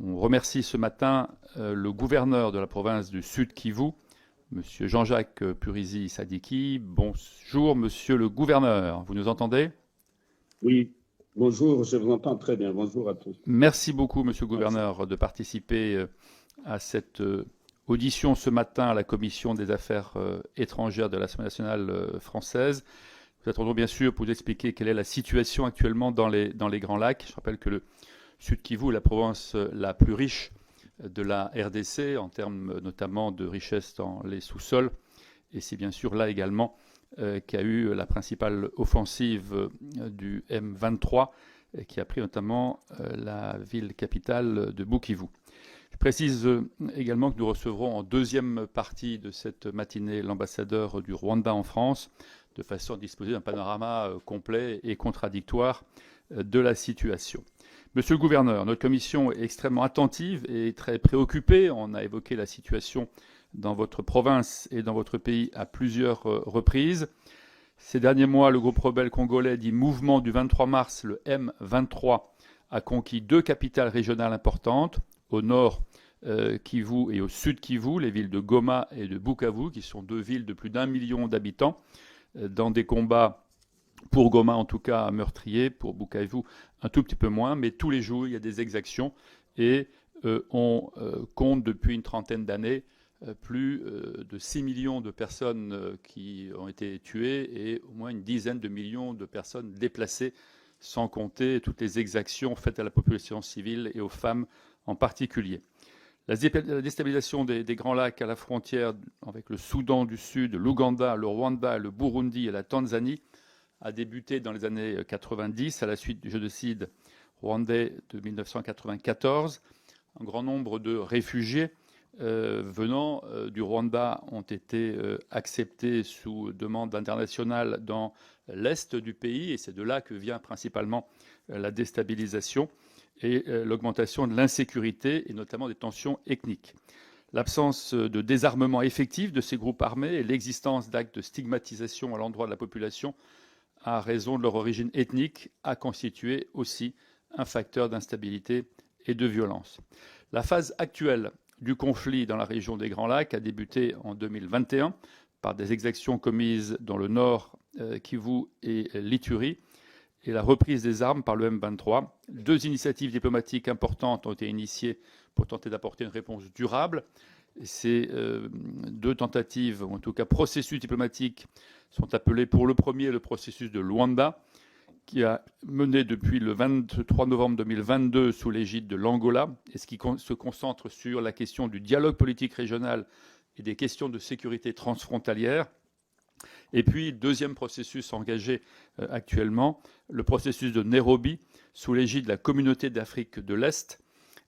On remercie ce matin le gouverneur de la province du Sud Kivu, M. Jean-Jacques Purizi Sadiki. Bonjour, monsieur le gouverneur. Vous nous entendez? Oui, bonjour, je vous entends très bien. Bonjour à tous. Merci beaucoup, monsieur le Merci. gouverneur, de participer à cette audition ce matin à la Commission des affaires étrangères de l'Assemblée nationale française. Nous attendons bien sûr pour vous expliquer quelle est la situation actuellement dans les Grands Lacs. Je rappelle que le Sud Kivu est la province la plus riche de la RDC en termes notamment de richesse dans les sous-sols. Et c'est bien sûr là également qu'il y a eu la principale offensive du M23 qui a pris notamment la ville capitale de Bukavu. Je précise également que nous recevrons en deuxième partie de cette matinée l'ambassadeur du Rwanda en France, de façon à disposer d'un panorama complet et contradictoire de la situation. Monsieur le gouverneur, notre commission est extrêmement attentive et très préoccupée. On a évoqué la situation dans votre province et dans votre pays à plusieurs reprises. Ces derniers mois, le groupe rebelle congolais dit Mouvement du 23 mars, le M23, a conquis 2 capitales régionales importantes, au nord Kivu et au sud Kivu, les villes de Goma et de Bukavu, qui sont 2 villes de plus d'1 million d'habitants, dans des combats, pour Goma en tout cas, meurtriers, pour Bukavu un tout petit peu moins, mais tous les jours il y a des exactions et on compte depuis une trentaine d'années plus de 6 millions de personnes qui ont été tuées et au moins une dizaine de millions de personnes déplacées, sans compter toutes les exactions faites à la population civile et aux femmes en particulier. La déstabilisation des Grands Lacs à la frontière avec le Soudan du Sud, l'Ouganda, le Rwanda, le Burundi et la Tanzanie a débuté dans les années 90 à la suite du génocide rwandais de 1994. Un grand nombre de réfugiés venant du Rwanda ont été acceptés sous demande internationale dans l'est du pays, et c'est de là que vient principalement la déstabilisation et l'augmentation de l'insécurité et notamment des tensions ethniques. L'absence de désarmement effectif de ces groupes armés et l'existence d'actes de stigmatisation à l'endroit de la population à raison de leur origine ethnique a constitué aussi un facteur d'instabilité et de violence. La phase actuelle du conflit dans la région des Grands Lacs a débuté en 2021 par des exactions commises dans le nord Kivu et l'Ituri et la reprise des armes par le M23. 2 initiatives diplomatiques importantes ont été initiées pour tenter d'apporter une réponse durable. Ces 2 tentatives, ou en tout cas processus diplomatiques, sont appelés pour le premier le processus de Luanda, qui a mené depuis le 23 novembre 2022 sous l'égide de l'Angola, et ce qui se concentre sur la question du dialogue politique régional et des questions de sécurité transfrontalière. Et puis, deuxième processus engagé actuellement, le processus de Nairobi, sous l'égide de la Communauté d'Afrique de l'Est,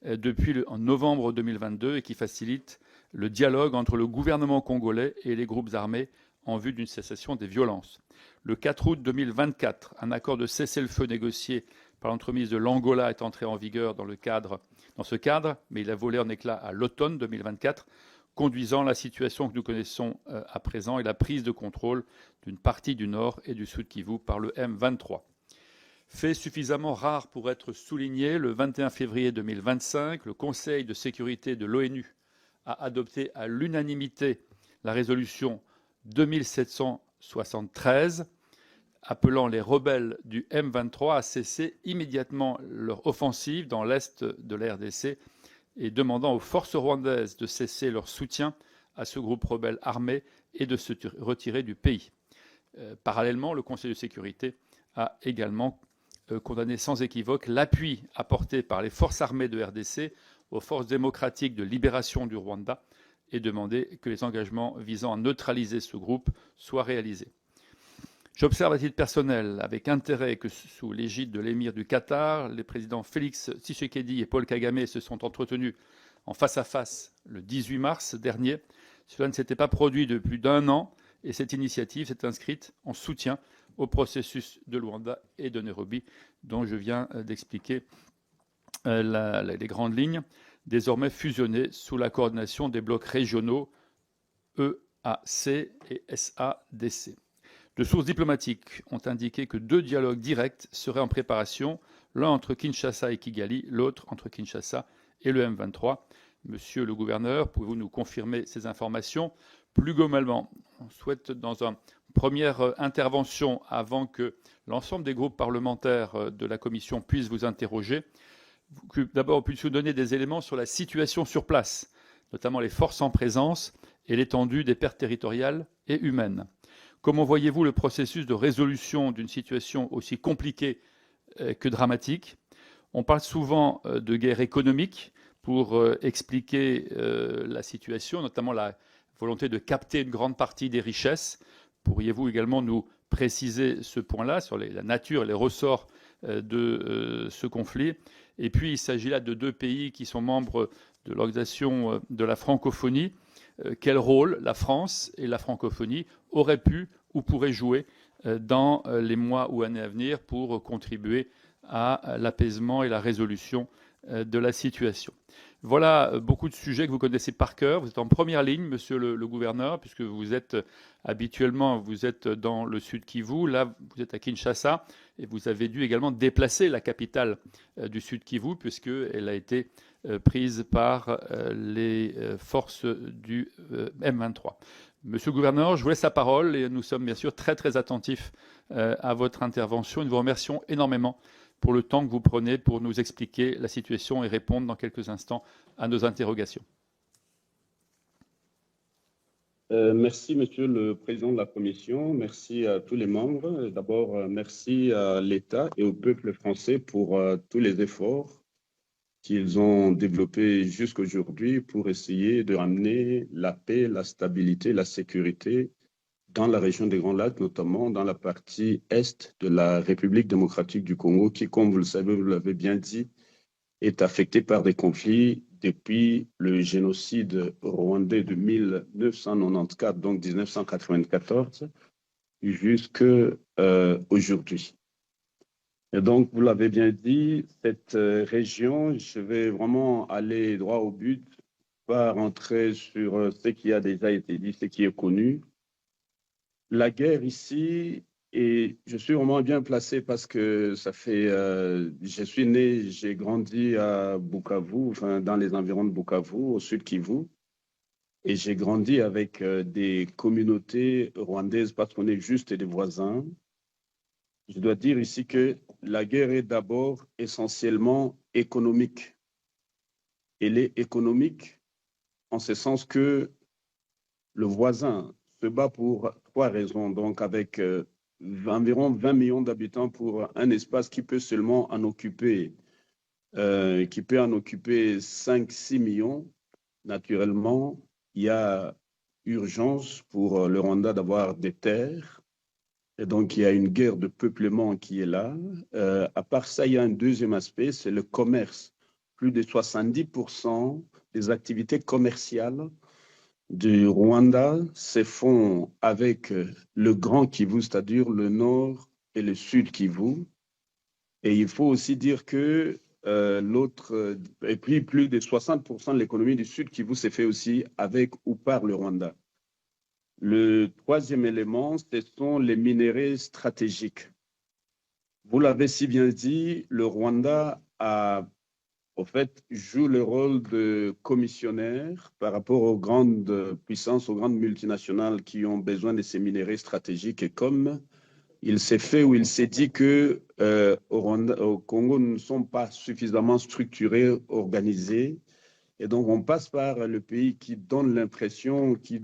depuis en novembre 2022, et qui facilite le dialogue entre le gouvernement congolais et les groupes armés en vue d'une cessation des violences. Le 4 août 2024, un accord de cessez-le-feu négocié par l'entremise de l'Angola est entré en vigueur dans ce cadre, mais il a volé en éclats à l'automne 2024, conduisant la situation que nous connaissons à présent et la prise de contrôle d'une partie du nord et du sud Kivu par le M23. Fait suffisamment rare pour être souligné, le 21 février 2025, le Conseil de sécurité de l'ONU a adopté à l'unanimité la résolution 2773 appelant les rebelles du M23 à cesser immédiatement leur offensive dans l'est de la RDC et demandant aux forces rwandaises de cesser leur soutien à ce groupe rebelle armé et de se retirer du pays. Parallèlement, le Conseil de sécurité a également condamné sans équivoque l'appui apporté par les forces armées de RDC aux forces démocratiques de libération du Rwanda et demandé que les engagements visant à neutraliser ce groupe soient réalisés. J'observe à titre personnel avec intérêt que sous l'égide de l'émir du Qatar, les présidents Félix Tshisekedi et Paul Kagame se sont entretenus en face à face le 18 mars dernier. Cela ne s'était pas produit depuis plus d'1 an et cette initiative s'est inscrite en soutien au processus de Luanda et de Nairobi dont je viens d'expliquer les grandes lignes, désormais fusionnés sous la coordination des blocs régionaux EAC et SADC. De sources diplomatiques ont indiqué que 2 dialogues directs seraient en préparation, l'un entre Kinshasa et Kigali, l'autre entre Kinshasa et le M23. Monsieur le gouverneur, pouvez-vous nous confirmer ces informations? Plus globalement, on souhaite dans une première intervention, avant que l'ensemble des groupes parlementaires de la Commission puissent vous interroger, que d'abord puissiez vous donner des éléments sur la situation sur place, notamment les forces en présence et l'étendue des pertes territoriales et humaines. Comment voyez-vous le processus de résolution d'une situation aussi compliquée que dramatique? On parle souvent de guerre économique pour expliquer la situation, notamment la volonté de capter une grande partie des richesses. Pourriez-vous également nous préciser ce point-là sur la nature et les ressorts de ce conflit? Et puis, il s'agit là de deux pays qui sont membres de l'organisation de la francophonie. Quel rôle la France et la francophonie auraient pu ou pourraient jouer dans les mois ou années à venir pour contribuer à l'apaisement et la résolution de la situation? Voilà beaucoup de sujets que vous connaissez par cœur. Vous êtes en première ligne, monsieur le gouverneur, puisque vous êtes habituellement dans le sud Kivu. Là, vous êtes à Kinshasa et vous avez dû également déplacer la capitale du sud Kivu, puisqu'elle a été prise par les forces du M23. Monsieur le gouverneur, je vous laisse la parole et nous sommes bien sûr très très attentifs à votre intervention. Nous vous remercions énormément pour le temps que vous prenez pour nous expliquer la situation et répondre dans quelques instants à nos interrogations. Merci, Monsieur le Président de la Commission. Merci à tous les membres. D'abord, merci à l'État et au peuple français pour tous les efforts qu'ils ont développés jusqu'aujourd'hui pour essayer de ramener la paix, la stabilité, la sécurité dans la région des Grands Lacs, notamment dans la partie est de la République démocratique du Congo, qui, comme vous le savez, vous l'avez bien dit, est affectée par des conflits depuis le génocide rwandais de 1994, donc 1994, jusqu'à aujourd'hui. Et donc, vous l'avez bien dit, cette région, je vais vraiment aller droit au but, pas rentrer sur ce qui a déjà été dit, ce qui est connu. La guerre ici, et je suis vraiment bien placé parce que ça fait, je suis né, j'ai grandi à Bukavu, enfin dans les environs de Bukavu, au sud Kivu, et j'ai grandi avec des communautés rwandaises parce qu'on est juste des voisins. Je dois dire ici que la guerre est d'abord essentiellement économique. Elle est économique en ce sens que le voisin se bat pour trois raisons, donc avec environ 20 millions d'habitants pour un espace qui peut seulement en occuper, 5-6 millions. Naturellement, il y a urgence pour le Rwanda d'avoir des terres. Et donc, il y a une guerre de peuplement qui est là. À part ça, il y a un deuxième aspect, c'est le commerce. Plus de 70% des activités commerciales du Rwanda se font avec le Grand Kivu, c'est-à-dire le Nord et le Sud Kivu. Et il faut aussi dire que et puis plus de 60% de l'économie du Sud Kivu s'est fait aussi avec ou par le Rwanda. Le troisième élément, ce sont les minéraux stratégiques. Vous l'avez si bien dit, le Rwanda joue le rôle de commissionnaire par rapport aux grandes puissances, aux grandes multinationales qui ont besoin de ces minéraux stratégiques. Et comme il s'est fait ou il s'est dit que au Congo, nous ne sommes pas suffisamment structurés, organisés. Et donc, on passe par le pays qui donne l'impression, qui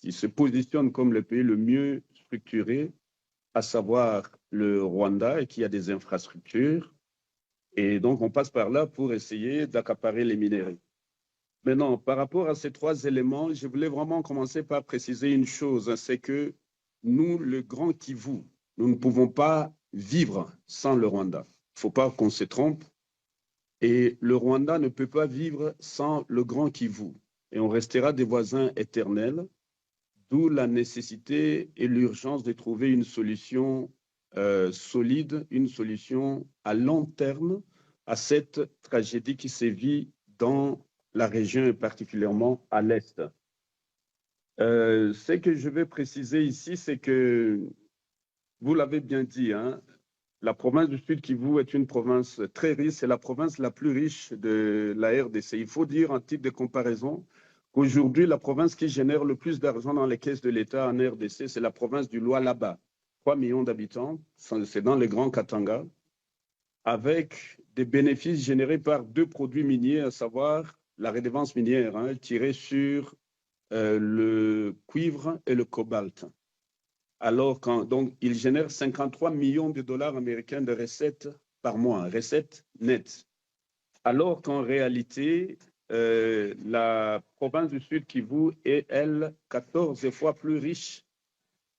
se positionne comme le pays le mieux structuré, à savoir le Rwanda, et qui a des infrastructures. Et donc, on passe par là pour essayer d'accaparer les minéraux. Maintenant, par rapport à ces trois éléments, je voulais vraiment commencer par préciser une chose, c'est que nous, le Grand Kivu, nous ne pouvons pas vivre sans le Rwanda. Il ne faut pas qu'on se trompe. Et le Rwanda ne peut pas vivre sans le Grand Kivu. Et on restera des voisins éternels, d'où la nécessité et l'urgence de trouver une solution solide, une solution à long terme à cette tragédie qui sévit dans la région et particulièrement à l'Est. Ce que je vais préciser ici, c'est que, vous l'avez bien dit, hein, la province du Sud Kivu est une province très riche, c'est la province la plus riche de la RDC. Il faut dire, en titre de comparaison, qu'aujourd'hui, la province qui génère le plus d'argent dans les caisses de l'État en RDC, c'est la province du Lualaba, 3 millions d'habitants, c'est dans les Grands Katanga, avec des bénéfices générés par deux produits miniers, à savoir la redevance minière, tirée sur le cuivre et le cobalt. Alors donc, il génère 53 millions de dollars américains de recettes par mois, recettes nettes. Alors qu'en réalité, la province du Sud Kivu est, elle, 14 fois plus riche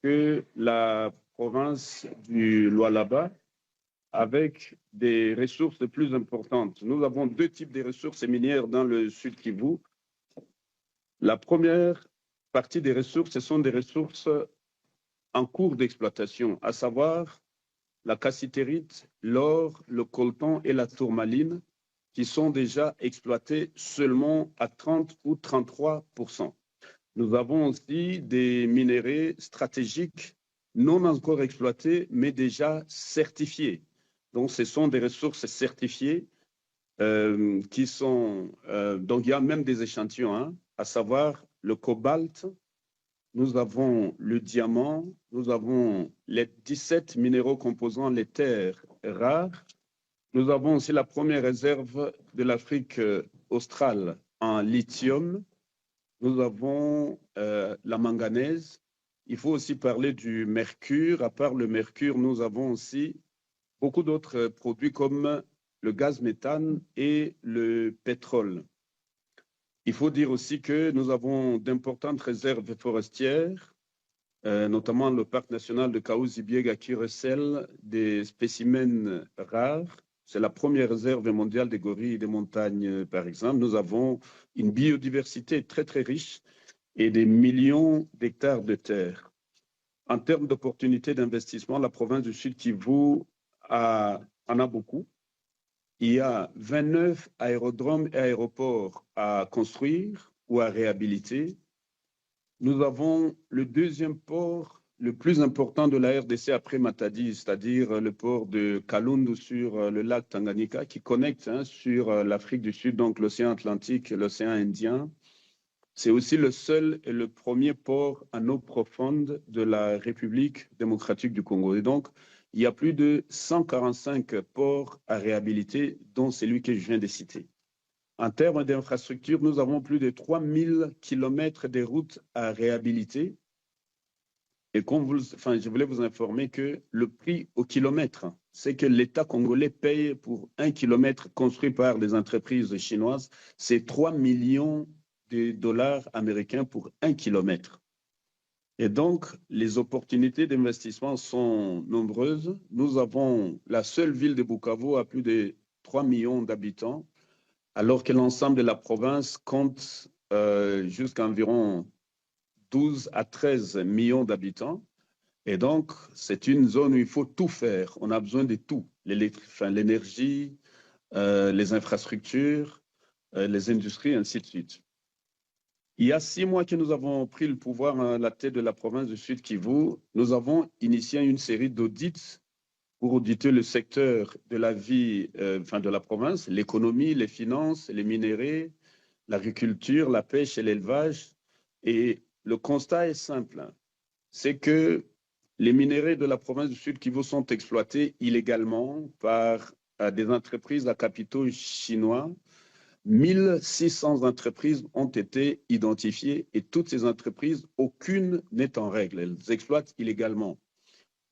que la province du Lualaba, avec des ressources plus importantes. Nous avons deux types de ressources minières dans le Sud Kivu. La première partie des ressources, ce sont des ressources en cours d'exploitation, à savoir la cassitérite, l'or, le coltan et la tourmaline, qui sont déjà exploités seulement à 30 ou 33%. Nous avons aussi des minéraux stratégiques non encore exploités, mais déjà certifiés. Donc, ce sont des ressources certifiées qui sont... donc, il y a même des échantillons, à savoir le cobalt, nous avons le diamant, nous avons les 17 minéraux composant les terres rares. Nous avons aussi la première réserve de l'Afrique australe en lithium. Nous avons la manganèse. Il faut aussi parler du mercure. À part le mercure, nous avons aussi beaucoup d'autres produits comme le gaz méthane et le pétrole. Il faut dire aussi que nous avons d'importantes réserves forestières, notamment le parc national de Kaouzi-Biega qui recèle des spécimens rares. C'est la première réserve mondiale des gorilles des montagnes, par exemple. Nous avons une biodiversité très, très riche et des millions d'hectares de terre. En termes d'opportunités d'investissement, la province du Sud Kivu en a beaucoup. Il y a 29 aérodromes et aéroports à construire ou à réhabiliter. Nous avons le deuxième port le plus important de la RDC après Matadi, c'est-à-dire le port de Kalundu sur le lac Tanganyika qui connecte sur l'Afrique du Sud, donc l'océan Atlantique et l'océan Indien. C'est aussi le seul et le premier port à eau profonde de la République démocratique du Congo. Et donc, il y a plus de 145 ports à réhabiliter, dont celui que je viens de citer. En termes d'infrastructures, nous avons plus de 3000 kilomètres de routes à réhabiliter. Et je voulais vous informer que le prix au kilomètre, c'est que l'État congolais paye pour 1 kilomètre construit par des entreprises chinoises, c'est 3 millions de dollars américains pour 1 kilomètre. Et donc, les opportunités d'investissement sont nombreuses. Nous avons la seule ville de Bukavu à plus de 3 millions d'habitants, alors que l'ensemble de la province compte jusqu'à environ 12 à 13 millions d'habitants. Et donc, c'est une zone où il faut tout faire. On a besoin de tout, l'énergie, les infrastructures, les industries, ainsi de suite. Il y a 6 mois que nous avons pris le pouvoir à la tête de la province du Sud Kivu. Nous avons initié une série d'audits pour auditer le secteur de la vie de la province, l'économie, les finances, les minéraux, l'agriculture, la pêche et l'élevage. Et le constat est simple, c'est que les minéraux de la province du Sud Kivu sont exploités illégalement par des entreprises à capitaux chinois. 1600 entreprises ont été identifiées et toutes ces entreprises, aucune n'est en règle. Elles exploitent illégalement.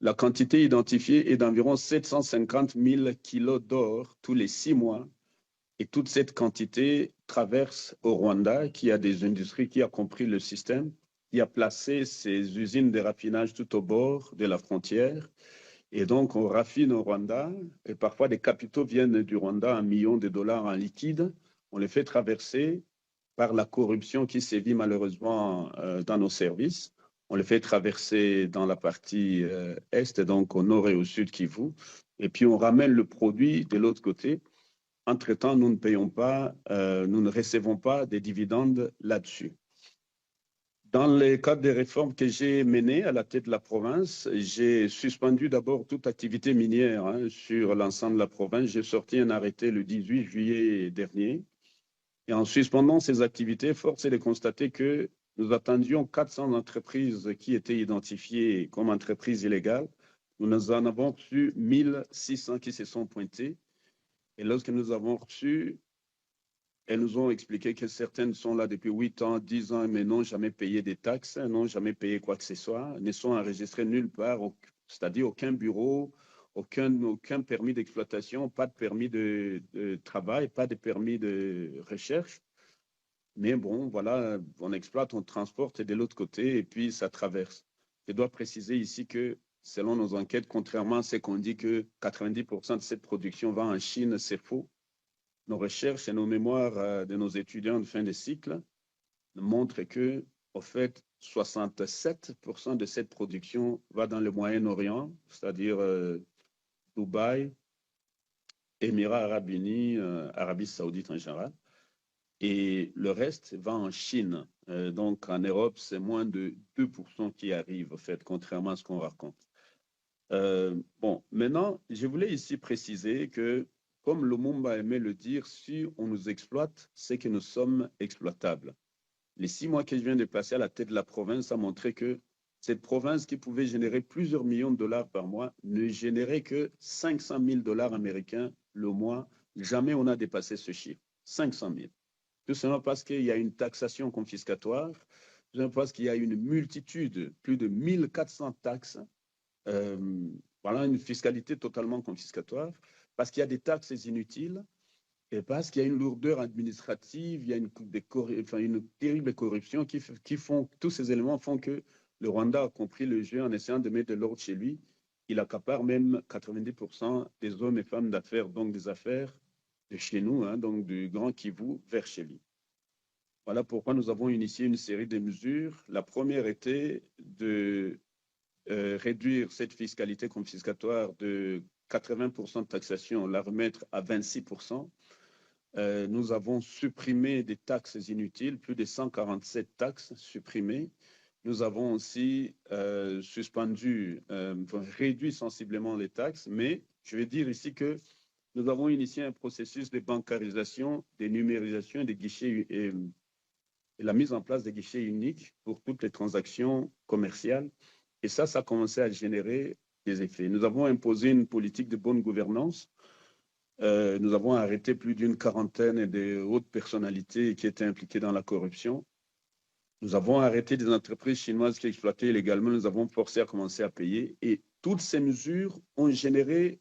La quantité identifiée est d'environ 750 000 kilos d'or tous les 6 mois. Et toute cette quantité traverse au Rwanda, qui a des industries, qui a compris le système, qui a placé ses usines de raffinage tout au bord de la frontière. Et donc, on raffine au Rwanda, et parfois des capitaux viennent du Rwanda, 1 million de dollars en liquide. On les fait traverser par la corruption qui sévit malheureusement dans nos services. On les fait traverser dans la partie est, donc au nord et au sud Kivu. Et puis, on ramène le produit de l'autre côté. Entre-temps, nous ne payons pas, nous ne recevons pas des dividendes là-dessus. Dans le cadre des réformes que j'ai menées à la tête de la province, j'ai suspendu d'abord toute activité minière sur l'ensemble de la province. J'ai sorti un arrêté le 18 juillet dernier. Et en suspendant ces activités, force est de constater que nous attendions 400 entreprises qui étaient identifiées comme entreprises illégales. Nous en avons reçu 1600 qui se sont pointées. Et lorsque nous avons reçu, elles nous ont expliqué que certaines sont là depuis 8 ans, 10 ans, mais n'ont jamais payé des taxes, n'ont jamais payé quoi que ce soit, ne sont enregistrées nulle part, c'est-à-dire aucun bureau, aucun permis d'exploitation, pas de permis de travail, pas de permis de recherche. Mais bon, voilà, on exploite, on transporte et de l'autre côté, et puis ça traverse. Je dois préciser ici que, selon nos enquêtes, contrairement à ce qu'on dit que 90% de cette production va en Chine, c'est faux. Nos recherches et nos mémoires de nos étudiants de fin de cycle montrent que, au fait, 67% de cette production va dans le Moyen-Orient, c'est-à-dire Dubaï, Émirats arabes unis, Arabie saoudite en général. Et le reste va en Chine. Donc, en Europe, c'est moins de 2% qui arrivent, au fait, contrairement à ce qu'on raconte. Bon, maintenant, je voulais ici préciser que, comme Lumumba aimait le dire, si on nous exploite, c'est que nous sommes exploitables. Les 6 mois que je viens de passer à la tête de la province a montré que cette province qui pouvait générer plusieurs millions de dollars par mois ne générait que 500 000 dollars américains le mois. Jamais on a dépassé ce chiffre, 500 000. Tout simplement parce qu'il y a une taxation confiscatoire, tout simplement parce qu'il y a une multitude, plus de 1400 taxes, voilà, une fiscalité totalement confiscatoire, parce qu'il y a des taxes inutiles et parce qu'il y a une lourdeur administrative, il y a une terrible corruption qui font, tous ces éléments font que le Rwanda a compris le jeu en essayant de mettre de l'ordre chez lui. Il accapare même 90% des hommes et femmes d'affaires, donc des affaires de chez nous, donc du Grand Kivu vers chez lui. Voilà pourquoi nous avons initié une série de mesures. La première était de réduire cette fiscalité confiscatoire de 80% de taxation, la remettre à 26%. Nous avons supprimé des taxes inutiles, plus de 147 taxes supprimées. Nous avons aussi réduit sensiblement les taxes, mais je vais dire ici que nous avons initié un processus de bancarisation, de numérisation et de guichets et la mise en place des guichets uniques pour toutes les transactions commerciales. Et ça a commencé à générer des effets. Nous avons imposé une politique de bonne gouvernance. Nous avons arrêté plus d'une quarantaine de hautes personnalités qui étaient impliquées dans la corruption. Nous avons arrêté des entreprises chinoises qui exploitaient illégalement. Nous avons forcé à commencer à payer. Et toutes ces mesures ont généré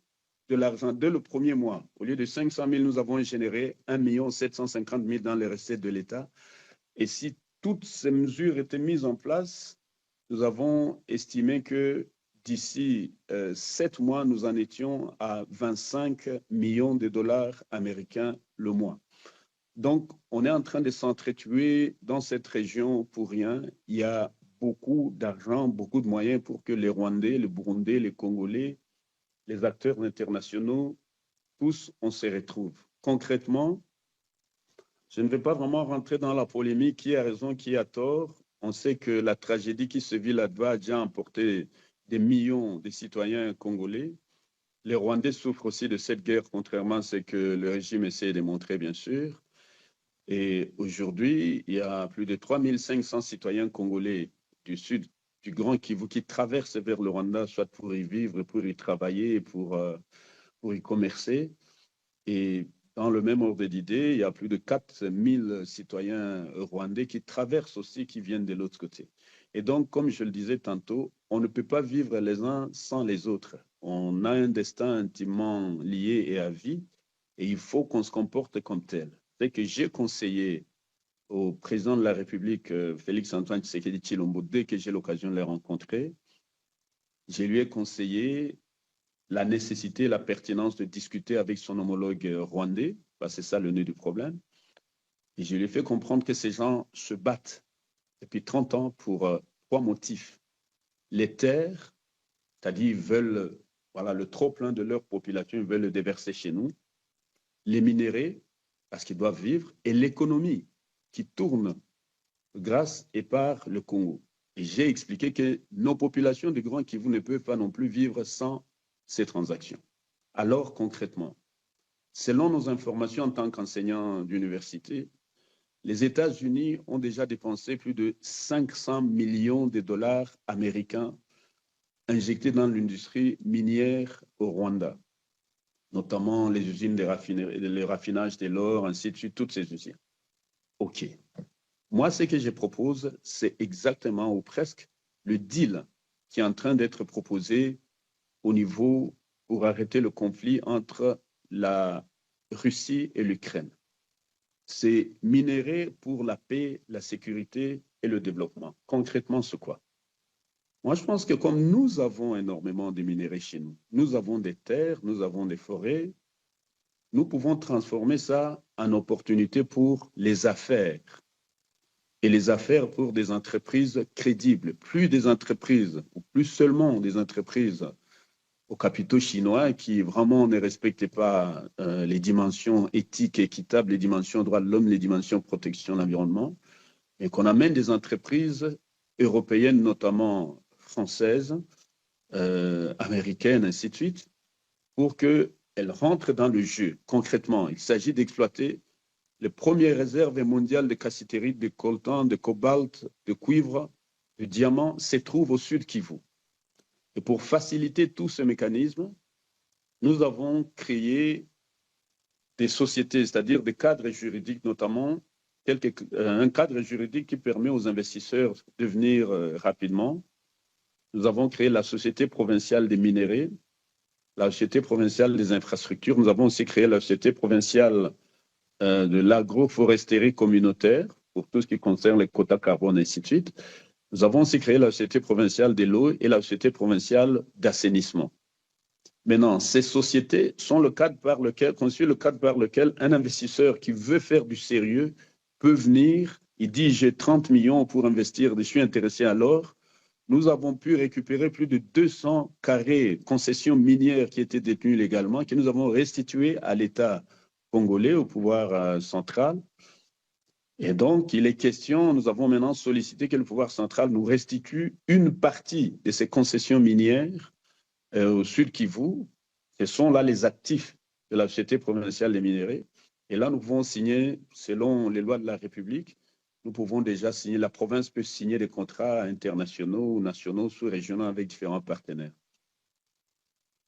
de l'argent dès le premier mois. Au lieu de 500 000, nous avons généré 1 750 000 dans les recettes de l'État. Et si toutes ces mesures étaient mises en place, nous avons estimé que d'ici 7 mois, nous en étions à 25 millions de dollars américains le mois. Donc, on est en train de s'entretuer dans cette région pour rien. Il y a beaucoup d'argent, beaucoup de moyens pour que les Rwandais, les Burundais, les Congolais, les acteurs internationaux, tous, on se retrouve. Concrètement, je ne vais pas vraiment rentrer dans la polémique, qui a raison, qui a tort. On sait que la tragédie qui se vit là-bas a déjà emporté des millions de citoyens congolais. Les Rwandais souffrent aussi de cette guerre, contrairement à ce que le régime essaie de montrer, bien sûr. Et aujourd'hui, il y a plus de 3500 citoyens congolais du sud du Grand Kivu qui traversent vers le Rwanda, soit pour y vivre, pour y travailler, pour y commercer. Et dans le même ordre d'idée, il y a plus de 4000 citoyens rwandais qui traversent aussi, qui viennent de l'autre côté. Et donc, comme je le disais tantôt, on ne peut pas vivre les uns sans les autres. On a un destin intimement lié et à vie, et il faut qu'on se comporte comme tel. C'est que j'ai conseillé au président de la République, Félix-Antoine Tshisekedi Tshilombo, dès que j'ai l'occasion de le rencontrer, je lui ai conseillé la nécessité, la pertinence de discuter avec son homologue rwandais, parce que c'est ça le nœud du problème. Et je lui ai fait comprendre que ces gens se battent depuis 30 ans pour 3 motifs. Les terres, c'est-à-dire ils veulent, voilà, le trop-plein de leur population, ils veulent le déverser chez nous. Les minéraux, parce qu'ils doivent vivre, et l'économie qui tourne grâce et par le Congo. Et j'ai expliqué que nos populations du Grand Kivu ne peuvent pas non plus vivre sans ces transactions. Alors, concrètement, selon nos informations en tant qu'enseignants d'université, les États-Unis ont déjà dépensé plus de 500 millions de dollars américains injectés dans l'industrie minière au Rwanda, notamment les usines de raffinage de l'or, ainsi de suite, toutes ces usines. OK. Moi, ce que je propose, c'est exactement ou presque le deal qui est en train d'être proposé au niveau pour arrêter le conflit entre la Russie et l'Ukraine. C'est minerai pour la paix, la sécurité et le développement. Concrètement, c'est quoi? Moi, je pense que comme nous avons énormément de minerais chez nous, nous avons des terres, nous avons des forêts, nous pouvons transformer ça en opportunité pour les affaires. Et les affaires pour des entreprises crédibles, plus des entreprises, ou plus seulement des entreprises aux capitaux chinois qui vraiment ne respectaient pas les dimensions éthiques et équitables, les dimensions droits de l'homme, les dimensions protection de l'environnement, et qu'on amène des entreprises européennes, notamment françaises, américaines, ainsi de suite, pour qu'elles rentrent dans le jeu. Concrètement, il s'agit d'exploiter les premières réserves mondiales de cassitérite, de coltan, de cobalt, de cuivre, de diamant se trouvent au sud Kivu. Et pour faciliter tout ce mécanisme, nous avons créé des sociétés, c'est-à-dire des cadres juridiques notamment, un cadre juridique qui permet aux investisseurs de venir rapidement. Nous avons créé la Société provinciale des minéraux, la Société provinciale des infrastructures. Nous avons aussi créé la Société provinciale de l'agroforesterie communautaire pour tout ce qui concerne les quotas carbone et ainsi de suite. Nous avons aussi créé la Société provinciale de l'eau et la Société provinciale d'assainissement. Maintenant, ces sociétés sont constituent le cadre par lequel un investisseur qui veut faire du sérieux peut venir, il dit j'ai 30 millions pour investir, je suis intéressé à l'or. Nous avons pu récupérer plus de 200 carrés concessions minières qui étaient détenues légalement, que nous avons restituées à l'État congolais, au pouvoir central. Et donc, il est question, nous avons maintenant sollicité que le pouvoir central nous restitue une partie de ces concessions minières au sud Kivu. Ce sont là les actifs de la Société provinciale des minéraux. Et là, nous pouvons signer, selon les lois de la République, nous pouvons déjà signer, la province peut signer des contrats internationaux, nationaux, sous-régionaux avec différents partenaires.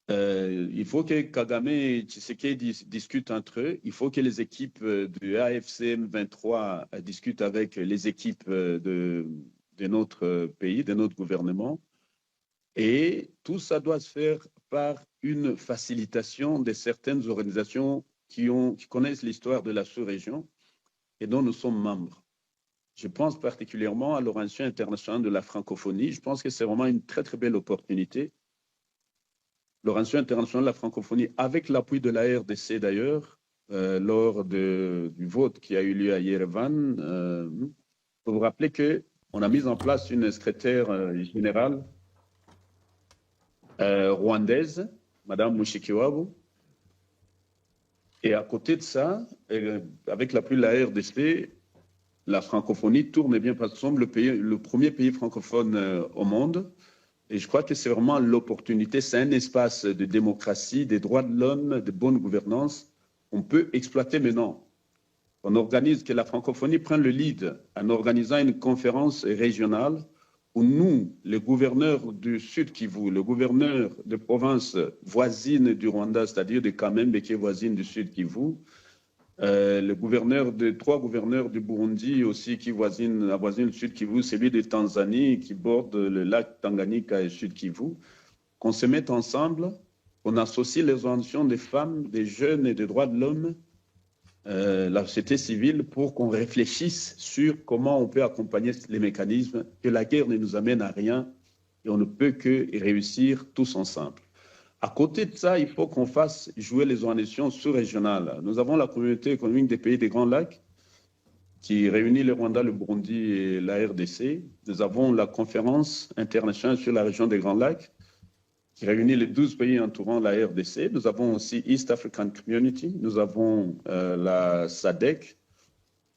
Il faut que Kagame et Tshisekedi discutent entre eux. Il faut que les équipes du AFCM 23 discutent avec les équipes de notre pays, de notre gouvernement. Et tout ça doit se faire par une facilitation de certaines organisations qui connaissent l'histoire de la sous-région et dont nous sommes membres. Je pense particulièrement à l'Organisation internationale de la francophonie. Je pense que c'est vraiment une très, très belle opportunité. L'Organisation internationale de la francophonie, avec l'appui de la RDC d'ailleurs, lors du vote qui a eu lieu à Yerevan, pour vous rappeler qu'on a mis en place une secrétaire générale rwandaise, Madame Mushikiwabo. Et à côté de ça, avec l'appui de la RDC, la francophonie tourne bien parce que nous sommes le premier pays francophone au monde. Et je crois que c'est vraiment l'opportunité, c'est un espace de démocratie, des droits de l'homme, de bonne gouvernance qu'on peut exploiter maintenant. On organise, que la francophonie prenne le lead en organisant une conférence régionale où nous, les gouverneurs du Sud Kivu, le gouverneur de province voisine du Rwanda, c'est-à-dire de Kamembe qui est voisine du Sud Kivu, trois gouverneurs du Burundi aussi qui avoisinent le Sud Kivu, celui de Tanzanie qui borde le lac Tanganyika et le Sud Kivu, qu'on se mette ensemble, qu'on associe les organisations des femmes, des jeunes et des droits de l'homme, la société civile, pour qu'on réfléchisse sur comment on peut accompagner les mécanismes, que la guerre ne nous amène à rien et on ne peut que réussir tous ensemble. À côté de ça, il faut qu'on fasse jouer les organisations sous-régionales. Nous avons la communauté économique des pays des Grands Lacs qui réunit le Rwanda, le Burundi et la RDC. Nous avons la conférence internationale sur la région des Grands Lacs qui réunit les 12 pays entourant la RDC. Nous avons aussi East African Community, nous avons la SADC,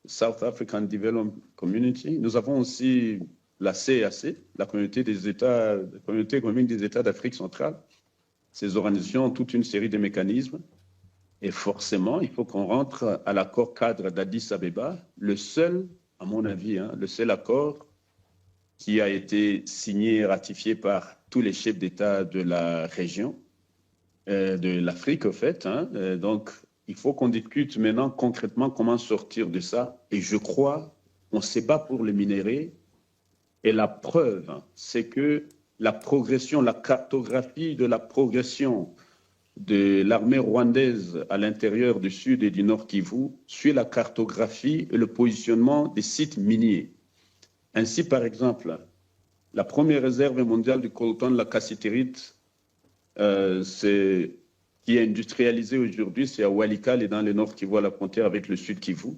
South African Development Community. Nous avons aussi la CAC, la communauté économique des États d'Afrique centrale. Ces organisations ont toute une série de mécanismes. Et forcément, il faut qu'on rentre à l'accord cadre d'Addis Abeba, le seul, à mon avis, le seul accord qui a été signé et ratifié par tous les chefs d'État de la région, de l'Afrique, au fait. Donc, il faut qu'on discute maintenant concrètement comment sortir de ça. Et je crois qu'on se bat pour les minéraux. Et la preuve, c'est que la progression, la cartographie de la progression de l'armée rwandaise à l'intérieur du sud et du nord Kivu suit la cartographie et le positionnement des sites miniers. Ainsi, par exemple, la première réserve mondiale du coltan de la cassitérite, qui est industrialisée aujourd'hui, c'est à Walikale et dans le nord Kivu, à la frontière avec le sud Kivu.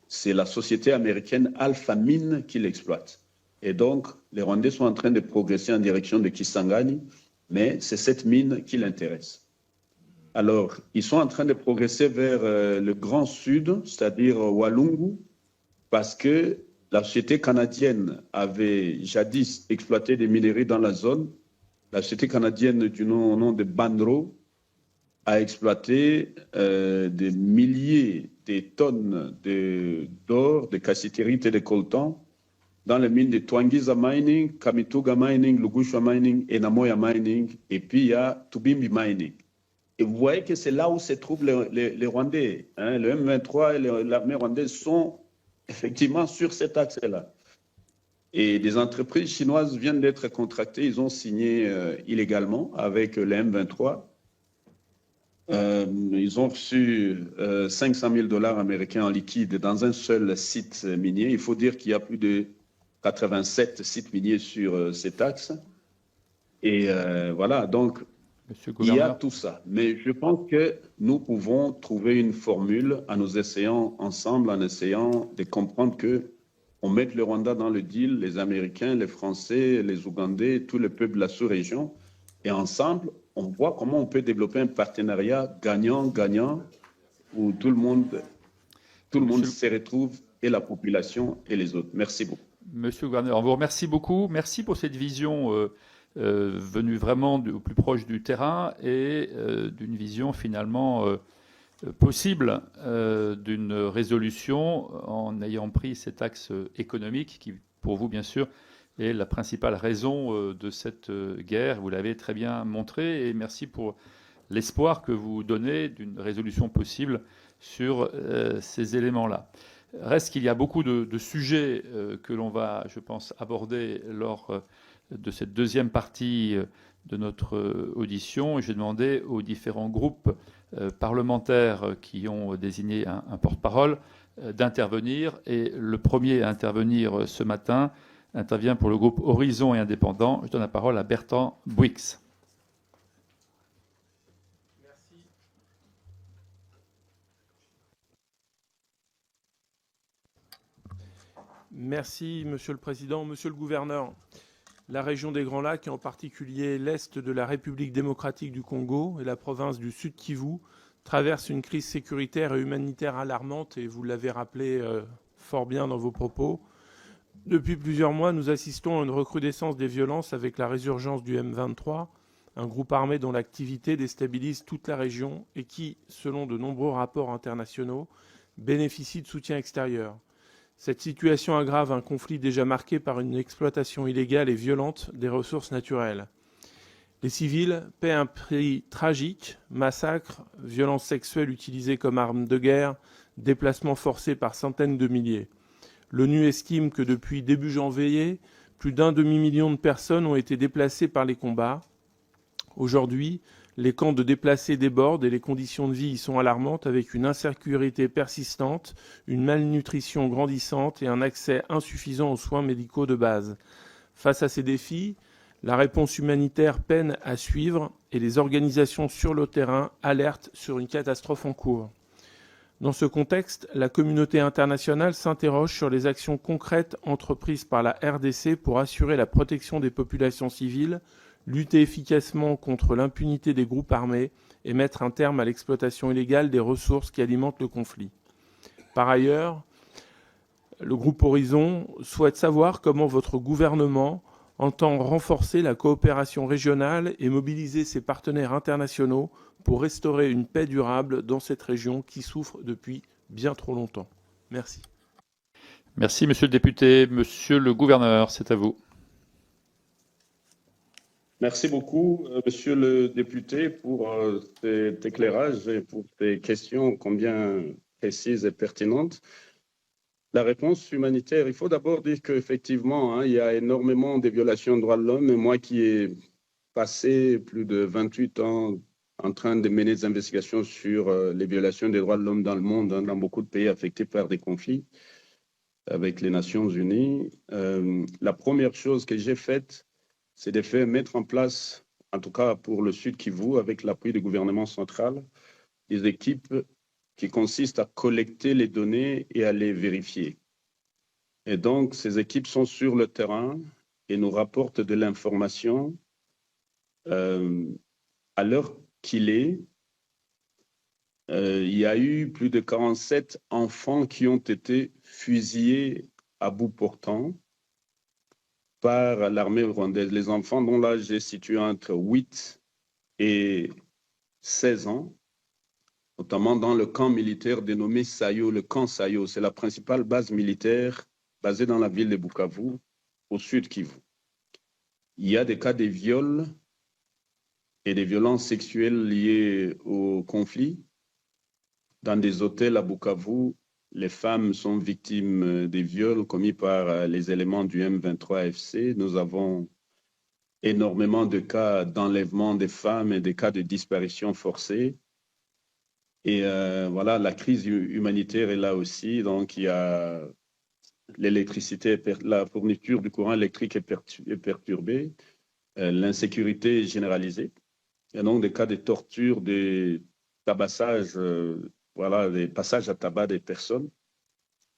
C'est la société américaine Alpha Mine qui l'exploite. Et donc, les Rwandais sont en train de progresser en direction de Kisangani, mais c'est cette mine qui l'intéresse. Alors, ils sont en train de progresser vers le Grand Sud, c'est-à-dire Walungu, parce que la société canadienne avait jadis exploité des minerais dans la zone. La société canadienne du nom de Banro a exploité des milliers de tonnes d'or, de cassitérite et de coltan dans les mines de Twangiza Mining, Kamituga Mining, Lugushwa Mining et Namoya Mining, et puis il y a Tubimbi Mining. Et vous voyez que c'est là où se trouvent les Rwandais. Le M23 et l'armée rwandaise sont effectivement sur cet axe-là. Et des entreprises chinoises viennent d'être contractées, ils ont signé illégalement avec le M23. Ils ont reçu 500 000 $ américains en liquide dans un seul site minier. Il faut dire qu'il y a plus de 87 sites miniers sur cet axe. Et voilà, donc il y a tout ça. Mais je pense que nous pouvons trouver une formule en nous essayant ensemble, en essayant de comprendre qu'on mette le Rwanda dans le deal, les Américains, les Français, les Ougandais, tout le peuple de la sous-région. Et ensemble, on voit comment on peut développer un partenariat gagnant-gagnant où tout le monde se retrouve, et la population et les autres. Merci beaucoup. Monsieur le gouverneur, on vous remercie beaucoup. Merci pour cette vision venue vraiment au plus proche du terrain et d'une vision finalement possible d'une résolution en ayant pris cet axe économique qui, pour vous, bien sûr, est la principale raison de cette guerre. Vous l'avez très bien montré et merci pour l'espoir que vous donnez d'une résolution possible sur ces éléments-là. Reste qu'il y a beaucoup de sujets que l'on va, je pense, aborder lors de cette deuxième partie de notre audition. J'ai demandé aux différents groupes parlementaires qui ont désigné un porte-parole d'intervenir. Et le premier à intervenir ce matin intervient pour le groupe Horizon et Indépendant. Je donne la parole à Bertrand Bouix. Merci, Monsieur le Président. Monsieur le Gouverneur, la région des Grands Lacs, et en particulier l'Est de la République démocratique du Congo et la province du Sud Kivu, traverse une crise sécuritaire et humanitaire alarmante, et vous l'avez rappelé fort bien dans vos propos. Depuis plusieurs mois, nous assistons à une recrudescence des violences avec la résurgence du M23, un groupe armé dont l'activité déstabilise toute la région et qui, selon de nombreux rapports internationaux, bénéficie de soutien extérieur. Cette situation aggrave un conflit déjà marqué par une exploitation illégale et violente des ressources naturelles. Les civils paient un prix tragique, massacres, violences sexuelles utilisées comme armes de guerre, déplacements forcés par centaines de milliers. L'ONU estime que depuis début janvier, plus d'un demi-million de personnes ont été déplacées par les combats. Aujourd'hui, les camps de déplacés débordent et les conditions de vie y sont alarmantes avec une insécurité persistante, une malnutrition grandissante et un accès insuffisant aux soins médicaux de base. Face à ces défis, la réponse humanitaire peine à suivre et les organisations sur le terrain alertent sur une catastrophe en cours. Dans ce contexte, la communauté internationale s'interroge sur les actions concrètes entreprises par la RDC pour assurer la protection des populations civiles, lutter efficacement contre l'impunité des groupes armés et mettre un terme à l'exploitation illégale des ressources qui alimentent le conflit. Par ailleurs, Le groupe Horizon souhaite savoir comment votre gouvernement entend renforcer la coopération régionale et mobiliser ses partenaires internationaux pour restaurer une paix durable dans cette région qui souffre depuis bien trop longtemps. Merci. Merci, monsieur le député. Monsieur le gouverneur, c'est à vous. Merci beaucoup, monsieur le député, pour cet éclairage et pour ces questions combien précises et pertinentes. La réponse humanitaire, il faut d'abord dire qu'effectivement, il y a énormément de violations de droits de l'homme. Et moi qui ai passé plus de 28 ans en train de mener des investigations sur les violations des droits de l'homme dans le monde, dans beaucoup de pays affectés par des conflits avec les Nations Unies, la première chose que j'ai faite, c'est de faire mettre en place, en tout cas pour le Sud Kivu, avec l'appui du gouvernement central, des équipes qui consistent à collecter les données et à les vérifier. Et donc, ces équipes sont sur le terrain et nous rapportent de l'information à l'heure qu'il est. Il y a eu plus de 47 enfants qui ont été fusillés à bout portant par l'armée rwandaise. Les enfants dont l'âge est situé entre 8 et 16 ans, notamment dans le camp militaire dénommé Sayo, le camp Sayo. C'est la principale base militaire basée dans la ville de Bukavu, au sud Kivu. Il y a des cas de viols et des violences sexuelles liées au conflit. Dans des hôtels à Bukavu, les femmes sont victimes des viols commis par les éléments du M23FC. Nous avons énormément de cas d'enlèvement des femmes et des cas de disparition forcée. Et voilà, la crise humanitaire est là aussi. Donc, il y a l'électricité, la fourniture du courant électrique est perturbée, l'insécurité est généralisée. Il y a donc des cas de torture, des tabassages, voilà, des passages à tabac des personnes.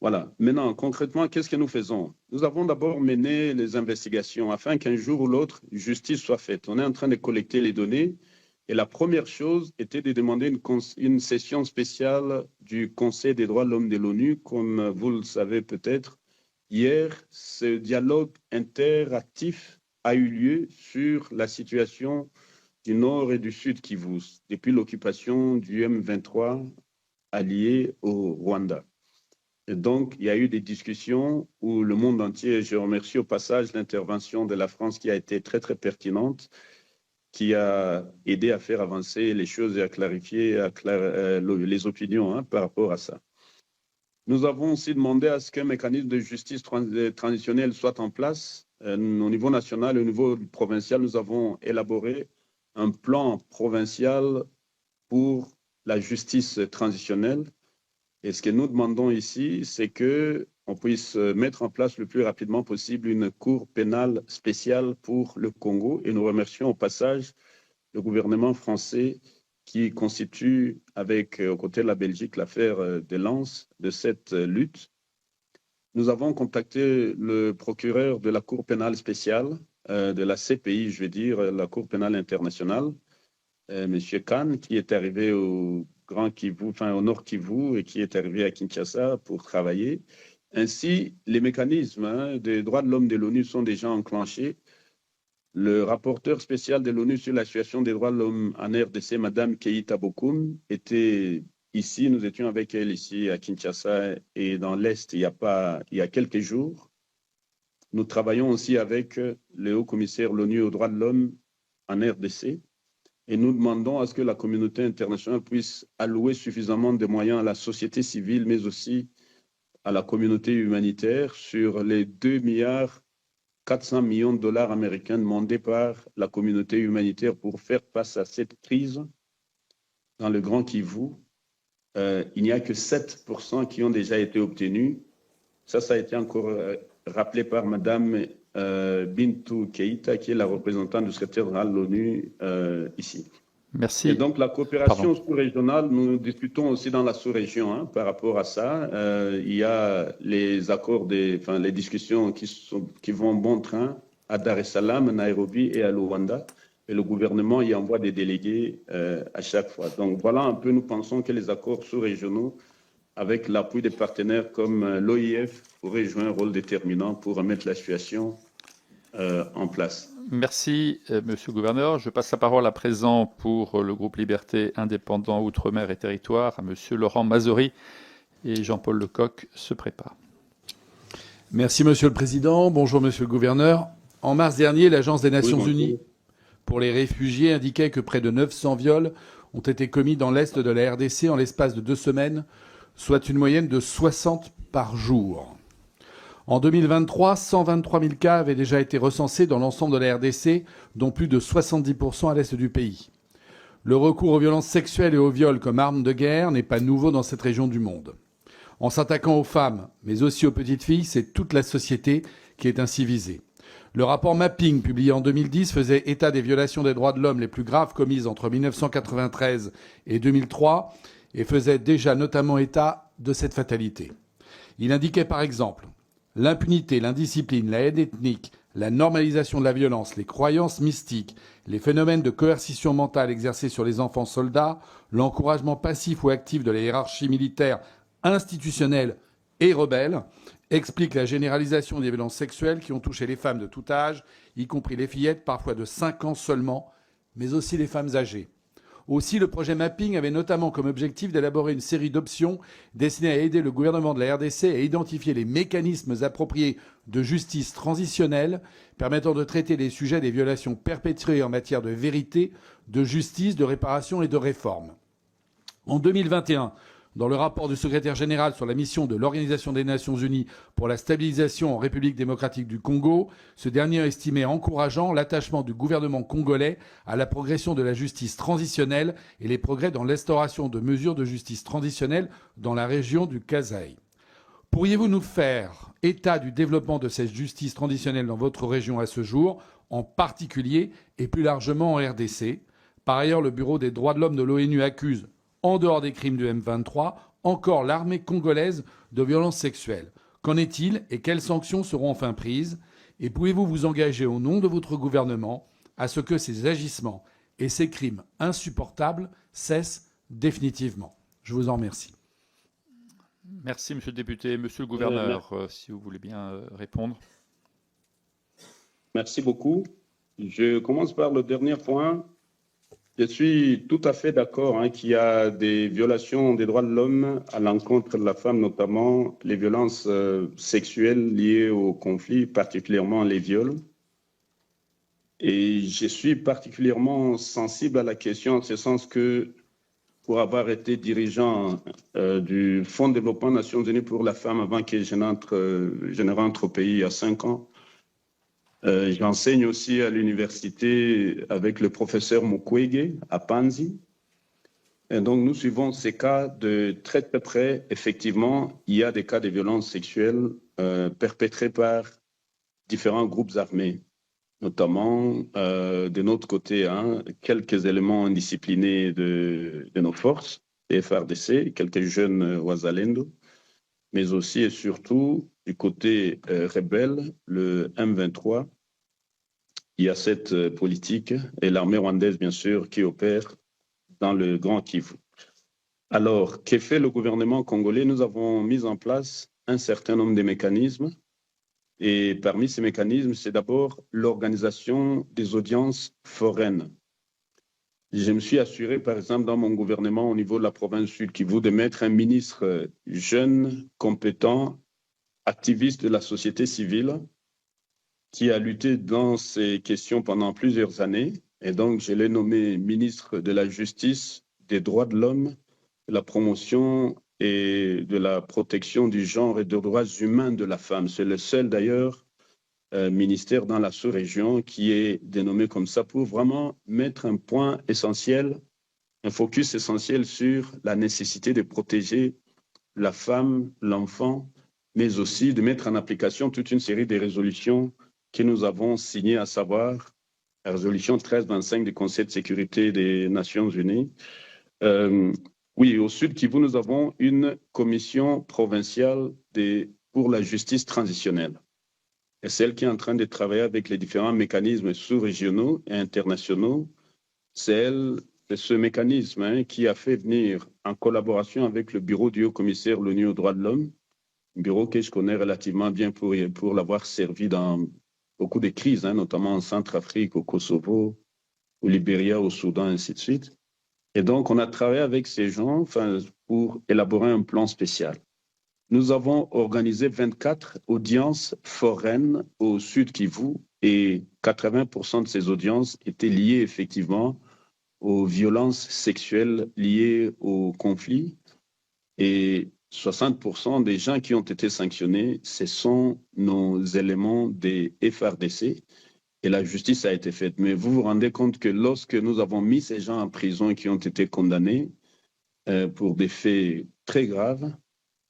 Voilà. Maintenant, concrètement, qu'est-ce que nous faisons? Nous avons d'abord mené les investigations afin qu'un jour ou l'autre, justice soit faite. On est en train de collecter les données et la première chose était de demander une session spéciale du Conseil des droits de l'homme de l'ONU. Comme vous le savez peut-être, hier, ce dialogue interactif a eu lieu sur la situation du nord et du sud Kivu, depuis l'occupation du M23 allié au Rwanda. Et donc, il y a eu des discussions où le monde entier, je remercie au passage l'intervention de la France qui a été très, très pertinente, qui a aidé à faire avancer les choses et à clarifier les opinions par rapport à ça. Nous avons aussi demandé à ce qu'un mécanisme de justice transitionnelle soit en place. Au niveau national et au niveau provincial, nous avons élaboré un plan provincial pour la justice transitionnelle. Et ce que nous demandons ici, c'est qu'on puisse mettre en place le plus rapidement possible une cour pénale spéciale pour le Congo. Et nous remercions au passage le gouvernement français qui constitue, avec aux côtés de la Belgique, l'affaire de lance de cette lutte. Nous avons contacté le procureur de la Cour pénale spéciale, de la CPI, je vais dire, la Cour pénale internationale, M. Khan, qui est arrivé au Grand Kivu, enfin au Nord Kivu, et qui est arrivé à Kinshasa pour travailler. Ainsi, les mécanismes des droits de l'homme de l'ONU sont déjà enclenchés. Le rapporteur spécial de l'ONU sur la situation des droits de l'homme en RDC, Mme Keïta Bokoum, était ici. Nous étions avec elle ici à Kinshasa et dans l'Est il y a quelques jours. Nous travaillons aussi avec le haut-commissaire de l'ONU aux droits de l'homme en RDC. Et nous demandons à ce que la communauté internationale puisse allouer suffisamment de moyens à la société civile, mais aussi à la communauté humanitaire sur les 2,4 milliards de dollars américains demandés par la communauté humanitaire pour faire face à cette crise dans le Grand Kivu. Il n'y a que 7% qui ont déjà été obtenus. Ça a été encore rappelé par Mme Bintou Keïta, qui est la représentante du secrétaire général de l'ONU ici. Merci. Et donc, la coopération sous-régionale, nous discutons aussi dans la sous-région par rapport à ça. Il y a les accords, les discussions qui vont bon train à Dar es Salaam, Nairobi et à Luanda. Et le gouvernement y envoie des délégués à chaque fois. Donc, voilà un peu, nous pensons que les accords sous-régionaux avec l'appui des partenaires comme l'OIF, pourrait jouer un rôle déterminant pour remettre la situation en place. Merci, Monsieur le Gouverneur. Je passe la parole à présent pour le groupe Liberté, Indépendants, Outre-mer et Territoires à Monsieur Laurent Mazory. Et Jean-Paul Lecoq se prépare. Merci, Monsieur le Président. Bonjour, Monsieur le Gouverneur. En mars dernier, l'Agence des Nations Unies pour les réfugiés indiquait que près de 900 viols ont été commis dans l'est de la RDC en l'espace de 2 semaines, soit une moyenne de 60 par jour. En 2023, 123 000 cas avaient déjà été recensés dans l'ensemble de la RDC, dont plus de 70% à l'est du pays. Le recours aux violences sexuelles et aux viols comme arme de guerre n'est pas nouveau dans cette région du monde. En s'attaquant aux femmes, mais aussi aux petites filles, c'est toute la société qui est ainsi visée. Le rapport Mapping, publié en 2010, faisait état des violations des droits de l'homme les plus graves commises entre 1993 et 2003 et faisait déjà notamment état de cette fatalité. Il indiquait par exemple l'impunité, l'indiscipline, la haine ethnique, la normalisation de la violence, les croyances mystiques, les phénomènes de coercition mentale exercés sur les enfants soldats, l'encouragement passif ou actif de la hiérarchie militaire institutionnelle et rebelle, expliquent la généralisation des violences sexuelles qui ont touché les femmes de tout âge, y compris les fillettes, parfois de 5 ans seulement, mais aussi les femmes âgées. Aussi, le projet Mapping avait notamment comme objectif d'élaborer une série d'options destinées à aider le gouvernement de la RDC à identifier les mécanismes appropriés de justice transitionnelle permettant de traiter les sujets des violations perpétrées en matière de vérité, de justice, de réparation et de réforme. En 2021, dans le rapport du secrétaire général sur la mission de l'Organisation des Nations Unies pour la stabilisation en République démocratique du Congo, ce dernier estimait encourageant l'attachement du gouvernement congolais à la progression de la justice transitionnelle et les progrès dans l'instauration de mesures de justice transitionnelle dans la région du Kasaï. Pourriez-vous nous faire état du développement de cette justice transitionnelle dans votre région à ce jour, en particulier et plus largement en RDC ? Par ailleurs, le Bureau des droits de l'homme de l'ONU accuse, en dehors des crimes du M23, encore l'armée congolaise de violences sexuelles. Qu'en est-il et quelles sanctions seront enfin prises ? Et pouvez-vous vous engager au nom de votre gouvernement à ce que ces agissements et ces crimes insupportables cessent définitivement ? Je vous en remercie. Merci, Monsieur le député. Monsieur le Gouverneur, si vous voulez bien répondre. Merci beaucoup. Je commence par le dernier point. Je suis tout à fait d'accord qu'il y a des violations des droits de l'homme à l'encontre de la femme, notamment les violences sexuelles liées au conflit, particulièrement les viols. Et je suis particulièrement sensible à la question en ce sens que pour avoir été dirigeant du Fonds de développement des Nations Unies pour la femme avant que je ne rentre au pays il y a 5 ans, j'enseigne aussi à l'université avec le professeur Mukwege à Panzi. Et donc, nous suivons ces cas de très très près. Effectivement, il y a des cas de violences sexuelles perpétrés par différents groupes armés, notamment de notre côté, quelques éléments indisciplinés de nos forces, les FARDC, quelques jeunes Ouazalendo, mais aussi et surtout du côté rebelle, le M23. Il y a cette politique et l'armée rwandaise, bien sûr, qui opère dans le Grand Kivu. Alors, que fait le gouvernement congolais? Nous avons mis en place un certain nombre de mécanismes. Et parmi ces mécanismes, c'est d'abord l'organisation des audiences foraines. Je me suis assuré, par exemple, dans mon gouvernement au niveau de la province Sud Kivu, de mettre un ministre jeune, compétent, activiste de la société civile, qui a lutté dans ces questions pendant plusieurs années. Et donc, je l'ai nommé ministre de la Justice, des droits de l'homme, de la promotion et de la protection du genre et des droits humains de la femme. C'est le seul, d'ailleurs, ministère dans la sous-région qui est dénommé comme ça pour vraiment mettre un point essentiel, un focus essentiel sur la nécessité de protéger la femme, l'enfant, mais aussi de mettre en application toute une série de résolutions que nous avons signées, à savoir la résolution 1325 du Conseil de sécurité des Nations Unies. Oui, au Sud Kivu, nous avons une commission provinciale pour la justice transitionnelle. Et celle qui est en train de travailler avec les différents mécanismes sous-régionaux et internationaux, c'est elle c'est ce mécanisme qui a fait venir, en collaboration avec le bureau du haut-commissaire de l'ONU aux droits de l'homme, un bureau que je connais relativement bien pour l'avoir servi dans beaucoup de crises, notamment en Centrafrique, au Kosovo, au Libéria, au Soudan, ainsi de suite. Et donc, on a travaillé avec ces gens pour élaborer un plan spécial. Nous avons organisé 24 audiences foraines au Sud Kivu et 80% de ces audiences étaient liées effectivement aux violences sexuelles liées au conflit. Et 60% des gens qui ont été sanctionnés, ce sont nos éléments des FARDC. Et la justice a été faite. Mais vous vous rendez compte que lorsque nous avons mis ces gens en prison qui ont été condamnés pour des faits très graves,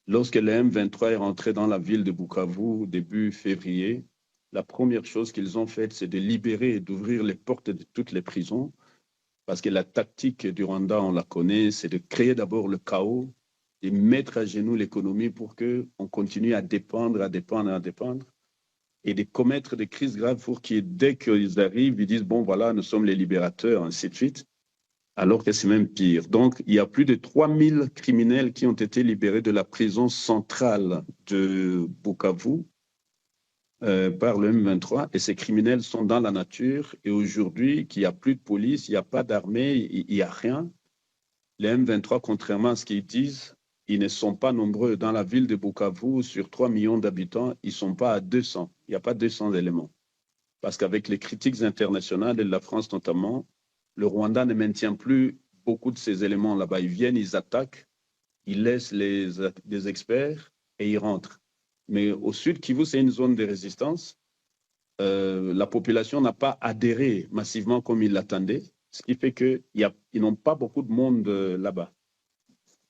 lorsque le M23 est rentré dans la ville de Bukavu début février, la première chose qu'ils ont faite, c'est de libérer et d'ouvrir les portes de toutes les prisons. Parce que la tactique du Rwanda, on la connaît, c'est de créer d'abord le chaos, de mettre à genoux l'économie pour qu'on continue à dépendre, et de commettre des crises graves pour que dès qu'ils arrivent, ils disent, bon voilà, nous sommes les libérateurs, ainsi de suite, alors que c'est même pire. Donc, il y a plus de 3000 criminels qui ont été libérés de la prison centrale de Bukavu par le M23, et ces criminels sont dans la nature, et aujourd'hui, qu'il n'y a plus de police, il n'y a pas d'armée, il n'y a rien. Les M23, contrairement à ce qu'ils disent, ils ne sont pas nombreux. Dans la ville de Bukavu, sur 3 millions d'habitants, ils ne sont pas à 200. Il n'y a pas 200 éléments. Parce qu'avec les critiques internationales, et de la France notamment, le Rwanda ne maintient plus beaucoup de ces éléments là-bas. Ils viennent, ils attaquent, ils laissent les experts et ils rentrent. Mais au sud Kivu, c'est une zone de résistance. La population n'a pas adhéré massivement comme ils l'attendaient, ce qui fait qu'ils n'ont pas beaucoup de monde là-bas.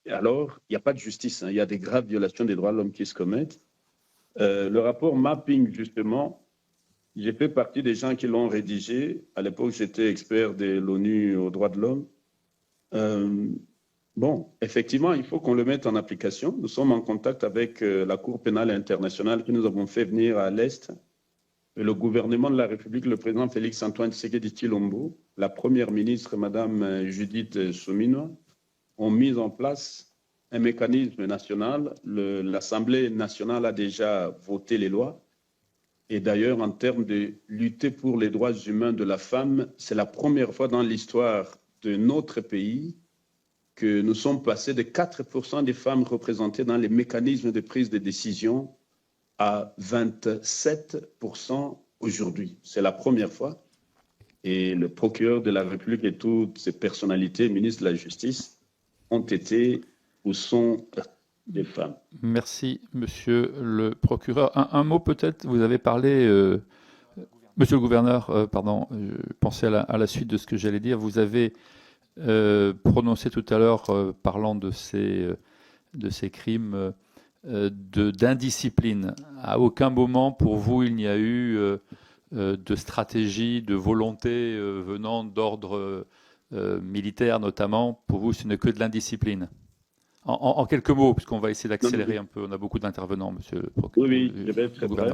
Alors, il n'y a pas de justice. Il y a des graves violations des droits de l'homme qui se commettent. Le rapport Mapping, justement, j'ai fait partie des gens qui l'ont rédigé. À l'époque, j'étais expert de l'ONU aux droits de l'homme. Bon, effectivement, il faut qu'on le mette en application. Nous sommes en contact avec la Cour pénale internationale que nous avons fait venir à l'Est. Et le gouvernement de la République, le président Félix-Antoine Tshisekedi Tshilombo, la première ministre, Madame Judith Suminwa, ont mis en place un mécanisme national. L'Assemblée nationale a déjà voté les lois. Et d'ailleurs, en termes de lutter pour les droits humains de la femme, c'est la première fois dans l'histoire de notre pays que nous sommes passés de 4% des femmes représentées dans les mécanismes de prise de décision à 27% aujourd'hui. C'est la première fois. Et le procureur de la République et toutes ses personnalités, ministre de la Justice, ont été ou sont des femmes. Merci, monsieur le procureur. Un mot peut-être, vous avez parlé, monsieur le gouverneur, pardon, pensez à la suite de ce que j'allais dire. Vous avez prononcé tout à l'heure, parlant de ces crimes d'indiscipline. À aucun moment, pour vous, il n'y a eu de stratégie, de volonté venant d'ordre militaire notamment. Pour vous, ce n'est que de l'indiscipline. En quelques mots, puisqu'on va essayer d'accélérer un peu. On a beaucoup d'intervenants, monsieur le procureur. Oui, je vais être très bref.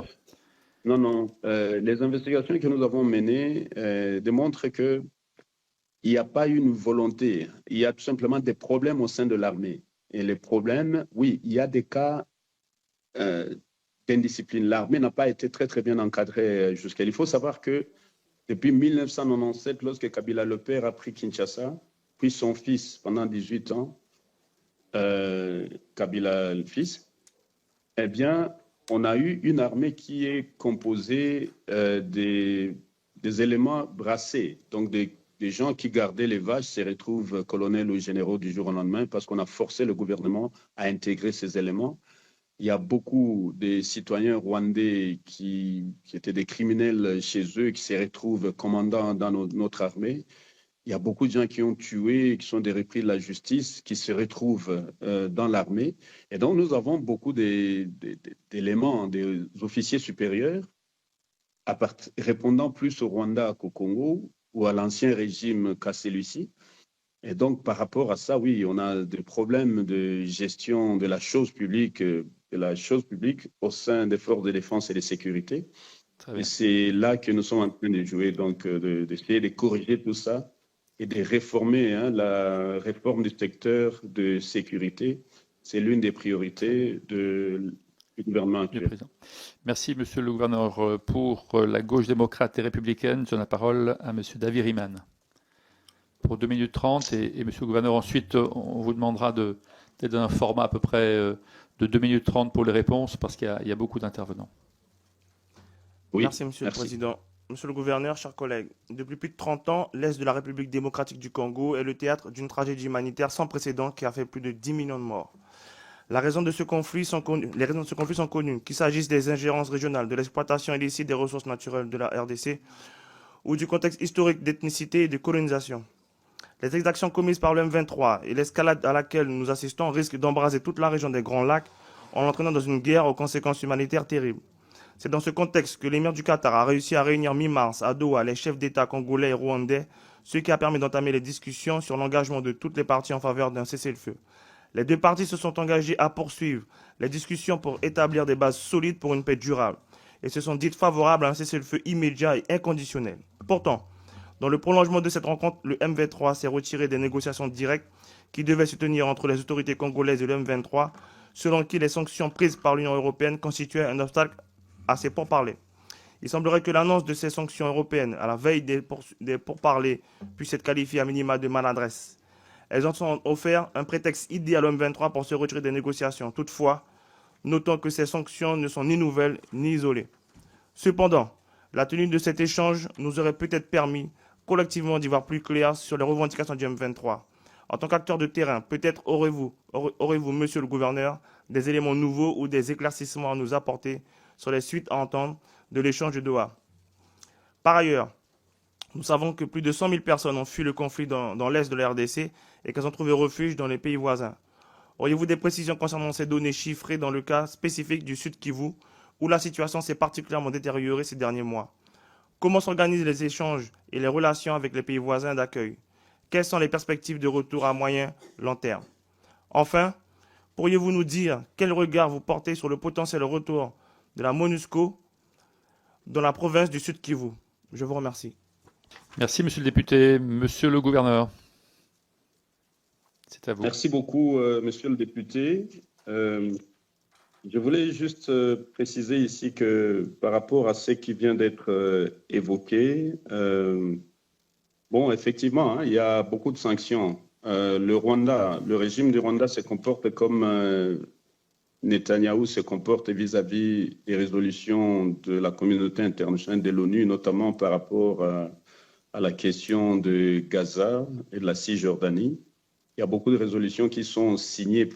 Non. Les investigations que nous avons menées démontrent qu'il n'y a pas une volonté. Il y a tout simplement des problèmes au sein de l'armée. Et les problèmes, oui, il y a des cas d'indiscipline. L'armée n'a pas été très, très bien encadrée jusqu'à. Il faut savoir que depuis 1997, lorsque Kabila le père a pris Kinshasa, puis son fils pendant 18 ans, Kabila le fils, eh bien, on a eu une armée qui est composée des éléments brassés. Donc, des gens qui gardaient les vaches se retrouvent colonels ou généraux du jour au lendemain parce qu'on a forcé le gouvernement à intégrer ces éléments. Il y a beaucoup de citoyens rwandais qui étaient des criminels chez eux, qui se retrouvent commandants dans notre armée. Il y a beaucoup de gens qui ont tué, qui sont des repris de la justice, qui se retrouvent dans l'armée. Et donc, nous avons beaucoup d'éléments, des officiers supérieurs, répondant plus au Rwanda qu'au Congo ou à l'ancien régime qu'à celui-ci. Et donc, par rapport à ça, oui, on a des problèmes de gestion de la chose publique au sein des forces de défense et de sécurité. Et c'est là que nous sommes en train de jouer, donc d'essayer de corriger tout ça et de réformer la réforme du secteur de sécurité. C'est l'une des priorités du gouvernement actuel. Merci, Monsieur le Gouverneur. Pour la gauche démocrate et républicaine, je donne la parole à Monsieur David Riemann. Pour 2 minutes 30, et Monsieur le Gouverneur, ensuite, on vous demandera d'être dans un format à peu près de 2 minutes 30 pour les réponses, parce qu'il y a beaucoup d'intervenants. Oui, merci, Monsieur le Président. Monsieur le Gouverneur, chers collègues, depuis plus de 30 ans, l'Est de la République démocratique du Congo est le théâtre d'une tragédie humanitaire sans précédent qui a fait plus de 10 millions de morts. Les raisons de ce conflit sont connues, qu'il s'agisse des ingérences régionales, de l'exploitation illicite des ressources naturelles de la RDC ou du contexte historique d'ethnicité et de colonisation. Les exactions commises par le M23 et l'escalade à laquelle nous assistons risquent d'embraser toute la région des Grands Lacs en l'entraînant dans une guerre aux conséquences humanitaires terribles. C'est dans ce contexte que l'émir du Qatar a réussi à réunir mi-mars à Doha les chefs d'État congolais et rwandais, ce qui a permis d'entamer les discussions sur l'engagement de toutes les parties en faveur d'un cessez-le-feu. Les deux parties se sont engagées à poursuivre les discussions pour établir des bases solides pour une paix durable et se sont dites favorables à un cessez-le-feu immédiat et inconditionnel. Pourtant, dans le prolongement de cette rencontre, le M23 s'est retiré des négociations directes qui devaient se tenir entre les autorités congolaises et le M23, selon qui les sanctions prises par l'Union européenne constituaient un obstacle à ces pourparlers. Il semblerait que l'annonce de ces sanctions européennes à la veille des pourparlers puisse être qualifiée à minima de maladresse. Elles ont offert un prétexte idéal au M23 pour se retirer des négociations. Toutefois, notons que ces sanctions ne sont ni nouvelles ni isolées. Cependant, la tenue de cet échange nous aurait peut-être permis collectivement d'y voir plus clair sur les revendications du M23. En tant qu'acteur de terrain, peut-être aurez-vous, Monsieur le Gouverneur, des éléments nouveaux ou des éclaircissements à nous apporter sur les suites à entendre de l'échange de Doha. Par ailleurs, nous savons que plus de 100 000 personnes ont fui le conflit dans l'est de la RDC et qu'elles ont trouvé refuge dans les pays voisins. Auriez-vous des précisions concernant ces données chiffrées dans le cas spécifique du Sud Kivu, où la situation s'est particulièrement détériorée ces derniers mois? Comment s'organisent les échanges et les relations avec les pays voisins d'accueil? Quelles sont les perspectives de retour à moyen, long terme? Enfin, pourriez-vous nous dire quel regard vous portez sur le potentiel retour de la MONUSCO dans la province du Sud Kivu? Je vous remercie. Merci, Monsieur le député. Monsieur le Gouverneur, c'est à vous. Merci beaucoup, Monsieur le député. Je voulais juste préciser ici que par rapport à ce qui vient d'être évoqué, bon, effectivement, il y a beaucoup de sanctions. Le régime du Rwanda se comporte comme Netanyahou se comporte vis-à-vis des résolutions de la communauté internationale de l'ONU, notamment par rapport à la question de Gaza et de la Cisjordanie. Il y a beaucoup de résolutions qui sont signées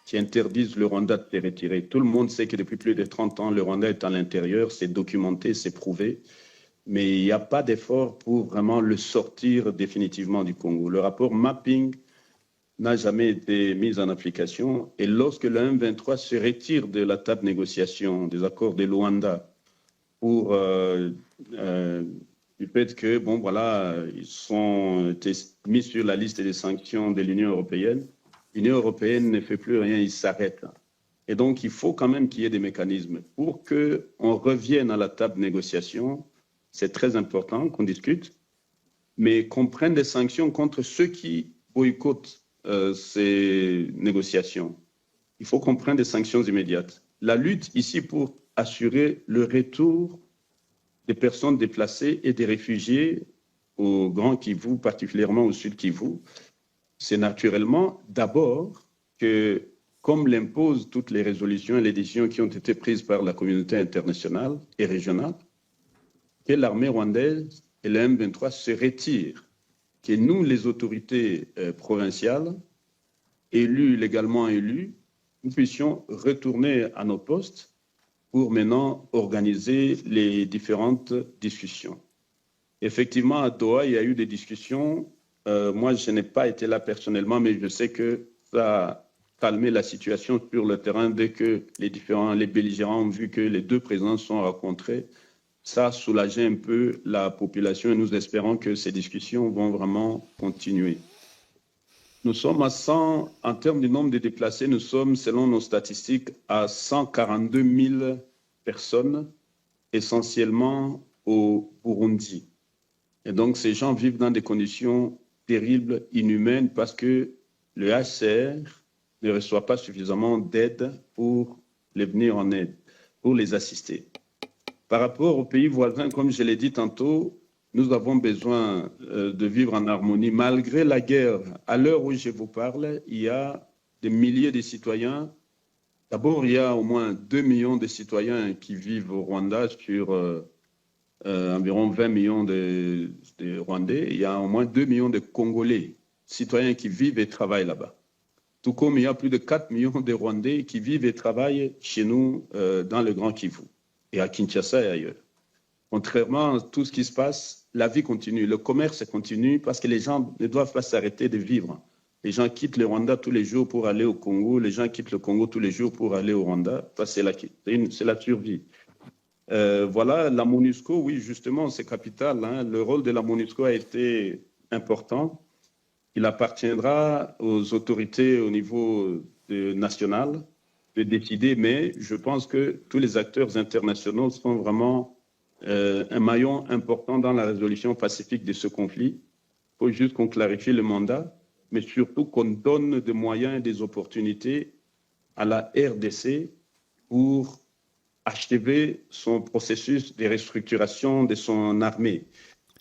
qui interdisent le Rwanda de se retirer. Tout le monde sait que depuis plus de 30 ans, le Rwanda est à l'intérieur, c'est documenté, c'est prouvé, mais il n'y a pas d'effort pour vraiment le sortir définitivement du Congo. Le rapport mapping n'a jamais été mis en application, et lorsque le M23 se retire de la table de négociation des accords de Luanda pour du fait que, bon, voilà, ils sont mis sur la liste des sanctions de l'Union européenne, l'Union européenne ne fait plus rien, il s'arrête. Et donc, il faut quand même qu'il y ait des mécanismes pour qu'on revienne à la table de négociation. C'est très important qu'on discute, mais qu'on prenne des sanctions contre ceux qui boycottent ces négociations. Il faut qu'on prenne des sanctions immédiates. La lutte ici pour assurer le retour des personnes déplacées et des réfugiés au Grand Kivu, particulièrement au Sud Kivu, c'est naturellement d'abord que, comme l'imposent toutes les résolutions et les décisions qui ont été prises par la communauté internationale et régionale, que l'armée rwandaise et le M23 se retirent, que nous, les autorités provinciales, légalement élus, nous puissions retourner à nos postes pour maintenant organiser les différentes discussions. Effectivement, à Doha, il y a eu des discussions. Moi, je n'ai pas été là personnellement, mais je sais que ça a calmé la situation sur le terrain dès que les belligérants ont vu que les deux présidents se sont rencontrés. Ça a soulagé un peu la population et nous espérons que ces discussions vont vraiment continuer. Nous sommes en termes du nombre de déplacés, nous sommes, selon nos statistiques, à 142 000 personnes, essentiellement au Burundi. Et donc, ces gens vivent dans des conditions terribles, inhumaines, parce que le HCR ne reçoit pas suffisamment d'aide pour les venir en aide, pour les assister. Par rapport aux pays voisins, comme je l'ai dit tantôt, nous avons besoin de vivre en harmonie. Malgré la guerre, à l'heure où je vous parle, il y a des milliers de citoyens. D'abord, il y a au moins 2 millions de citoyens qui vivent au Rwanda sur environ 20 millions de Rwandais. Il y a au moins 2 millions de Congolais, citoyens qui vivent et travaillent là-bas. Tout comme il y a plus de 4 millions de Rwandais qui vivent et travaillent chez nous dans le Grand Kivu et à Kinshasa et ailleurs. Contrairement à tout ce qui se passe, la vie continue, le commerce continue parce que les gens ne doivent pas s'arrêter de vivre. Les gens quittent le Rwanda tous les jours pour aller au Congo, les gens quittent le Congo tous les jours pour aller au Rwanda. C'est la survie. Voilà, la MONUSCO, oui, justement, c'est capital. Hein. Le rôle de la MONUSCO a été important. Il appartiendra aux autorités au niveau national de décider, mais je pense que tous les acteurs internationaux sont vraiment un maillon important dans la résolution pacifique de ce conflit. Il faut juste qu'on clarifie le mandat, mais surtout qu'on donne des moyens et des opportunités à la RDC pour achever son processus de restructuration de son armée.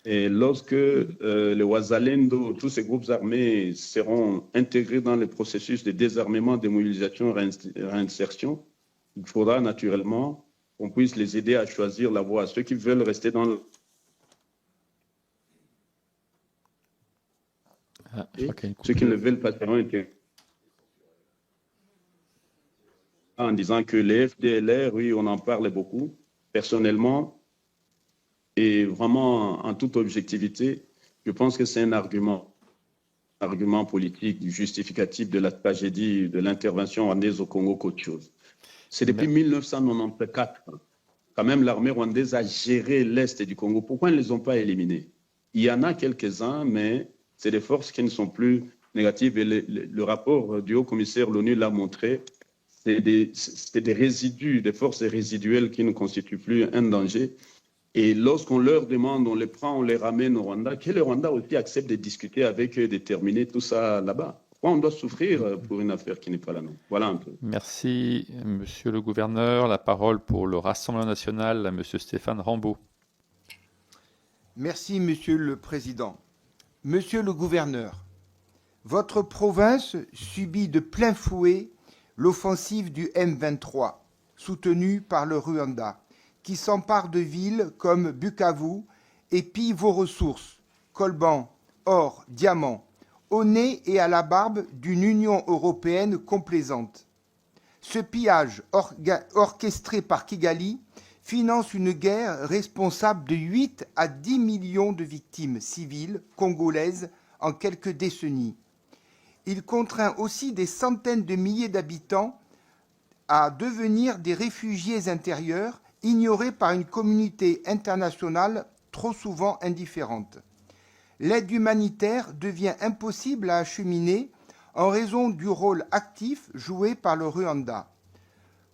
Et lorsque les Wazalendo, tous ces groupes armés seront intégrés dans le processus de désarmement, démobilisation, réinsertion, il faudra naturellement qu'on puisse les aider à choisir la voie. Ceux qui veulent rester dans le... Ceux qui ne veulent pas seront intégrés. En disant que les FDLR, oui, on en parle beaucoup. Personnellement, et vraiment en toute objectivité, je pense que c'est un argument politique justificatif de la tragédie de l'intervention rwandaise au Congo qu'autre chose. C'est depuis 1994, quand même, l'armée rwandaise a géré l'Est du Congo. Pourquoi ils ne les ont pas éliminés? Il y en a quelques-uns, mais c'est des forces qui ne sont plus négatives. Et le rapport du haut-commissaire de l'ONU l'a montré. C'est des résidus, des forces résiduelles qui ne constituent plus un danger. Et lorsqu'on leur demande, on les prend, on les ramène au Rwanda, que le Rwanda aussi accepte de discuter avec eux, de terminer tout ça là-bas. Pourquoi on doit souffrir pour une affaire qui n'est pas la nôtre? Voilà un peu. Merci, Monsieur le Gouverneur. La parole pour le Rassemblement national à Monsieur Stéphane Rambaud. Merci, Monsieur le Président. Monsieur le Gouverneur, votre province subit de plein fouet l'offensive du M23, soutenue par le Rwanda, qui s'empare de villes comme Bukavu et pille vos ressources, coltan, or, diamants, au nez et à la barbe d'une Union européenne complaisante. Ce pillage orchestré par Kigali finance une guerre responsable de 8 à 10 millions de victimes civiles congolaises en quelques décennies. Il contraint aussi des centaines de milliers d'habitants à devenir des réfugiés intérieurs ignorés par une communauté internationale trop souvent indifférente. L'aide humanitaire devient impossible à acheminer en raison du rôle actif joué par le Rwanda.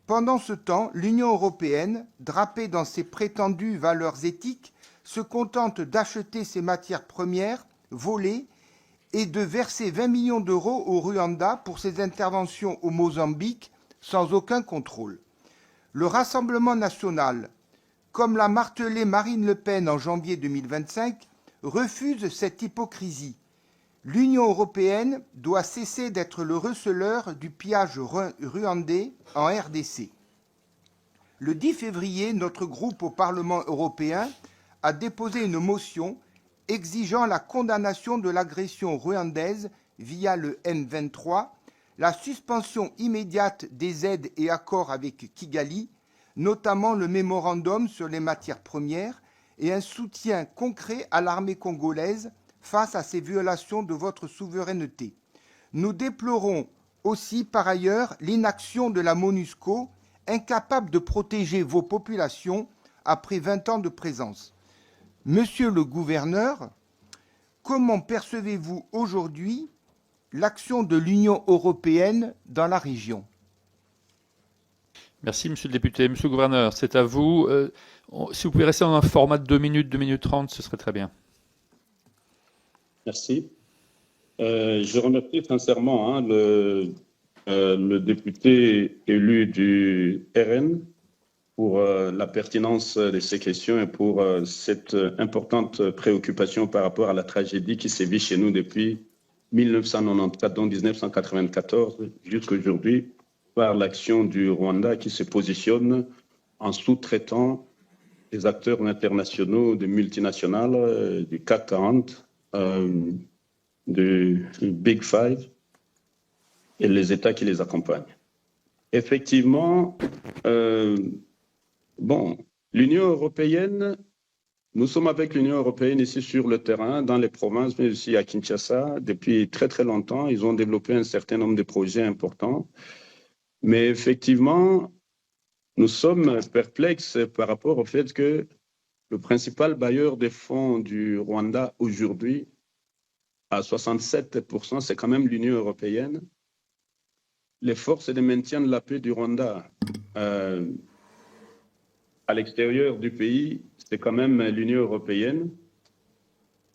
Pendant ce temps, l'Union européenne, drapée dans ses prétendues valeurs éthiques, se contente d'acheter ses matières premières volées et de verser 20 millions d'euros au Rwanda pour ses interventions au Mozambique sans aucun contrôle. Le Rassemblement national, comme l'a martelé Marine Le Pen en janvier 2025, refuse cette hypocrisie. L'Union européenne doit cesser d'être le receleur du pillage rwandais en RDC. Le 10 février, notre groupe au Parlement européen a déposé une motion exigeant la condamnation de l'agression rwandaise via le M23, la suspension immédiate des aides et accords avec Kigali, notamment le mémorandum sur les matières premières, et un soutien concret à l'armée congolaise face à ces violations de votre souveraineté. Nous déplorons aussi par ailleurs l'inaction de la MONUSCO, incapable de protéger vos populations après 20 ans de présence. Monsieur le gouverneur, comment percevez-vous aujourd'hui l'action de l'Union européenne dans la région? Merci, Monsieur le député. Monsieur le gouverneur, c'est à vous. Si vous pouvez rester dans un format de 2 minutes 30, ce serait très bien. Merci. Je remercie sincèrement le député élu du RN pour la pertinence de ces questions et pour cette importante préoccupation par rapport à la tragédie qui sévit chez nous depuis 1994, donc 1994 jusqu'à aujourd'hui, par l'action du Rwanda qui se positionne en sous-traitant des acteurs internationaux, des multinationales, du CAC 40, du Big Five et les États qui les accompagnent. Effectivement, l'Union européenne, nous sommes avec l'Union européenne ici sur le terrain, dans les provinces, mais aussi à Kinshasa, depuis très très longtemps. Ils ont développé un certain nombre de projets importants. Mais effectivement, nous sommes perplexes par rapport au fait que le principal bailleur des fonds du Rwanda aujourd'hui, à 67%, c'est quand même l'Union européenne. Les forces de maintien de la paix du Rwanda à l'extérieur du pays, c'est quand même l'Union européenne.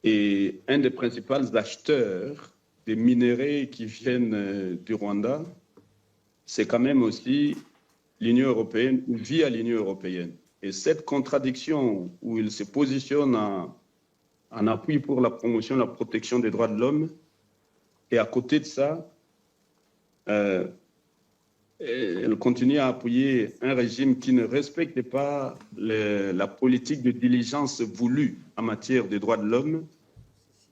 Et un des principaux acheteurs des minéraux qui viennent du Rwanda, c'est quand même aussi l'Union européenne ou via l'Union européenne. Et cette contradiction où il se positionne en appui pour la promotion, la protection des droits de l'homme, et à côté de ça, elle continue à appuyer un régime qui ne respecte pas la politique de diligence voulue en matière des droits de l'homme.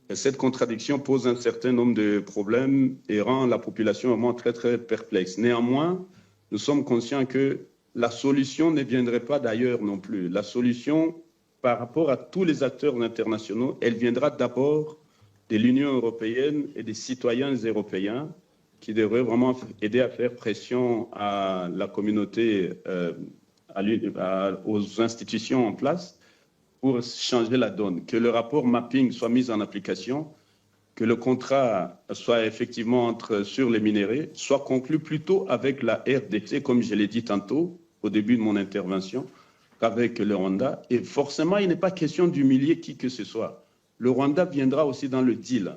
Et cette contradiction pose un certain nombre de problèmes et rend la population vraiment très, très perplexe. Néanmoins, nous sommes conscients que la solution ne viendrait pas d'ailleurs non plus. La solution, par rapport à tous les acteurs internationaux, elle viendra d'abord de l'Union européenne et des citoyens européens qui devraient vraiment aider à faire pression à la communauté, aux institutions en place pour changer la donne. Que le rapport mapping soit mis en application, que le contrat soit effectivement sur les minéraux, soit conclu plutôt avec la RDC, comme je l'ai dit tantôt au début de mon intervention, qu'avec le Rwanda. Et forcément, il n'est pas question d'humilier qui que ce soit. Le Rwanda viendra aussi dans le deal.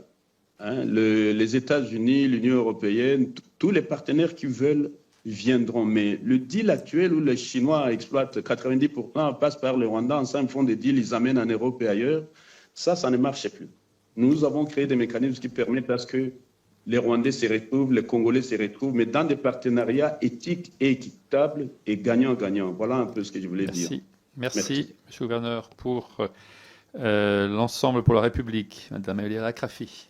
Les États-Unis, l'Union européenne, tous les partenaires qui veulent viendront. Mais le deal actuel où les Chinois exploitent 90% passe par le Rwanda, ensemble font des deals, ils amènent en Europe et ailleurs, ça ne marche plus. Nous avons créé des mécanismes qui permettent à ce que les Rwandais se retrouvent, les Congolais se retrouvent, mais dans des partenariats éthiques et équitables et gagnant-gagnant. Voilà un peu ce que je voulais dire. Merci, Monsieur le Gouverneur, pour l'ensemble pour la République. Madame Elia Akrafi.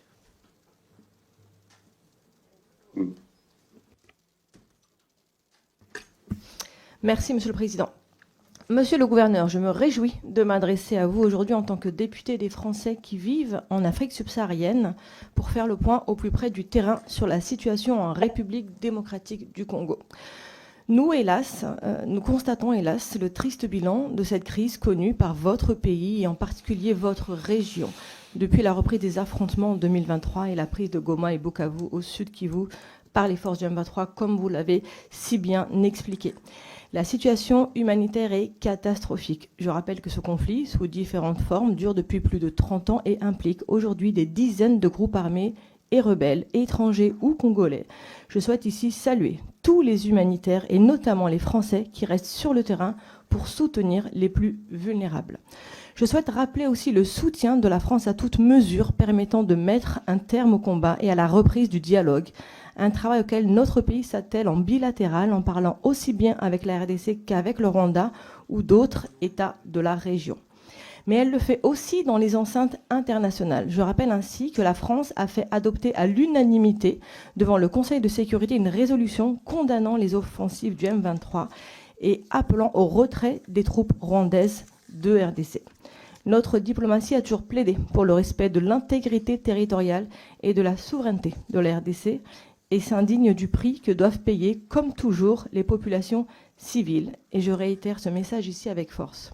Merci, Monsieur le Président. Monsieur le Gouverneur, je me réjouis de m'adresser à vous aujourd'hui en tant que député des Français qui vivent en Afrique subsaharienne pour faire le point au plus près du terrain sur la situation en République démocratique du Congo. Nous constatons hélas le triste bilan de cette crise connue par votre pays et en particulier votre région depuis la reprise des affrontements en 2023 et la prise de Goma et Bukavu au sud Kivu par les forces du M23, comme vous l'avez si bien expliqué. La situation humanitaire est catastrophique. Je rappelle que ce conflit, sous différentes formes, dure depuis plus de 30 ans et implique aujourd'hui des dizaines de groupes armés et rebelles, étrangers ou congolais. Je souhaite ici saluer tous les humanitaires et notamment les Français qui restent sur le terrain pour soutenir les plus vulnérables. Je souhaite rappeler aussi le soutien de la France à toute mesure permettant de mettre un terme au combat et à la reprise du dialogue, un travail auquel notre pays s'attelle en bilatéral en parlant aussi bien avec la RDC qu'avec le Rwanda ou d'autres États de la région. Mais elle le fait aussi dans les enceintes internationales. Je rappelle ainsi que la France a fait adopter à l'unanimité devant le Conseil de sécurité une résolution condamnant les offensives du M23 et appelant au retrait des troupes rwandaises de RDC. Notre diplomatie a toujours plaidé pour le respect de l'intégrité territoriale et de la souveraineté de la RDC et s'indigne du prix que doivent payer, comme toujours, les populations civile, et je réitère ce message ici avec force.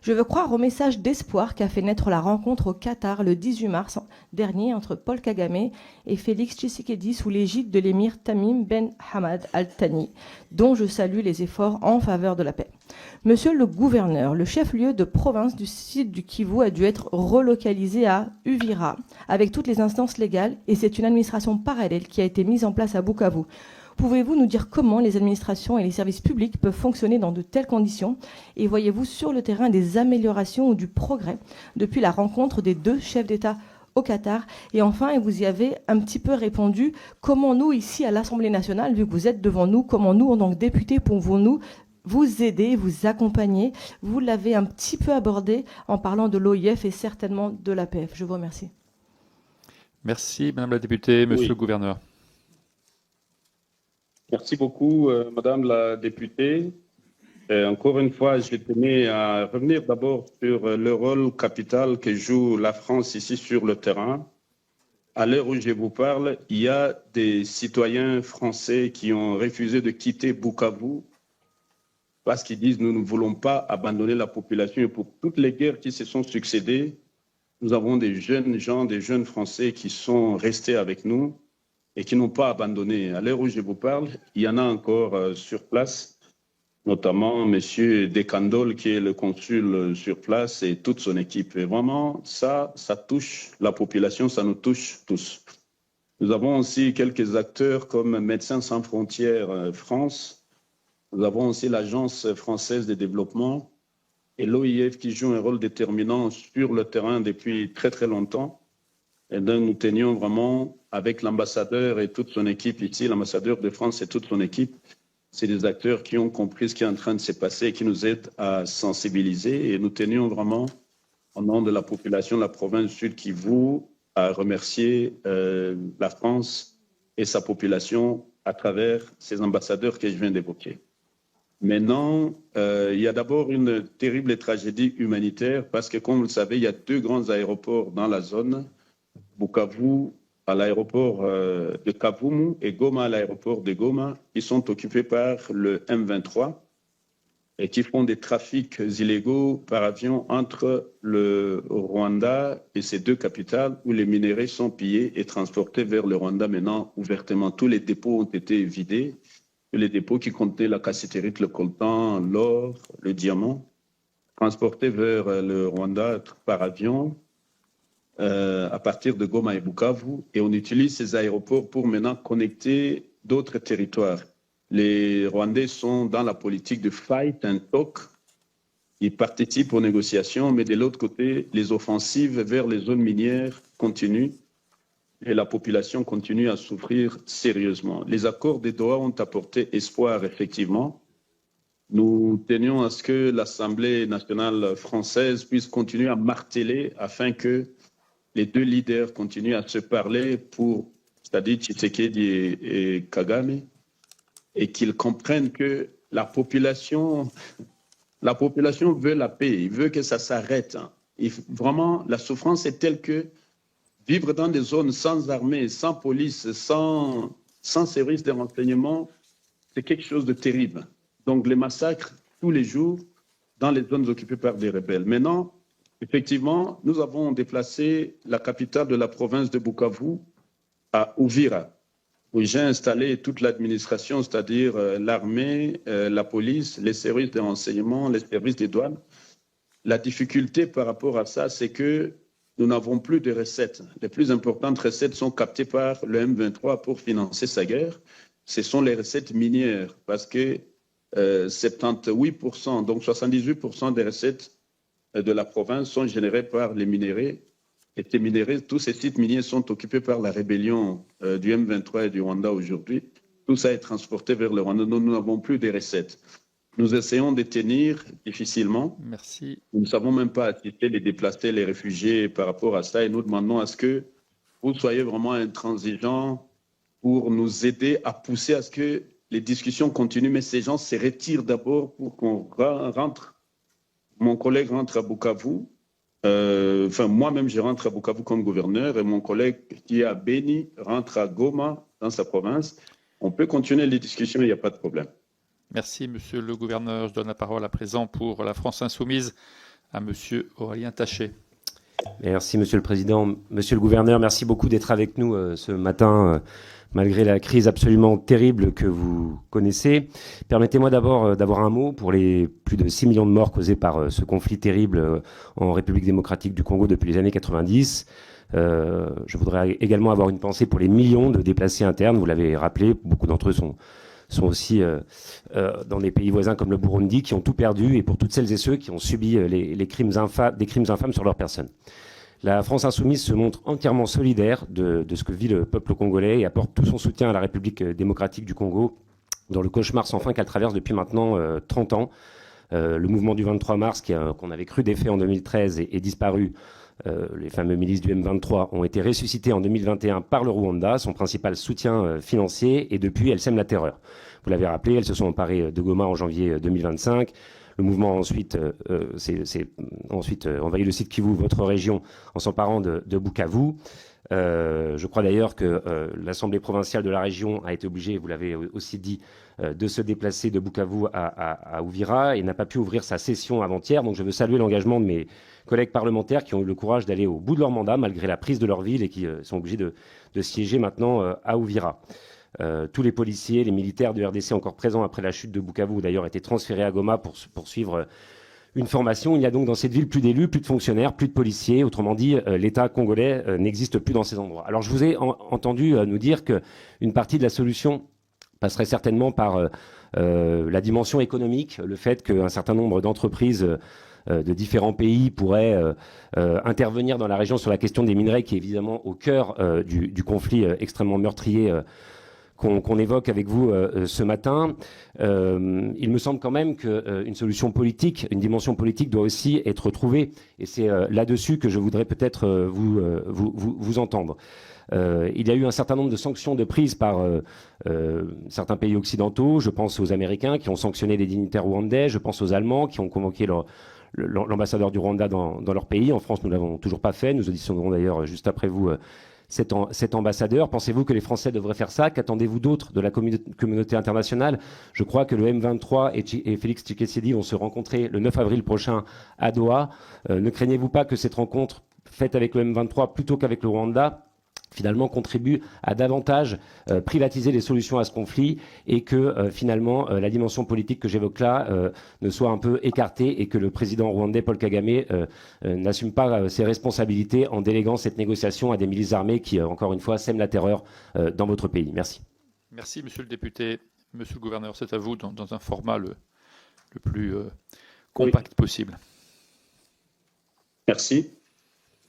Je veux croire au message d'espoir qu'a fait naître la rencontre au Qatar le 18 mars dernier entre Paul Kagame et Félix Tshisekedi sous l'égide de l'émir Tamim Ben Hamad Al Thani, dont je salue les efforts en faveur de la paix. Monsieur le gouverneur, le chef-lieu de province du site du Kivu a dû être relocalisé à Uvira avec toutes les instances légales et c'est une administration parallèle qui a été mise en place à Bukavu. Pouvez-vous nous dire comment les administrations et les services publics peuvent fonctionner dans de telles conditions? Et voyez-vous sur le terrain des améliorations ou du progrès depuis la rencontre des deux chefs d'État au Qatar? Et enfin, et vous y avez un petit peu répondu, comment nous, ici à l'Assemblée nationale, vu que vous êtes devant nous, comment nous, en tant que députés, pouvons-nous vous aider, vous accompagner? Vous l'avez un petit peu abordé en parlant de l'OIF et certainement de l'APF. Je vous remercie. Merci, Madame la députée. Monsieur le gouverneur. Merci beaucoup, Madame la députée. Encore une fois, je tenais à revenir d'abord sur le rôle capital que joue la France ici sur le terrain. À l'heure où je vous parle, il y a des citoyens français qui ont refusé de quitter Bukavu parce qu'ils disent « nous ne voulons pas abandonner la population ». Et pour toutes les guerres qui se sont succédées, nous avons des jeunes gens, des jeunes Français qui sont restés avec nous et qui n'ont pas abandonné. À l'heure où je vous parle, il y en a encore sur place, notamment M. Dekandol, qui est le consul sur place, et toute son équipe. Et vraiment, ça touche la population, ça nous touche tous. Nous avons aussi quelques acteurs comme Médecins sans frontières France. Nous avons aussi l'Agence française de développement et l'OIF qui joue un rôle déterminant sur le terrain depuis très très longtemps. Et donc nous tenions vraiment avec l'ambassadeur et toute son équipe ici, l'ambassadeur de France et toute son équipe, c'est des acteurs qui ont compris ce qui est en train de se passer et qui nous aident à sensibiliser. Et nous tenions vraiment, au nom de la population de la province du Sud Kivu, à remercier la France et sa population à travers ces ambassadeurs que je viens d'évoquer. Maintenant, il y a d'abord une terrible tragédie humanitaire parce que, comme vous le savez, il y a deux grands aéroports dans la zone. Bukavu à l'aéroport de Kavumu et Goma à l'aéroport de Goma, qui sont occupés par le M23 et qui font des trafics illégaux par avion entre le Rwanda et ces deux capitales où les minéraux sont pillés et transportés vers le Rwanda. Maintenant, ouvertement, tous les dépôts ont été vidés. Les dépôts qui contenaient la cassiterite, le coltan, l'or, le diamant, transportés vers le Rwanda par avion. À partir de Goma et Bukavu, et on utilise ces aéroports pour maintenant connecter d'autres territoires. Les Rwandais sont dans la politique de fight and talk, ils participent aux négociations, mais de l'autre côté, les offensives vers les zones minières continuent et la population continue à souffrir sérieusement. Les accords de Doha ont apporté espoir, effectivement. Nous tenions à ce que l'Assemblée nationale française puisse continuer à marteler afin que les deux leaders continuent à se parler c'est-à-dire Tshisekedi et Kagame, et qu'ils comprennent que la population veut la paix, il veut que ça s'arrête. Vraiment, la souffrance est telle que vivre dans des zones sans armée, sans police, sans service de renseignement, c'est quelque chose de terrible. Donc les massacres tous les jours dans les zones occupées par des rebelles. Maintenant, effectivement, nous avons déplacé la capitale de la province de Bukavu à Uvira, où j'ai installé toute l'administration, c'est-à-dire l'armée, la police, les services de renseignement, les services des douanes. La difficulté par rapport à ça, c'est que nous n'avons plus de recettes. Les plus importantes recettes sont captées par le M23 pour financer sa guerre. Ce sont les recettes minières, parce que 78%, donc 78% des recettes de la province sont générés par les minéraux. Et ces minéraux, tous ces sites miniers sont occupés par la rébellion du M23 et du Rwanda aujourd'hui. Tout ça est transporté vers le Rwanda. Nous n'avons plus de recettes. Nous essayons de tenir difficilement. Merci. Nous ne savons même pas assister les déplacés, les réfugiés par rapport à ça. Et nous demandons à ce que vous soyez vraiment intransigeants pour nous aider à pousser à ce que les discussions continuent. Mais ces gens se retirent d'abord pour qu'on rentre. Mon collègue rentre à Bukavu. Moi-même, je rentre à Bukavu comme gouverneur et mon collègue qui est à Beni rentre à Goma, dans sa province. On peut continuer les discussions, il n'y a pas de problème. Merci, Monsieur le Gouverneur. Je donne la parole à présent pour la France Insoumise à Monsieur Aurélien Taché. Merci, Monsieur le Président. Monsieur le Gouverneur, merci beaucoup d'être avec nous ce matin, malgré la crise absolument terrible que vous connaissez. Permettez-moi d'abord d'avoir un mot pour les plus de 6 millions de morts causés par ce conflit terrible en République démocratique du Congo depuis les années 90. Je voudrais également avoir une pensée pour les millions de déplacés internes. Vous l'avez rappelé, beaucoup d'entre eux sont aussi dans des pays voisins comme le Burundi, qui ont tout perdu, et pour toutes celles et ceux qui ont subi des crimes infâmes sur leur personne. La France Insoumise se montre entièrement solidaire de ce que vit le peuple congolais et apporte tout son soutien à la République démocratique du Congo dans le cauchemar sans fin qu'elle traverse depuis maintenant 30 ans. Le mouvement du 23 mars, qu'on avait cru défait en 2013 est disparu. Les fameux milices du M23 ont été ressuscités en 2021 par le Rwanda, son principal soutien financier, et depuis, elles sèment la terreur. Vous l'avez rappelé, elles se sont emparées de Goma en janvier 2025. Le mouvement a ensuite envahi le site Kivu, votre région, en s'emparant de Bukavu. Je crois d'ailleurs que l'Assemblée provinciale de la région a été obligée, vous l'avez aussi dit, de se déplacer de Bukavu à Uvira et n'a pas pu ouvrir sa session avant-hier. Donc je veux saluer l'engagement de mes collègues parlementaires qui ont eu le courage d'aller au bout de leur mandat malgré la prise de leur ville et qui sont obligés de siéger maintenant à Uvira. Tous les policiers, les militaires du RDC encore présents après la chute de Bukavu ont d'ailleurs été transférés à Goma pour suivre une formation. Il n'y a donc dans cette ville plus d'élus, plus de fonctionnaires, plus de policiers. Autrement dit, l'État congolais n'existe plus dans ces endroits. Alors je vous ai entendu nous dire qu'une partie de la solution passerait certainement par la dimension économique, le fait qu'un certain nombre d'entreprises de différents pays pourraient intervenir dans la région sur la question des minerais, qui est évidemment au cœur du conflit extrêmement meurtrier qu'on évoque avec vous ce matin. Il me semble quand même qu'une solution politique, une dimension politique doit aussi être trouvée, et c'est là-dessus que je voudrais peut-être vous entendre. Il y a eu un certain nombre de sanctions de prises par certains pays occidentaux. Je pense aux Américains qui ont sanctionné les dignitaires rwandais, je pense aux Allemands qui ont convoqué l'ambassadeur du Rwanda dans leur pays. En France, nous ne l'avons toujours pas fait. Nous auditionnerons d'ailleurs juste après vous cet ambassadeur. Pensez-vous que les Français devraient faire ça? Qu'attendez-vous d'autre de la communauté internationale? Je crois que le M23 et Félix Tshisekedi vont se rencontrer le 9 avril prochain à Doha. Ne craignez-vous pas que cette rencontre faite avec le M23 plutôt qu'avec le Rwanda finalement contribue à davantage privatiser les solutions à ce conflit, et que finalement la dimension politique que j'évoque là ne soit un peu écartée, et que le président rwandais Paul Kagame n'assume pas ses responsabilités en déléguant cette négociation à des milices armées qui, encore une fois, sèment la terreur dans votre pays. Merci. Merci, monsieur le député. Monsieur le gouverneur, c'est à vous dans un format le plus compact possible. Merci.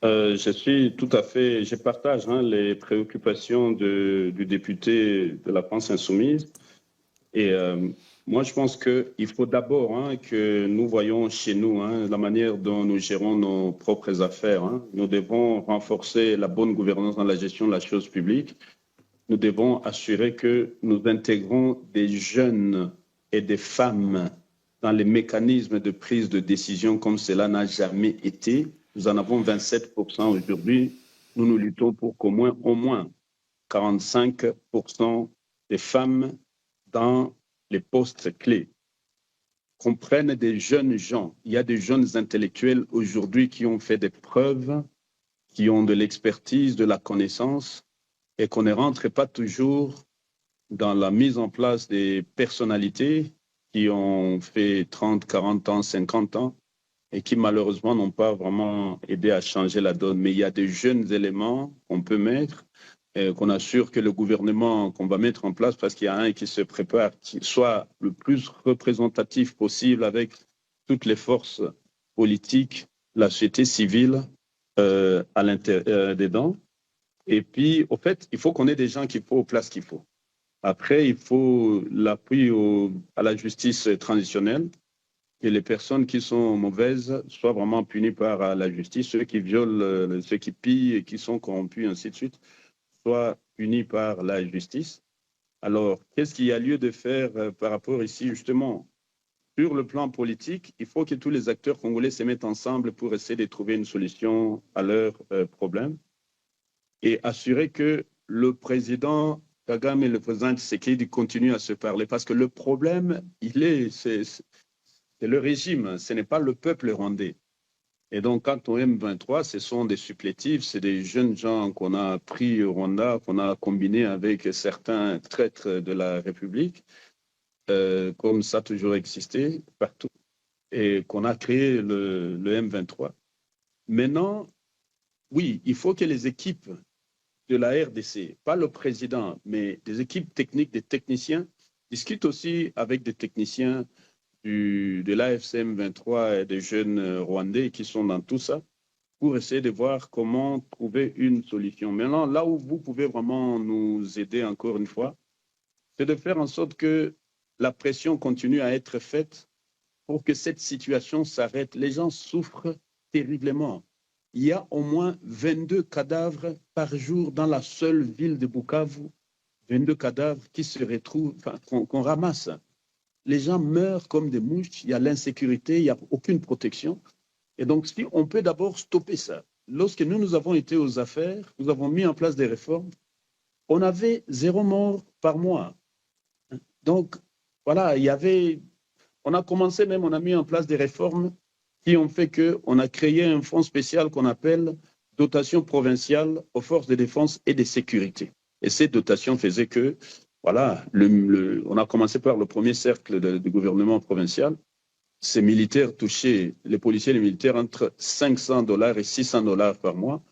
Je partage les préoccupations du député de la France Insoumise. Et moi, je pense qu'il faut d'abord que nous voyons chez nous la manière dont nous gérons nos propres affaires. Nous devons renforcer la bonne gouvernance dans la gestion de la chose publique. Nous devons assurer que nous intégrons des jeunes et des femmes dans les mécanismes de prise de décision comme cela n'a jamais été. Nous en avons 27% aujourd'hui. Nous luttons pour qu'au moins 45% des femmes dans les postes clés. Qu'on prenne des jeunes gens. Il y a des jeunes intellectuels aujourd'hui qui ont fait des preuves, qui ont de l'expertise, de la connaissance, et qu'on ne rentre pas toujours dans la mise en place des personnalités qui ont fait 30, 40 ans, 50 ans, et qui malheureusement n'ont pas vraiment aidé à changer la donne. Mais il y a des jeunes éléments qu'on peut mettre, qu'on assure que le gouvernement qu'on va mettre en place, parce qu'il y a un qui se prépare, qui soit le plus représentatif possible avec toutes les forces politiques, la société civile à l'intérieur dedans. Et puis, au fait, il faut qu'on ait des gens qu'il faut aux places qu'il faut. Après, il faut l'appui à la justice transitionnelle, que les personnes qui sont mauvaises soient vraiment punies par la justice, ceux qui violent, ceux qui pillent et qui sont corrompus, ainsi de suite, soient punis par la justice. Alors, qu'est-ce qu'il y a lieu de faire par rapport ici, justement? Sur le plan politique, il faut que tous les acteurs congolais se mettent ensemble pour essayer de trouver une solution à leurs problèmes et assurer que le président Kagame et le président Tshisekedi continuent à se parler. Parce que le problème, c'est le régime, ce n'est pas le peuple rwandais. Et donc, quant au M23, ce sont des supplétifs, c'est des jeunes gens qu'on a pris au Rwanda, qu'on a combinés avec certains traîtres de la République, comme ça a toujours existé partout, et qu'on a créé le M23. Maintenant, oui, il faut que les équipes de la RDC, pas le président, mais des équipes techniques, des techniciens, discutent aussi avec des techniciens de l'AFCM 23 et des jeunes Rwandais qui sont dans tout ça pour essayer de voir comment trouver une solution. Maintenant, là où vous pouvez vraiment nous aider encore une fois, c'est de faire en sorte que la pression continue à être faite pour que cette situation s'arrête. Les gens souffrent terriblement. Il y a au moins 22 cadavres par jour dans la seule ville de Bukavu, 22 cadavres qui se retrouvent, qu'on ramasse. Les gens meurent comme des mouches, il y a l'insécurité, il n'y a aucune protection. Et donc, si on peut d'abord stopper ça. Lorsque nous avons été aux affaires, nous avons mis en place des réformes, on avait 0 mort par mois. Donc, voilà, on a commencé même, on a mis en place des réformes qui ont fait qu'on a créé un fonds spécial qu'on appelle dotation provinciale aux forces de défense et de sécurité. Et cette dotation faisait que, voilà, on a commencé par le premier cercle du gouvernement provincial. Ces militaires touchaient, les policiers et les militaires, entre $500 et $600 par mois.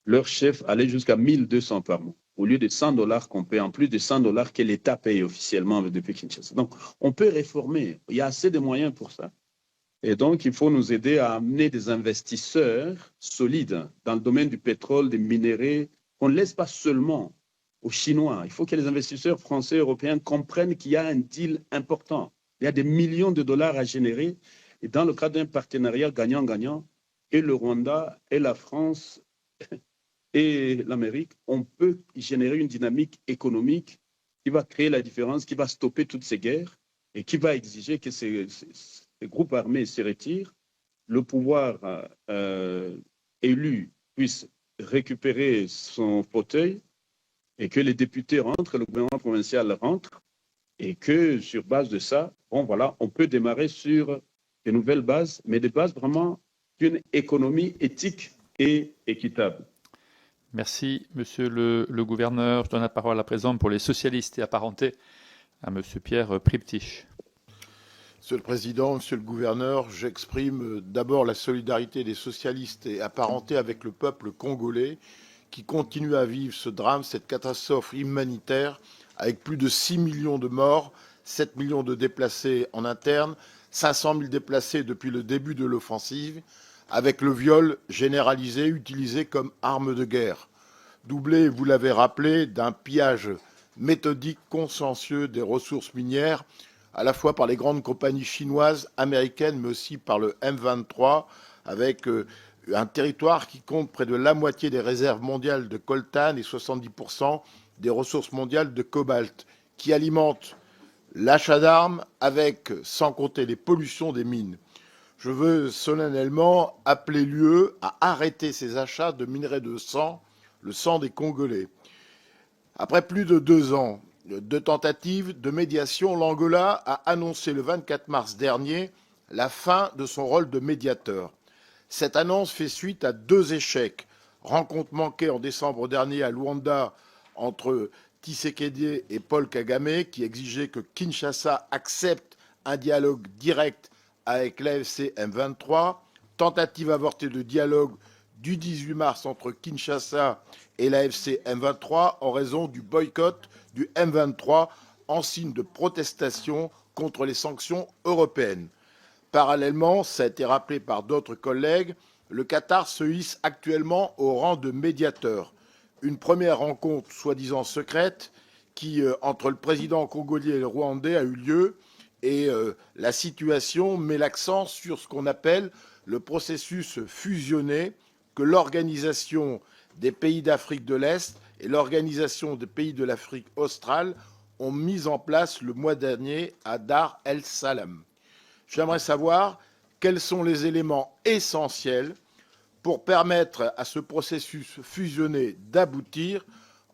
Leur chef allait jusqu'à 1200 par mois, au lieu de $100 qu'on paie, en plus de $100 que l'État paye officiellement depuis Kinshasa. Donc, on peut réformer. Il y a assez de moyens pour ça. Et donc, il faut nous aider à amener des investisseurs solides dans le domaine du pétrole, des minéraux, qu'on ne laisse pas seulement aux Chinois. Il faut que les investisseurs français et européens comprennent qu'il y a un deal important. Il y a des millions de dollars à générer. Et dans le cadre d'un partenariat gagnant-gagnant, et le Rwanda, et la France, et l'Amérique, on peut générer une dynamique économique qui va créer la différence, qui va stopper toutes ces guerres et qui va exiger que ces groupes armés se retirent, le pouvoir élu puisse récupérer son fauteuil et que les députés rentrent, le gouvernement provincial rentre, et que sur base de ça, bon voilà, on peut démarrer sur de nouvelles bases, mais des bases vraiment d'une économie éthique et équitable. Merci, Monsieur le Gouverneur. Je donne la parole à présent pour les socialistes et apparentés à Monsieur Pierre Priptich. Monsieur le Président, Monsieur le Gouverneur, j'exprime d'abord la solidarité des socialistes et apparentés avec le peuple congolais qui continue à vivre ce drame, cette catastrophe humanitaire avec plus de 6 millions de morts, 7 millions de déplacés en interne, 500 000 déplacés depuis le début de l'offensive, avec le viol généralisé utilisé comme arme de guerre, doublé, vous l'avez rappelé, d'un pillage méthodique, consciencieux des ressources minières, à la fois par les grandes compagnies chinoises, américaines, mais aussi par le M23, avec un territoire qui compte près de la moitié des réserves mondiales de coltan et 70% des ressources mondiales de cobalt, qui alimentent l'achat d'armes avec, sans compter les pollutions des mines. Je veux solennellement appeler l'UE à arrêter ces achats de minerais de sang, le sang des Congolais. Après plus de 2 ans de tentatives de médiation, l'Angola a annoncé le 24 mars dernier la fin de son rôle de médiateur. Cette annonce fait suite à 2 échecs. Rencontre manquée en décembre dernier à Luanda entre Tshisekedi et Paul Kagame, qui exigeaient que Kinshasa accepte un dialogue direct avec l'AFC M23. Tentative avortée de dialogue du 18 mars entre Kinshasa et l'AFC M23 en raison du boycott du M23 en signe de protestation contre les sanctions européennes. Parallèlement, ça a été rappelé par d'autres collègues, le Qatar se hisse actuellement au rang de médiateur. Une première rencontre soi-disant secrète qui, entre le président congolais et le rwandais, a eu lieu et la situation met l'accent sur ce qu'on appelle le processus fusionné que l'Organisation des pays d'Afrique de l'Est et l'Organisation des pays de l'Afrique australe ont mis en place le mois dernier à Dar el Salam. J'aimerais savoir quels sont les éléments essentiels pour permettre à ce processus fusionné d'aboutir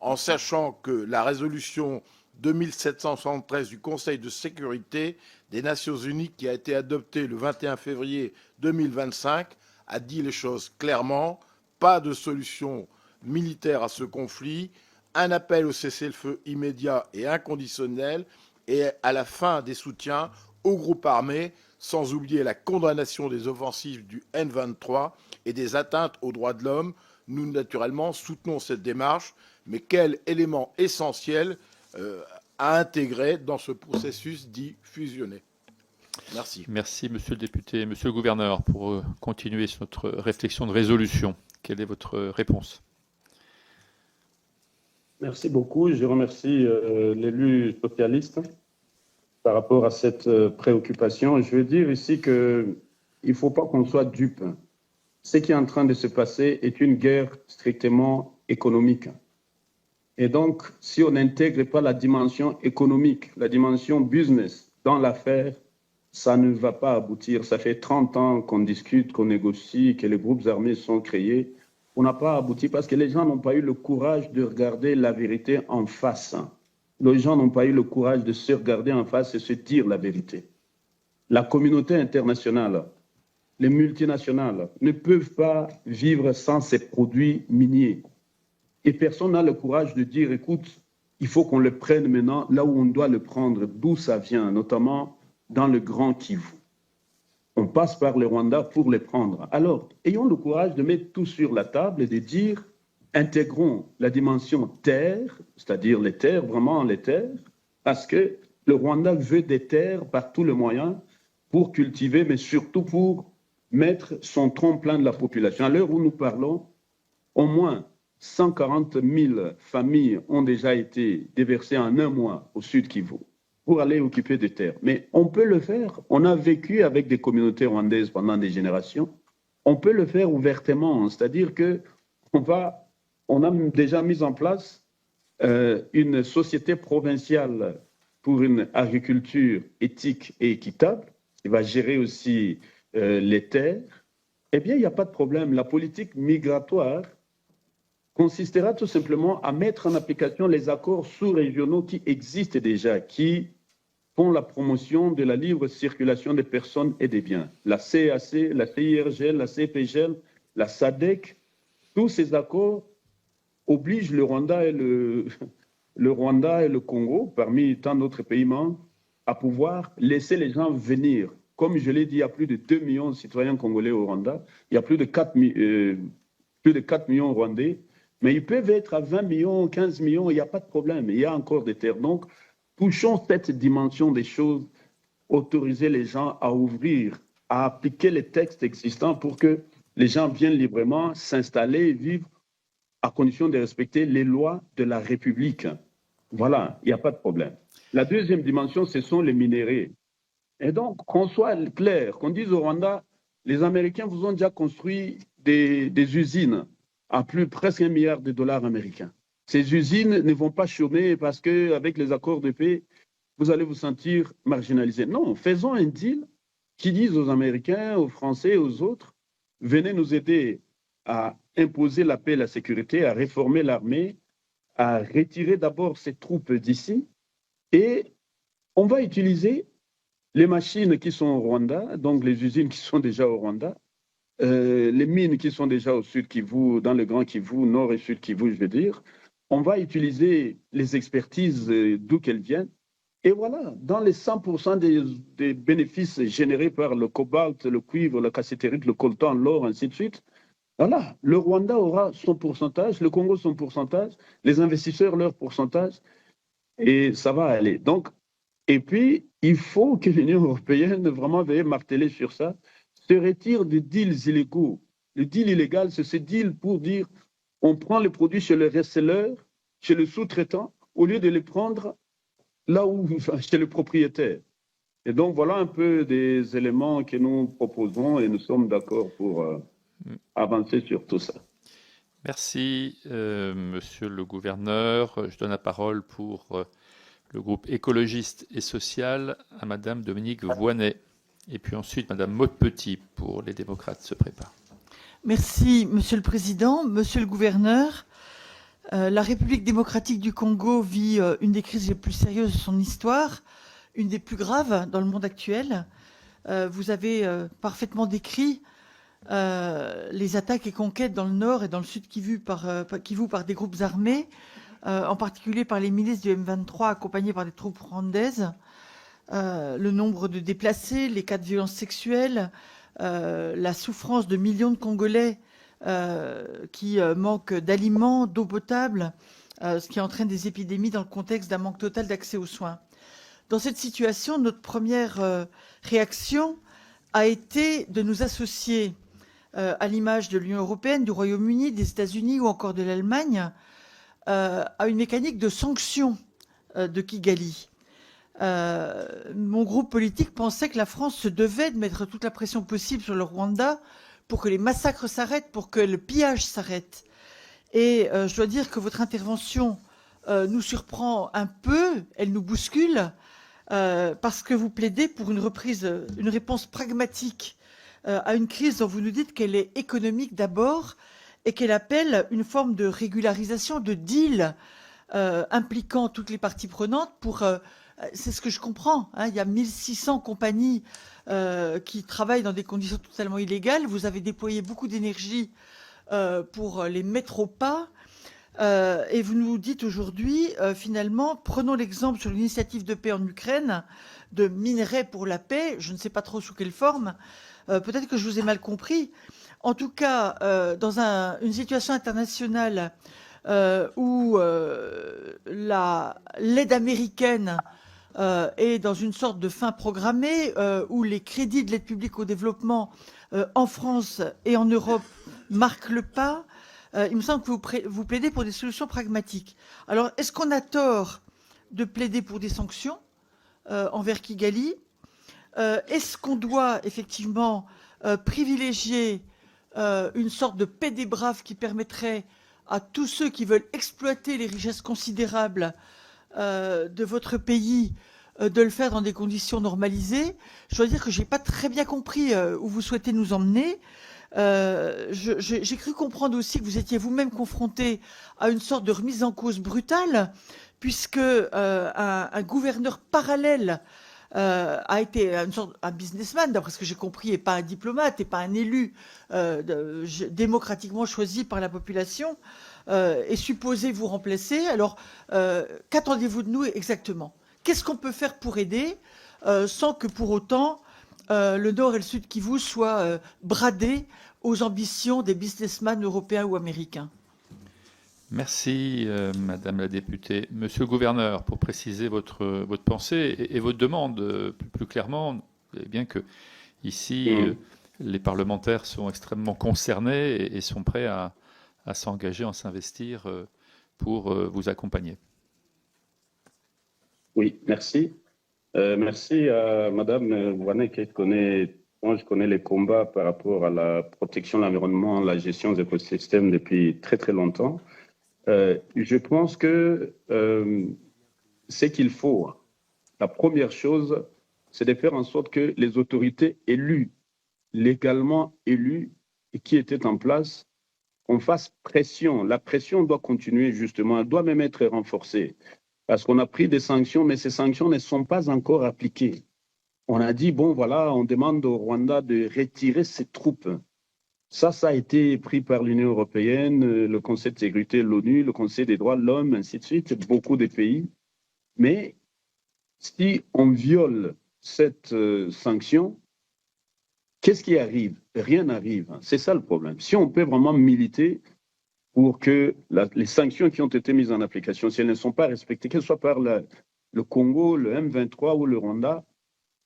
en sachant que la résolution 2773 du Conseil de sécurité des Nations Unies, qui a été adoptée le 21 février 2025, a dit les choses clairement. Pas de solution militaire à ce conflit, un appel au cessez-le-feu immédiat et inconditionnel et à la fin des soutiens aux groupes armés, sans oublier la condamnation des offensives du N23 et des atteintes aux droits de l'homme. Nous, naturellement, soutenons cette démarche, mais quel élément essentiel à intégrer dans ce processus dit fusionné? Merci. Merci, monsieur le député. Monsieur le gouverneur, pour continuer sur notre réflexion de résolution, quelle est votre réponse? Merci beaucoup. Je remercie l'élu socialiste par rapport à cette préoccupation. Je veux dire ici qu'il ne faut pas qu'on soit dupe. Ce qui est en train de se passer est une guerre strictement économique. Et donc, si on n'intègre pas la dimension économique, la dimension business dans l'affaire, ça ne va pas aboutir. Ça fait 30 ans qu'on discute, qu'on négocie, que les groupes armés sont créés. On n'a pas abouti parce que les gens n'ont pas eu le courage de regarder la vérité en face. Les gens n'ont pas eu le courage de se regarder en face et se dire la vérité. La communauté internationale, les multinationales ne peuvent pas vivre sans ces produits miniers. Et personne n'a le courage de dire, écoute, il faut qu'on le prenne maintenant là où on doit le prendre, d'où ça vient, notamment dans le Grand Kivu. On passe par le Rwanda pour les prendre. Alors, ayons le courage de mettre tout sur la table et de dire, intégrons la dimension terre, c'est-à-dire les terres, vraiment les terres, parce que le Rwanda veut des terres par tous les moyens pour cultiver, mais surtout pour mettre son tronc plein de la population. À l'heure où nous parlons, au moins 140 000 familles ont déjà été déversées en un mois au sud Kivu pour aller occuper des terres. Mais on peut le faire. On a vécu avec des communautés rwandaises pendant des générations. On peut le faire ouvertement, c'est-à-dire qu'on a déjà mis en place une société provinciale pour une agriculture éthique et équitable, qui va gérer aussi les terres. Eh bien, il n'y a pas de problème. La politique migratoire consistera tout simplement à mettre en application les accords sous-régionaux qui existent déjà, qui font la promotion de la libre circulation des personnes et des biens. La CAC, la CIRGL, la CPGL, la SADC, tous ces accords obligent le Rwanda et le Congo, parmi tant d'autres pays membres, à pouvoir laisser les gens venir. Comme je l'ai dit, il y a plus de 2 millions de citoyens congolais au Rwanda, il y a plus de 4 millions rwandais, mais ils peuvent être à 20 millions, 15 millions, il n'y a pas de problème, il y a encore des terres. Donc, touchons cette dimension des choses, autoriser les gens à ouvrir, à appliquer les textes existants pour que les gens viennent librement s'installer et vivre à condition de respecter les lois de la République. Voilà, il n'y a pas de problème. La deuxième dimension, ce sont les minéraux. Et donc, qu'on soit clair, qu'on dise au Rwanda, les Américains vous ont déjà construit des usines à presque $1 milliard américains. Ces usines ne vont pas chômer parce qu'avec les accords de paix, vous allez vous sentir marginalisé. Non, faisons un deal qui dise aux Américains, aux Français, aux autres, venez nous aider à imposer la paix et la sécurité, à réformer l'armée, à retirer d'abord ces troupes d'ici, et on va utiliser les machines qui sont au Rwanda, donc les usines qui sont déjà au Rwanda, les mines qui sont déjà au sud Kivu, dans le Grand Kivu, nord et sud Kivu, je veux dire. On va utiliser les expertises d'où qu'elles viennent. Et voilà, dans les 100% des bénéfices générés par le cobalt, le cuivre, la cassiterite, le coltan, l'or, ainsi de suite, voilà, le Rwanda aura son pourcentage, le Congo son pourcentage, les investisseurs leur pourcentage, et ça va aller. Donc, et puis, il faut que l'Union européenne vraiment veuille marteler sur ça, se retire des deals illégaux. Le deal illégal, c'est ce deal pour dire on prend les produits chez le reseller, chez le sous-traitant, au lieu de les prendre là où, chez le propriétaire. Et donc, voilà un peu des éléments que nous proposons et nous sommes d'accord pour avancer sur tout ça. Merci, monsieur le gouverneur. Je donne la parole pour le groupe écologiste et social à madame Dominique Voynet. Et puis ensuite, madame Maudepetit pour les démocrates se prépare. Merci, monsieur le président. Monsieur le gouverneur, La République démocratique du Congo vit une des crises les plus sérieuses de son histoire, une des plus graves dans le monde actuel. Vous avez parfaitement décrit les attaques et conquêtes dans le nord et dans le sud Kivu par des groupes armés, en particulier par les milices du M23 accompagnées par des troupes rwandaises. Le nombre de déplacés, les cas de violences sexuelles, la souffrance de millions de Congolais qui manquent d'aliments, d'eau potable, ce qui entraîne des épidémies dans le contexte d'un manque total d'accès aux soins. Dans cette situation, notre première réaction a été de nous associer, à l'image de l'Union européenne, du Royaume-Uni, des États-Unis ou encore de l'Allemagne, à une mécanique de sanction de Kigali. Mon groupe politique pensait que la France se devait de mettre toute la pression possible sur le Rwanda pour que les massacres s'arrêtent, pour que le pillage s'arrête. Et je dois dire que votre intervention nous surprend un peu, elle nous bouscule, parce que vous plaidez pour une réponse pragmatique à une crise dont vous nous dites qu'elle est économique d'abord et qu'elle appelle une forme de régularisation, de deal impliquant toutes les parties prenantes pour... c'est ce que je comprends. Hein, il y a 1600 compagnies qui travaillent dans des conditions totalement illégales. Vous avez déployé beaucoup d'énergie pour les mettre au pas. Et vous nous dites aujourd'hui, finalement, prenons l'exemple sur l'initiative de paix en Ukraine, de minerais pour la paix, je ne sais pas trop sous quelle forme, peut-être que je vous ai mal compris. En tout cas, dans une situation internationale où l'aide américaine est dans une sorte de fin programmée, où les crédits de l'aide publique au développement en France et en Europe marquent le pas, il me semble que vous plaidez pour des solutions pragmatiques. Alors, est-ce qu'on a tort de plaider pour des sanctions envers Kigali? Est-ce qu'on doit effectivement privilégier une sorte de paix des braves qui permettrait à tous ceux qui veulent exploiter les richesses considérables de votre pays de le faire dans des conditions normalisées? Je dois dire que je n'ai pas très bien compris où vous souhaitez nous emmener. J'ai cru comprendre aussi que vous étiez vous-même confronté à une sorte de remise en cause brutale, puisque un gouverneur parallèle a été un businessman, d'après ce que j'ai compris, et pas un diplomate, et pas un élu démocratiquement choisi par la population, est supposé vous remplacer. Alors, qu'attendez-vous de nous exactement? Qu'est-ce qu'on peut faire pour aider sans que pour autant le Nord et le Sud Kivu soient bradés aux ambitions des businessmen européens ou américains? Merci, Madame la députée. Monsieur le gouverneur, pour préciser votre pensée et votre demande plus clairement, vous savez bien que ici, les parlementaires sont extrêmement concernés et sont prêts à s'engager, à s'investir pour vous accompagner. Oui, merci. Merci à Madame Waneke, moi je connais les combats par rapport à la protection de l'environnement, la gestion des écosystèmes depuis très très longtemps. Je pense que ce qu'il faut, la première chose, c'est de faire en sorte que les autorités élues, légalement élues et qui étaient en place, qu'on fasse pression. La pression doit continuer justement, elle doit même être renforcée. Parce qu'on a pris des sanctions, mais ces sanctions ne sont pas encore appliquées. On a dit, bon voilà, on demande au Rwanda de retirer ses troupes. Ça a été pris par l'Union européenne, le Conseil de sécurité, l'ONU, le Conseil des droits de l'homme, ainsi de suite, beaucoup de pays. Mais si on viole cette sanction, qu'est-ce qui arrive? Rien n'arrive. C'est ça le problème. Si on peut vraiment militer pour que les sanctions qui ont été mises en application, si elles ne sont pas respectées, qu'elles soient par le Congo, le M23 ou le Rwanda,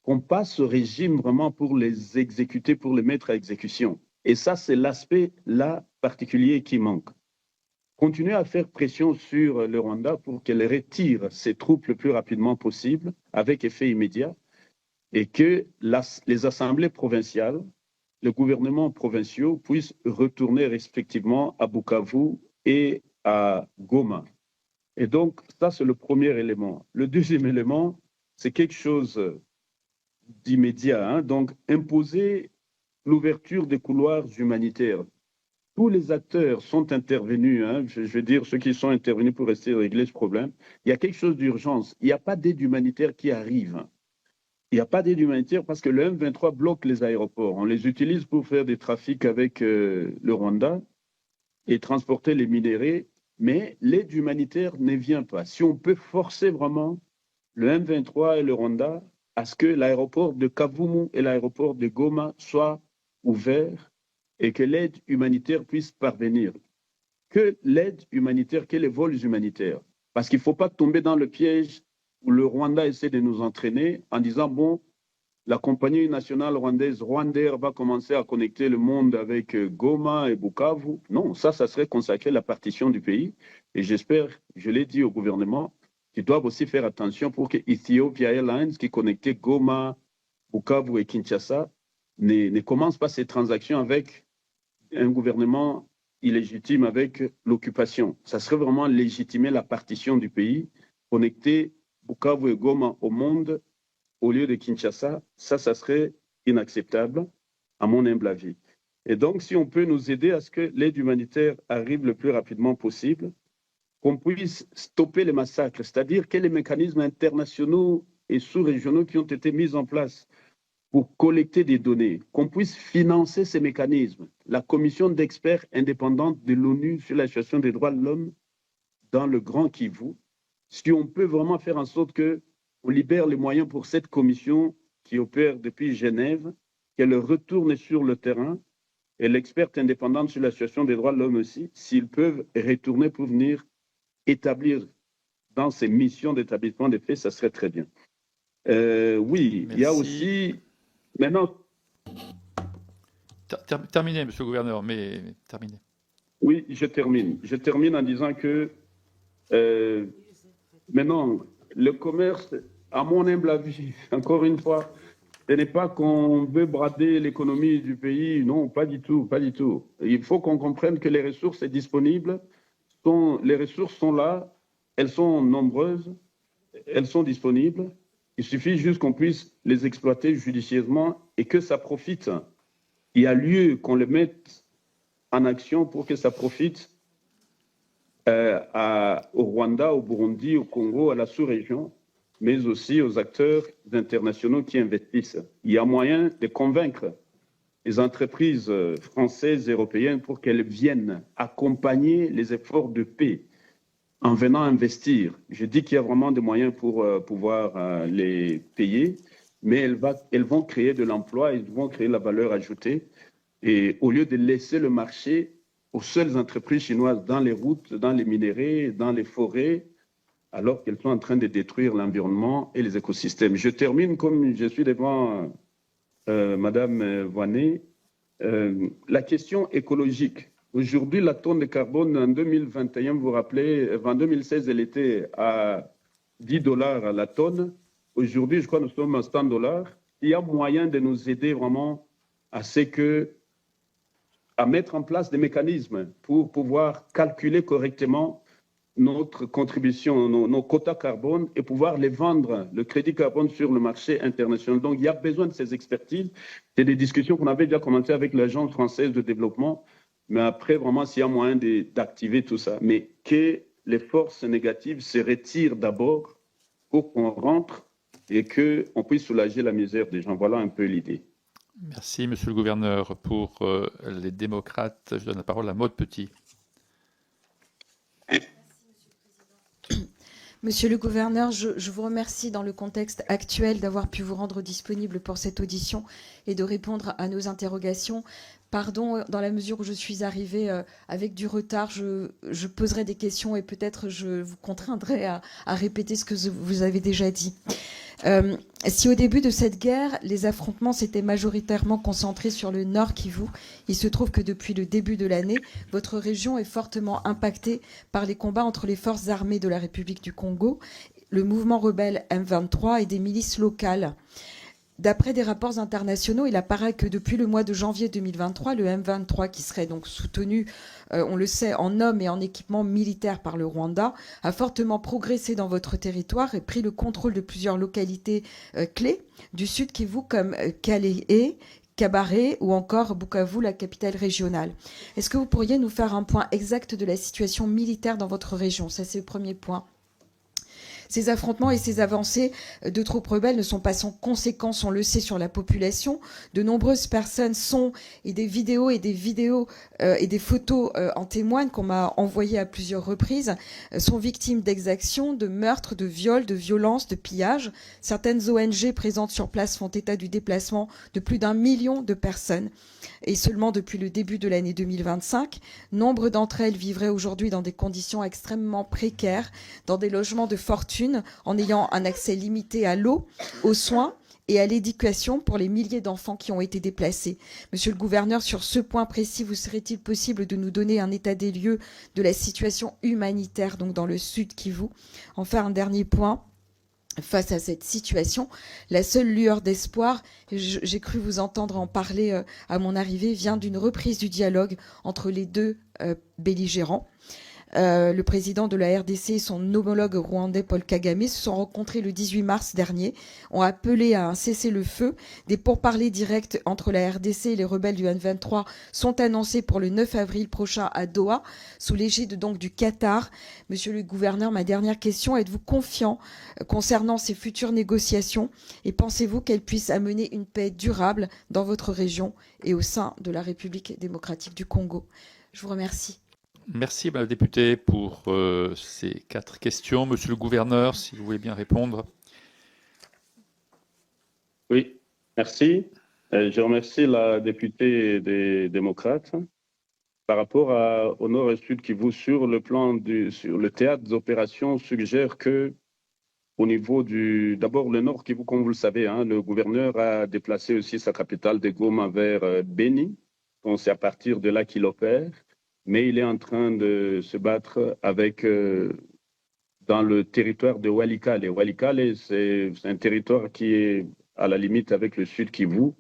qu'on passe au régime vraiment pour les exécuter, pour les mettre à exécution. Et ça, c'est l'aspect là particulier qui manque. Continuer à faire pression sur le Rwanda pour qu'elle retire ses troupes le plus rapidement possible, avec effet immédiat, et que les assemblées provinciales, les gouvernements provinciaux puissent retourner respectivement à Bukavu et à Goma. Et donc, ça, c'est le premier élément. Le deuxième élément, c'est quelque chose d'immédiat. Hein, donc, imposer l'ouverture des couloirs humanitaires tous les acteurs sont intervenus, hein, je veux dire ceux qui sont intervenus pour essayer de régler ce problème. Il y a quelque chose d'urgence. Il n'y a pas d'aide humanitaire qui arrive. Il n'y a pas d'aide humanitaire parce que le M23 bloque les aéroports. On les utilise pour faire des trafics avec le Rwanda et transporter les minéraux, mais l'aide humanitaire ne vient pas. Si on peut forcer vraiment le M23 et le Rwanda à ce que l'aéroport de Kavumu et l'aéroport de Goma soient ouverts et que l'aide humanitaire puisse parvenir. Que l'aide humanitaire, que les vols humanitaires. Parce qu'il ne faut pas tomber dans le piège où le Rwanda essaie de nous entraîner en disant, bon, la compagnie nationale rwandaise Rwandair va commencer à connecter le monde avec Goma et Bukavu. Non, ça serait consacrer la partition du pays. Et j'espère, je l'ai dit au gouvernement, qu'ils doivent aussi faire attention pour que Ethiopia Airlines, qui connectait Goma, Bukavu et Kinshasa, ne commence pas ces transactions avec un gouvernement illégitime, avec l'occupation. Ça serait vraiment légitimer la partition du pays, connecter Bukavu et Goma au monde au lieu de Kinshasa. Ça serait inacceptable, à mon humble avis. Et donc, si on peut nous aider à ce que l'aide humanitaire arrive le plus rapidement possible, qu'on puisse stopper les massacres, c'est-à-dire que les mécanismes internationaux et sous-régionaux qui ont été mis en place pour collecter des données, qu'on puisse financer ces mécanismes. La commission d'experts indépendante de l'ONU sur la situation des droits de l'homme dans le Grand Kivu, si on peut vraiment faire en sorte qu'on libère les moyens pour cette commission qui opère depuis Genève, qu'elle retourne sur le terrain, et l'experte indépendante sur la situation des droits de l'homme aussi, s'ils peuvent retourner pour venir établir dans ces missions d'établissement des faits, ça serait très bien. Oui, merci. Il y a aussi... Maintenant... Terminez, monsieur le gouverneur, mais terminez. Oui, je termine. Je termine en disant que maintenant, le commerce, à mon humble avis, encore une fois, ce n'est pas qu'on veut brader l'économie du pays, non, pas du tout, pas du tout. Il faut qu'on comprenne que les ressources sont disponibles, les ressources sont là, elles sont nombreuses, elles sont disponibles. Il suffit juste qu'on puisse les exploiter judicieusement et que ça profite. Il y a lieu qu'on les mette en action pour que ça profite au Rwanda, au Burundi, au Congo, à la sous-région, mais aussi aux acteurs internationaux qui investissent. Il y a moyen de convaincre les entreprises françaises et européennes pour qu'elles viennent accompagner les efforts de paix en venant investir. Je dis qu'il y a vraiment des moyens pour pouvoir les payer, mais elles vont créer de l'emploi, elles vont créer la valeur ajoutée. Et au lieu de laisser le marché aux seules entreprises chinoises dans les routes, dans les minéraux, dans les forêts, alors qu'elles sont en train de détruire l'environnement et les écosystèmes. Je termine comme je suis devant Madame Voinet. La question écologique. Aujourd'hui, la tonne de carbone en 2021, vous vous rappelez, en 2016, elle était à $10 la tonne. Aujourd'hui, je crois que nous sommes à $100. Il y a moyen de nous aider vraiment à mettre en place des mécanismes pour pouvoir calculer correctement notre contribution, nos quotas carbone et pouvoir les vendre, le crédit carbone sur le marché international. Donc, il y a besoin de ces expertises. C'est des discussions qu'on avait déjà commencées avec l'Agence française de développement. Mais après, vraiment, s'il y a moyen d'activer tout ça. Mais que les forces négatives se retirent d'abord pour qu'on rentre et qu'on puisse soulager la misère des gens. Voilà un peu l'idée. Merci, monsieur le gouverneur. Pour les démocrates, je donne la parole à Maude Petit. Monsieur le gouverneur, je vous remercie dans le contexte actuel d'avoir pu vous rendre disponible pour cette audition et de répondre à nos interrogations. Pardon, dans la mesure où je suis arrivée avec du retard, je poserai des questions et peut-être je vous contraindrai à répéter ce que vous avez déjà dit. Si au début de cette guerre, les affrontements s'étaient majoritairement concentrés sur le Nord Kivu, il se trouve que depuis le début de l'année, votre région est fortement impactée par les combats entre les forces armées de la République du Congo, le mouvement rebelle M23 et des milices locales. D'après des rapports internationaux, il apparaît que depuis le mois de janvier 2023, le M23, qui serait donc soutenu, on le sait, en hommes et en équipement militaire par le Rwanda, a fortement progressé dans votre territoire et pris le contrôle de plusieurs localités clés du sud Kivu comme Kalehe, Cabaret ou encore Bukavu, la capitale régionale. Est-ce que vous pourriez nous faire un point exact de la situation militaire dans votre région? Ça, c'est le premier point. Ces affrontements et ces avancées de troupes rebelles ne sont pas sans conséquences, on le sait, sur la population. De nombreuses personnes et des vidéos et des photos en témoignent, qu'on m'a envoyées à plusieurs reprises, sont victimes d'exactions, de meurtres, de viols, de violences, de pillages. Certaines ONG présentes sur place font état du déplacement de plus d'1 million de personnes. Et seulement depuis le début de l'année 2025, nombre d'entre elles vivraient aujourd'hui dans des conditions extrêmement précaires, dans des logements de fortune, en ayant un accès limité à l'eau, aux soins et à l'éducation pour les milliers d'enfants qui ont été déplacés. Monsieur le gouverneur, sur ce point précis, vous serait-il possible de nous donner un état des lieux de la situation humanitaire donc dans le Sud Kivu? Enfin, un dernier point. Face à cette situation, la seule lueur d'espoir, j'ai cru vous entendre en parler à mon arrivée, vient d'une reprise du dialogue entre les deux belligérants. Le président de la RDC et son homologue rwandais Paul Kagame se sont rencontrés le 18 mars dernier, ont appelé à un cessez-le-feu. Des pourparlers directs entre la RDC et les rebelles du M23 sont annoncés pour le 9 avril prochain à Doha, sous l'égide donc du Qatar. Monsieur le gouverneur, ma dernière question, êtes-vous confiant concernant ces futures négociations et pensez-vous qu'elles puissent amener une paix durable dans votre région et au sein de la République démocratique du Congo? Je vous remercie. Merci, Madame la députée, pour ces 4 questions. Monsieur le gouverneur, si vous voulez bien répondre. Oui, merci. Je remercie la députée des démocrates. Par rapport au nord et sud Kivu, sur le théâtre des opérations, suggère que au niveau d'abord le nord Kivu, comme vous le savez, le gouverneur a déplacé aussi sa capitale de Goma vers Beni. Donc c'est à partir de là qu'il opère. Mais il est en train de se battre dans le territoire de Walikale. Walikale, c'est un territoire qui est à la limite avec le sud Kivu,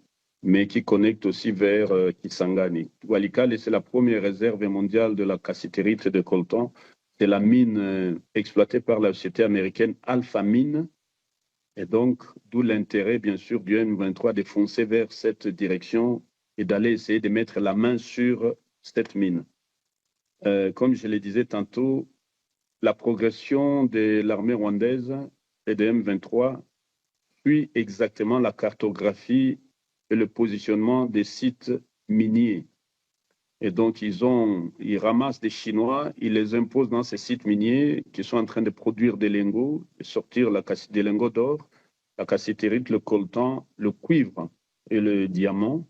mais qui connecte aussi vers Kisangani. Walikale, c'est la première réserve mondiale de la cassiterite de coltan. C'est la mine exploitée par la société américaine Alpha Mine. Et donc, d'où l'intérêt, bien sûr, du M23 de foncer vers cette direction et d'aller essayer de mettre la main sur cette mine. Comme je le disais tantôt, la progression de l'armée rwandaise et de M23 suit exactement la cartographie et le positionnement des sites miniers. Et donc, ils ramassent des Chinois, ils les imposent dans ces sites miniers qui sont en train de produire des lingots, de sortir des lingots d'or, la cassiterite, le coltan, le cuivre et le diamant.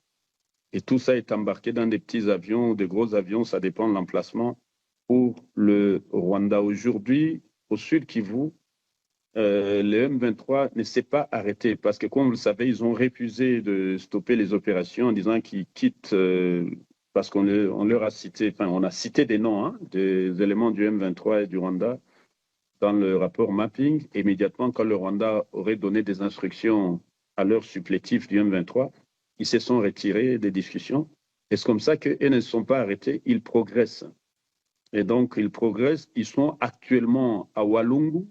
Et tout ça est embarqué dans des petits avions ou des gros avions, ça dépend de l'emplacement, pour le Rwanda. Aujourd'hui, au sud Kivu, le M23 ne s'est pas arrêté parce que, comme vous le savez, ils ont refusé de stopper les opérations en disant qu'ils quittent, parce qu'on leur a cité, enfin, on a cité des noms, des éléments du M23 et du Rwanda dans le rapport mapping. Immédiatement, quand le Rwanda aurait donné des instructions à leurs supplétifs du M23, ils se sont retirés des discussions. Et c'est comme ça qu'ils ne se sont pas arrêtés, ils progressent. Et donc, ils progressent. Ils sont actuellement à Walungu.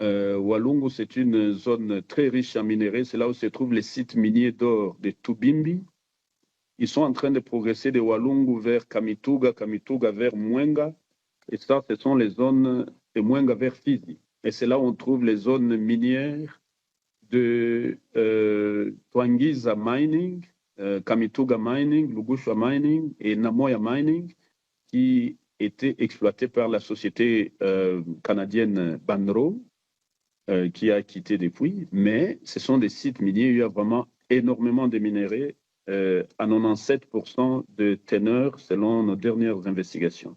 Walungu, c'est une zone très riche en minerais. C'est là où se trouvent les sites miniers d'or de Tubimbi. Ils sont en train de progresser de Walungu vers Kamituga, Kamituga vers Mwenga. Et ça, ce sont les zones de Mwenga vers Fizi. Et c'est là où on trouve les zones minières de Twangiza Mining, Kamituga Mining, Lugushwa Mining et Namoya Mining, qui étaient exploités par la société canadienne Banro, qui a quitté depuis. Mais ce sont des sites miniers où il y a vraiment énormément de minéraux, à 97% de teneur selon nos dernières investigations.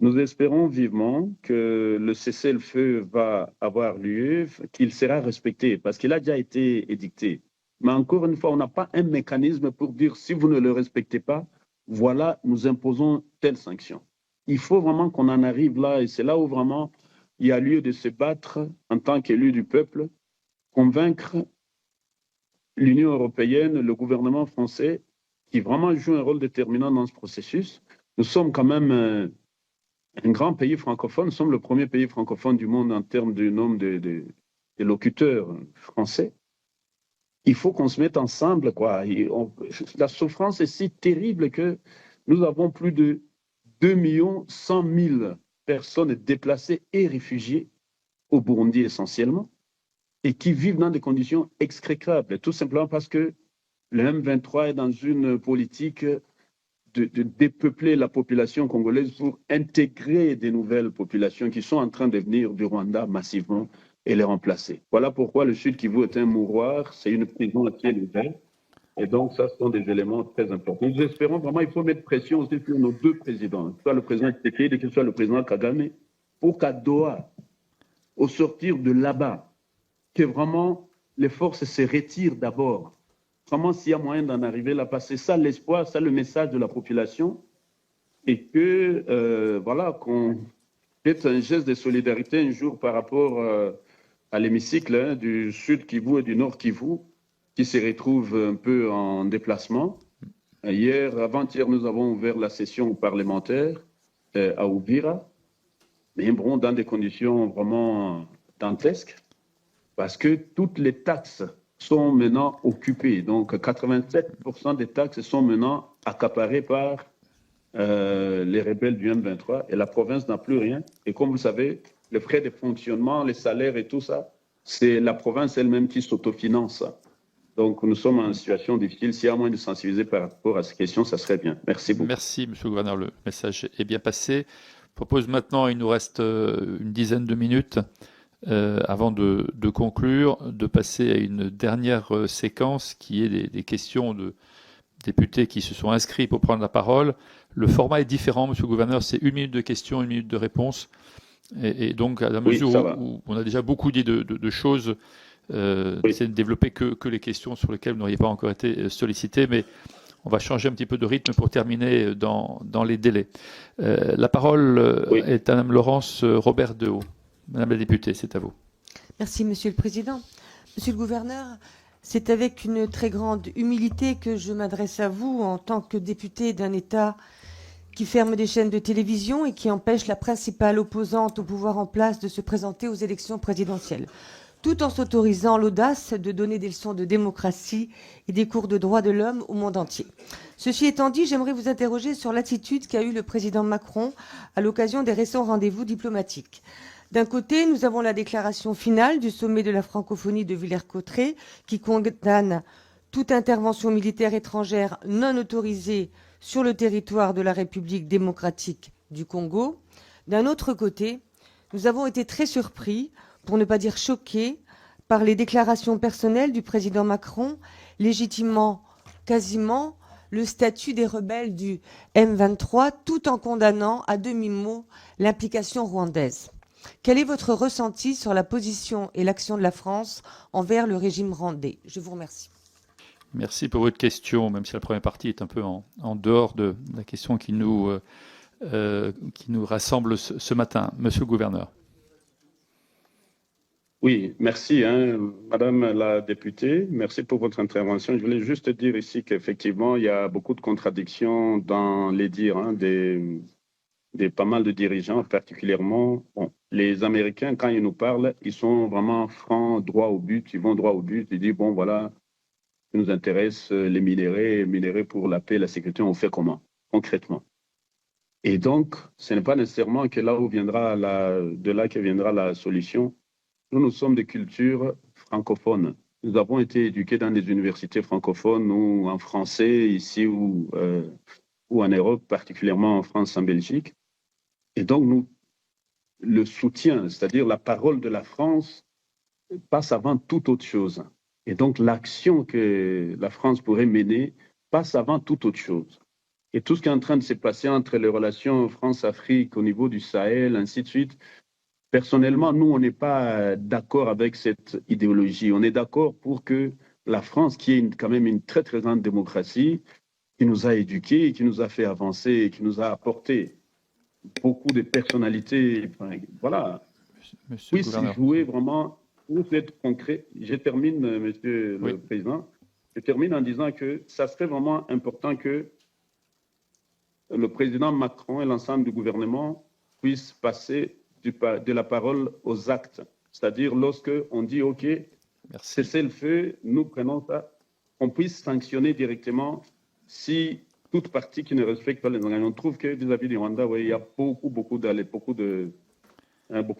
Nous espérons vivement que le cessez-le-feu va avoir lieu, qu'il sera respecté, parce qu'il a déjà été édicté. Mais encore une fois, on n'a pas un mécanisme pour dire si vous ne le respectez pas, voilà, nous imposons telle sanction. Il faut vraiment qu'on en arrive là, et c'est là où vraiment il y a lieu de se battre en tant qu'élu du peuple, convaincre l'Union européenne, le gouvernement français, qui vraiment joue un rôle déterminant dans ce processus. Nous sommes quand même un grand pays francophone, nous sommes le premier pays francophone du monde en termes du nombre de locuteurs français. il faut qu'on se mette ensemble, quoi. La souffrance est si terrible que nous avons plus de 2 100 000 personnes déplacées et réfugiées au Burundi essentiellement, et qui vivent dans des conditions exécrables, tout simplement parce que le M23 est dans une politique de dépeupler la population congolaise pour intégrer des nouvelles populations qui sont en train de venir du Rwanda massivement et les remplacer. Voilà pourquoi le Sud Kivu est un mouroir, c'est une prison à ciel ouvert. Et donc, ça, ce sont des éléments très importants. Nous espérons vraiment, il faut mettre pression aussi sur nos deux présidents, que ce soit le président Tshisekedi et que ce soit le président Kagame, pour qu'à Doha, au sortir de là-bas, que vraiment les forces se retirent d'abord. Vraiment, s'il y a moyen d'en arriver là, parce que c'est ça l'espoir, ça le message de la population, et que, voilà, qu'on fait un geste de solidarité un jour par rapport à l'hémicycle du Sud Kivu et du Nord Kivu, qui se retrouvent un peu en déplacement. Avant-hier, nous avons ouvert la session parlementaire à Uvira, mais bon, dans des conditions vraiment dantesques, parce que toutes les taxes sont maintenant occupées. Donc, 87% des taxes sont maintenant accaparées par les rebelles du M23, et la province n'a plus rien. Et comme vous savez, les frais de fonctionnement, les salaires et tout ça, c'est la province elle-même qui s'autofinance. Donc, nous sommes en situation difficile. S'il y a moyen de sensibiliser par rapport à ces questions, ça serait bien. Merci beaucoup. Merci, Monsieur le gouverneur. Le message est bien passé. Je propose maintenant, il nous reste une dizaine de minutes avant de conclure, de passer à une dernière séquence qui est des questions de députés qui se sont inscrits pour prendre la parole. Le format est différent, Monsieur le gouverneur. C'est 1 minute de questions, 1 minute de réponse. Et donc, à la mesure où on a déjà beaucoup dit de choses, d'essayer de développer que les questions sur lesquelles vous n'auriez pas encore été sollicité, mais on va changer un petit peu de rythme pour terminer dans les délais. La parole est à Mme Laurence Robert Dehaut. Madame la députée, c'est à vous. Merci, Monsieur le Président. Monsieur le gouverneur, c'est avec une très grande humilité que je m'adresse à vous en tant que député d'un État qui ferme des chaînes de télévision et qui empêche la principale opposante au pouvoir en place de se présenter aux élections présidentielles, tout en s'autorisant l'audace de donner des leçons de démocratie et des cours de droits de l'homme au monde entier. Ceci étant dit, j'aimerais vous interroger sur l'attitude qu'a eue le président Macron à l'occasion des récents rendez-vous diplomatiques. D'un côté, nous avons la déclaration finale du sommet de la francophonie de Villers-Cotterêts qui condamne toute intervention militaire étrangère non autorisée sur le territoire de la République démocratique du Congo. D'un autre côté, nous avons été très surpris, pour ne pas dire choqués, par les déclarations personnelles du président Macron, légitimement quasiment le statut des rebelles du M23, tout en condamnant à demi-mot l'implication rwandaise. Quel est votre ressenti sur la position et l'action de la France envers le régime rwandais? Je vous remercie. Merci pour votre question, même si la première partie est un peu en dehors de la question qui nous rassemble ce matin. Monsieur le gouverneur. Oui, merci, Madame la députée. Merci pour votre intervention. Je voulais juste dire ici qu'effectivement, il y a beaucoup de contradictions dans les dires des pas mal de dirigeants, particulièrement les Américains, quand ils nous parlent, ils sont vraiment francs, droit au but, ils vont droit au but, ils disent, bon, voilà, ce qui nous intéresse, les minéraux pour la paix, la sécurité, on fait comment, concrètement? Et donc, ce n'est pas nécessairement que de là que viendra la solution. Nous sommes de culture francophone. Nous avons été éduqués dans des universités francophones ou en français, ici ou en Europe, particulièrement en France, en Belgique. Et donc, le soutien, c'est-à-dire la parole de la France, passe avant toute autre chose. Et donc, l'action que la France pourrait mener passe avant toute autre chose. Et tout ce qui est en train de se passer entre les relations France-Afrique au niveau du Sahel, ainsi de suite, personnellement, nous, on n'est pas d'accord avec cette idéologie. On est d'accord pour que la France, qui est quand même une très, très grande démocratie, qui nous a éduqués, qui nous a fait avancer, qui nous a apporté beaucoup de personnalités, voilà, puisse jouer vraiment, pour être concret. Je termine, Monsieur le Président, je termine en disant que ça serait vraiment important que le président Macron et l'ensemble du gouvernement puissent passer de la parole aux actes. C'est-à-dire lorsque on dit, OK, Merci. Cessez-le-feu, nous prenons ça, qu'on puisse sanctionner directement si toute partie qui ne respecte pas les engagements. On trouve que vis-à-vis du Rwanda, il y a beaucoup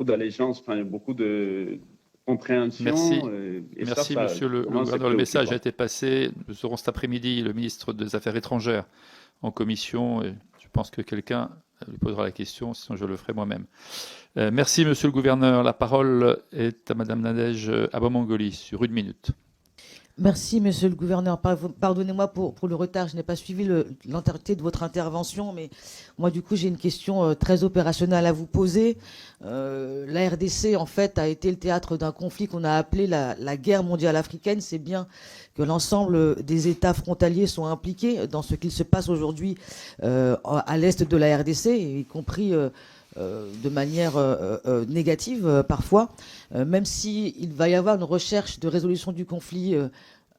d'allégeance, beaucoup de compréhension. Merci, Et merci ça, monsieur le gouverneur. Le message a été passé. Nous aurons cet après-midi le ministre des Affaires étrangères en commission et je pense que quelqu'un lui posera la question, sinon je le ferai moi-même. Merci monsieur le gouverneur. La parole est à madame Nadège Abomangoli sur 1 minute. Merci, monsieur le gouverneur. Pardonnez-moi pour le retard. Je n'ai pas suivi l'entièreté de votre intervention, mais moi, du coup, j'ai une question très opérationnelle à vous poser. La RDC, en fait, a été le théâtre d'un conflit qu'on a appelé la guerre mondiale africaine. C'est bien que l'ensemble des États frontaliers sont impliqués dans ce qu'il se passe aujourd'hui à l'est de la RDC, y compris de manière négative parfois, même s'il va y avoir une recherche de résolution du conflit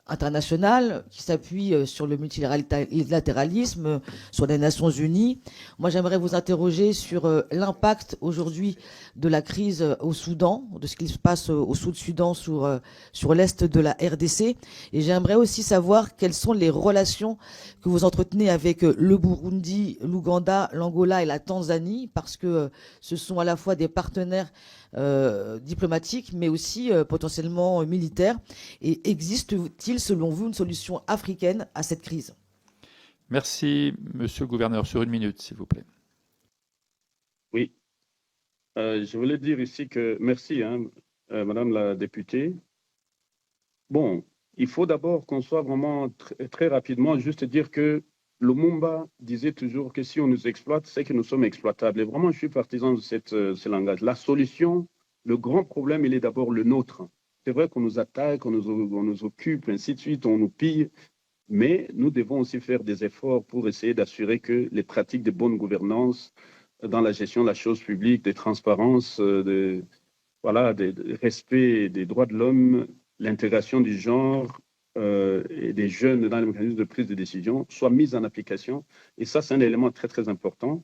international qui s'appuie sur le multilatéralisme, sur les Nations Unies. Moi, j'aimerais vous interroger sur l'impact aujourd'hui de la crise au Soudan, de ce qui se passe au Sud-Soudan sur l'est de la RDC. Et j'aimerais aussi savoir quelles sont les relations que vous entretenez avec le Burundi, l'Ouganda, l'Angola et la Tanzanie, parce que ce sont à la fois des partenaires diplomatiques, mais aussi potentiellement militaires. Et existe-t-il, selon vous, une solution africaine à cette crise? Merci, monsieur le gouverneur. Sur 1 minute, s'il vous plaît. Oui. Je voulais dire ici que merci, madame la députée. Bon, il faut d'abord qu'on soit vraiment très rapidement, juste dire que Lumumba disait toujours que si on nous exploite, c'est que nous sommes exploitables. Et vraiment, je suis partisan de ce langage. La solution, le grand problème, il est d'abord le nôtre. C'est vrai qu'on nous attaque, on nous occupe, ainsi de suite, on nous pille, mais nous devons aussi faire des efforts pour essayer d'assurer que les pratiques de bonne gouvernance dans la gestion de la chose publique, de transparence, de respect des droits de l'homme, l'intégration du genre, et des jeunes dans les mécanismes de prise de décision soient mises en application. Et ça, c'est un élément très, très important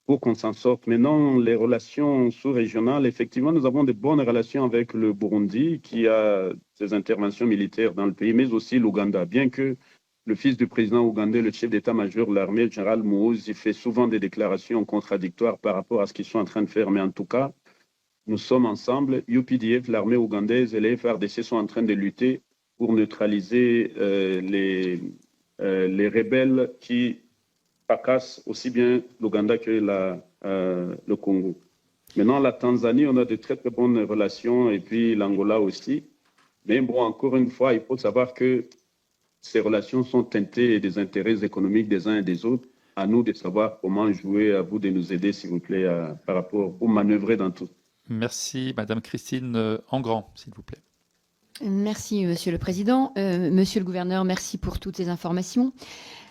pour qu'on s'en sorte. Maintenant, les relations sous-régionales, effectivement, nous avons de bonnes relations avec le Burundi, qui a ses interventions militaires dans le pays, mais aussi l'Ouganda. Bien que le fils du président ougandais, le chef d'état-major de l'armée, le général Muhoozi, fait souvent des déclarations contradictoires par rapport à ce qu'ils sont en train de faire. Mais en tout cas, nous sommes ensemble. UPDF, l'armée ougandaise et les FARDC sont en train de lutter pour neutraliser les rebelles qui fracassent aussi bien l'Ouganda que le Congo. Maintenant, la Tanzanie, on a de très, très bonnes relations, et puis l'Angola aussi. Mais bon, encore une fois, il faut savoir que ces relations sont teintées des intérêts économiques des uns et des autres. À nous de savoir comment jouer, à vous de nous aider, s'il vous plaît, par rapport au manœuvrer dans tout. Merci, madame Christine Engrand, s'il vous plaît. Merci, monsieur le président. Monsieur le gouverneur, merci pour toutes ces informations.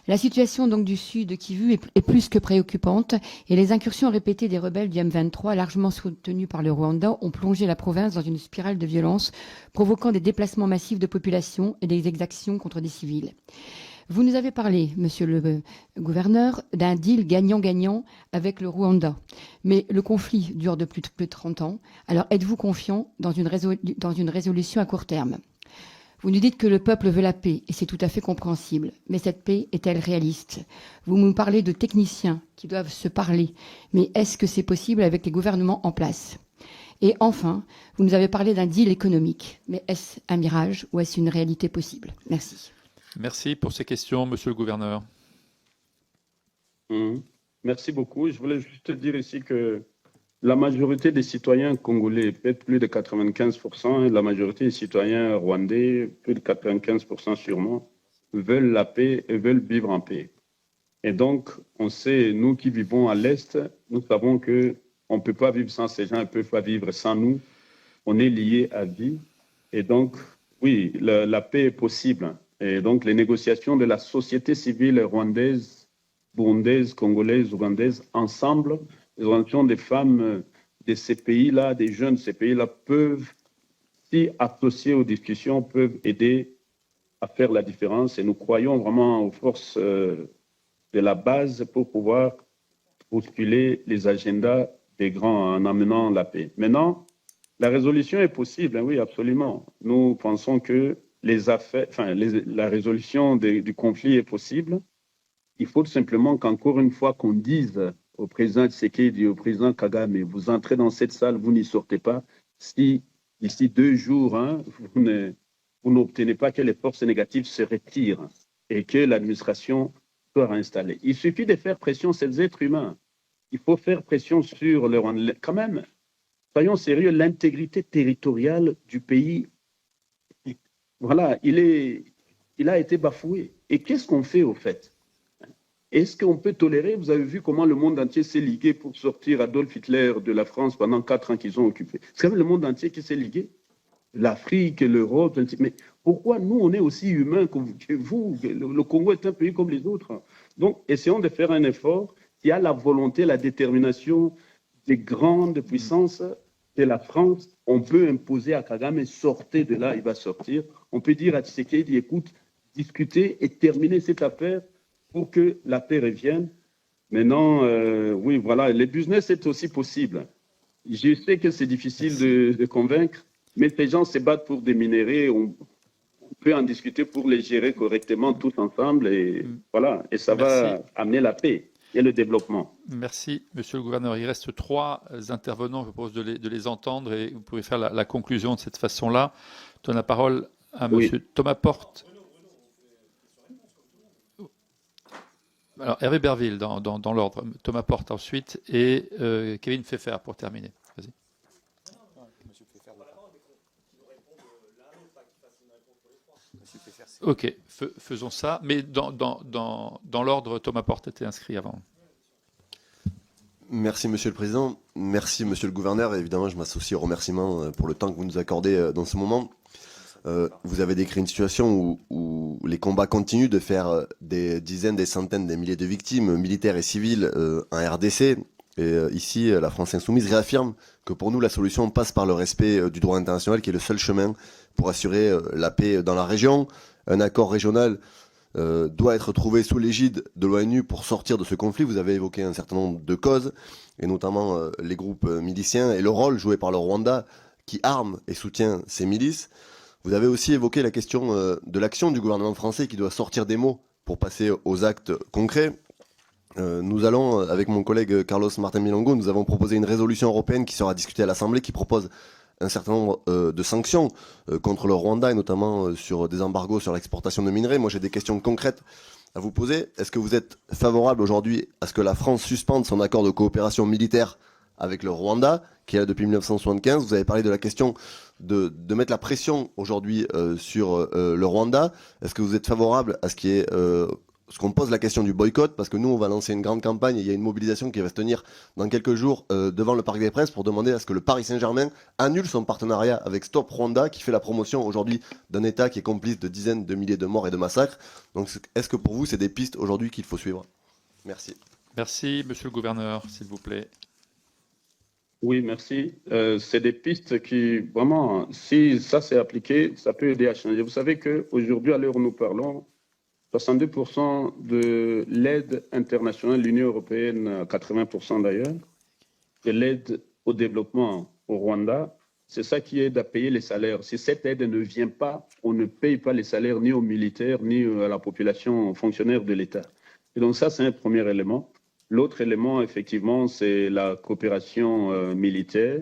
La situation donc du sud Kivu est plus que préoccupante et les incursions répétées des rebelles du M23, largement soutenues par le Rwanda, ont plongé la province dans une spirale de violence, provoquant des déplacements massifs de population et des exactions contre des civils. Vous nous avez parlé, monsieur le gouverneur, d'un deal gagnant-gagnant avec le Rwanda. Mais le conflit dure depuis plus de 30 ans. Alors êtes-vous confiant dans une résolution à court terme? Vous nous dites que le peuple veut la paix, et c'est tout à fait compréhensible. Mais cette paix est-elle réaliste? Vous nous parlez de techniciens qui doivent se parler. Mais est-ce que c'est possible avec les gouvernements en place? Et enfin, vous nous avez parlé d'un deal économique. Mais est-ce un mirage ou est-ce une réalité possible? Merci. Merci pour ces questions, monsieur le gouverneur. Merci beaucoup. Je voulais juste dire ici que la majorité des citoyens congolais, peut-être plus de 95%, et la majorité des citoyens rwandais, plus de 95% sûrement, veulent la paix et veulent vivre en paix. Et donc, on sait, nous qui vivons à l'Est, nous savons qu'on ne peut pas vivre sans ces gens, ils ne peuvent pas vivre sans nous. On est liés à vie. Et donc, oui, la paix est possible. Et donc, les négociations de la société civile rwandaise, burundaise, congolaise, ougandaise, ensemble, les organisations des femmes de ces pays-là, des jeunes de ces pays-là, peuvent s'y associer aux discussions, peuvent aider à faire la différence. Et nous croyons vraiment aux forces de la base pour pouvoir bousculer les agendas des grands en amenant la paix. Maintenant, La résolution est possible, hein, oui, absolument. Nous pensons que la résolution du conflit est possible. Il faut tout simplement qu'encore une fois qu'on dise au président Tshisekedi et au président Kagame, vous entrez dans cette salle, vous n'y sortez pas. Si d'ici 2 jours, hein, vous n'obtenez pas que les forces négatives se retirent et que l'administration soit réinstallée. Il suffit de faire pression sur ces êtres humains. Il faut faire pression sur le Rwanda. Quand même, soyons sérieux, l'intégrité territoriale du pays, voilà, il a été bafoué. Et qu'est-ce qu'on fait au fait? Est-ce qu'on peut tolérer? Vous avez vu comment le monde entier s'est ligué pour sortir Adolf Hitler de la France pendant 4 ans qu'ils ont occupé. C'est quand même le monde entier qui s'est ligué. L'Afrique, l'Europe. Mais pourquoi nous, on est aussi humains que vous? Le Congo est un pays comme les autres. Donc, essayons de faire un effort. Il y a la volonté, la détermination des grandes puissances de la France. On peut imposer à Kagame, sortez de là, il va sortir. On peut dire à Tshisekedi, écoute, discutez et terminez cette affaire pour que la paix revienne. Maintenant, oui, voilà, les business, c'est aussi possible. Je sais que c'est difficile de convaincre, mais ces gens se battent pour des minéraux. On peut en discuter pour les gérer correctement tous ensemble. Et voilà, et ça va amener la paix et le développement. Merci, Monsieur le Gouverneur. Il reste 3 intervenants. Je propose de les entendre et vous pouvez faire la conclusion de cette façon-là. Je donne la parole à Monsieur Thomas Porte. Alors, Hervé Berville dans l'ordre, Thomas Porte ensuite et Kevin Pfeffer pour terminer. Vas-y. Ok, faisons ça, mais dans l'ordre, Thomas Porte était inscrit avant. Merci Monsieur le Président, merci Monsieur le Gouverneur, et évidemment je m'associe aux remerciements pour le temps que vous nous accordez dans ce moment. Vous avez décrit une situation où les combats continuent de faire des dizaines, des centaines, des milliers de victimes militaires et civiles en RDC. Et ici, la France Insoumise réaffirme que pour nous, la solution passe par le respect du droit international, qui est le seul chemin pour assurer la paix dans la région. Un accord régional doit être trouvé sous l'égide de l'ONU pour sortir de ce conflit. Vous avez évoqué un certain nombre de causes, et notamment les groupes miliciens et le rôle joué par le Rwanda qui arme et soutient ces milices. Vous avez aussi évoqué la question de l'action du gouvernement français qui doit sortir des mots pour passer aux actes concrets. Nous allons, avec mon collègue Carlos Martin Milongo, nous avons proposé une résolution européenne qui sera discutée à l'Assemblée, qui propose un certain nombre de sanctions contre le Rwanda, et notamment sur des embargos sur l'exportation de minerais. Moi, j'ai des questions concrètes à vous poser. Est-ce que vous êtes favorable aujourd'hui à ce que la France suspende son accord de coopération militaire avec le Rwanda, qui est là depuis 1975? Vous avez parlé de la question de mettre la pression aujourd'hui sur le Rwanda. Est-ce que vous êtes favorable à ce qu'on pose la question du boycott, parce que nous, on va lancer une grande campagne et il y a une mobilisation qui va se tenir dans quelques jours devant le Parc des Princes pour demander à ce que le Paris Saint-Germain annule son partenariat avec Stop Rwanda, qui fait la promotion aujourd'hui d'un État qui est complice de dizaines de milliers de morts et de massacres. Donc, est-ce que pour vous, c'est des pistes aujourd'hui qu'il faut suivre? Merci. Merci, Monsieur le Gouverneur, s'il vous plaît. Oui, merci. C'est des pistes qui, vraiment, si ça s'est appliqué, ça peut aider à changer. Vous savez qu'aujourd'hui, à l'heure où nous parlons, 62% de l'aide internationale, l'Union européenne, 80% d'ailleurs, de l'aide au développement au Rwanda, c'est ça qui aide à payer les salaires. Si cette aide ne vient pas, on ne paye pas les salaires ni aux militaires, ni à la population fonctionnaire de l'État. Et donc ça, c'est un premier élément. L'autre élément, effectivement, c'est la coopération militaire.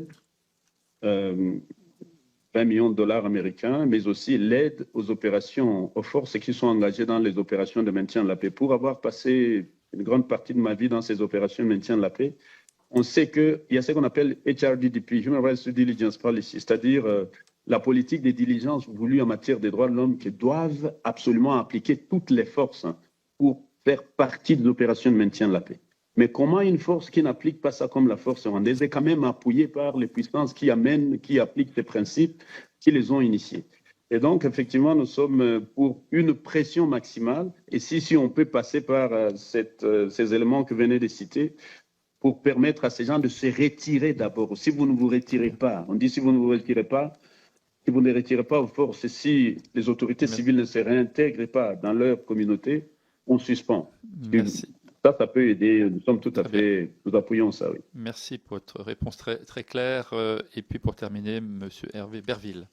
20 millions de dollars américains, mais aussi l'aide aux opérations, aux forces qui sont engagées dans les opérations de maintien de la paix. Pour avoir passé une grande partie de ma vie dans ces opérations de maintien de la paix, on sait qu'il y a ce qu'on appelle HRDDP, Human Rights Due Diligence Policy, c'est-à-dire la politique des diligences voulues en matière des droits de l'homme qui doivent absolument appliquer toutes les forces pour faire partie des opérations de maintien de la paix. Mais comment une force qui n'applique pas ça comme la force rwandaise est quand même appuyée par les puissances qui appliquent ces principes, qui les ont initiés? Et donc, effectivement, nous sommes pour une pression maximale. Et si on peut passer par ces éléments que vous venez de citer, pour permettre à ces gens de se retirer d'abord. Si vous ne vous retirez pas, on dit si vous ne vous retirez pas, si vous ne retirez pas aux forces, si les autorités civiles ne se réintègrent pas dans leur communauté, on suspend. Merci. Ça peut aider. Nous sommes nous appuyons ça, oui. Merci pour votre réponse très, très claire. Et puis pour terminer, Monsieur Hervé Berville.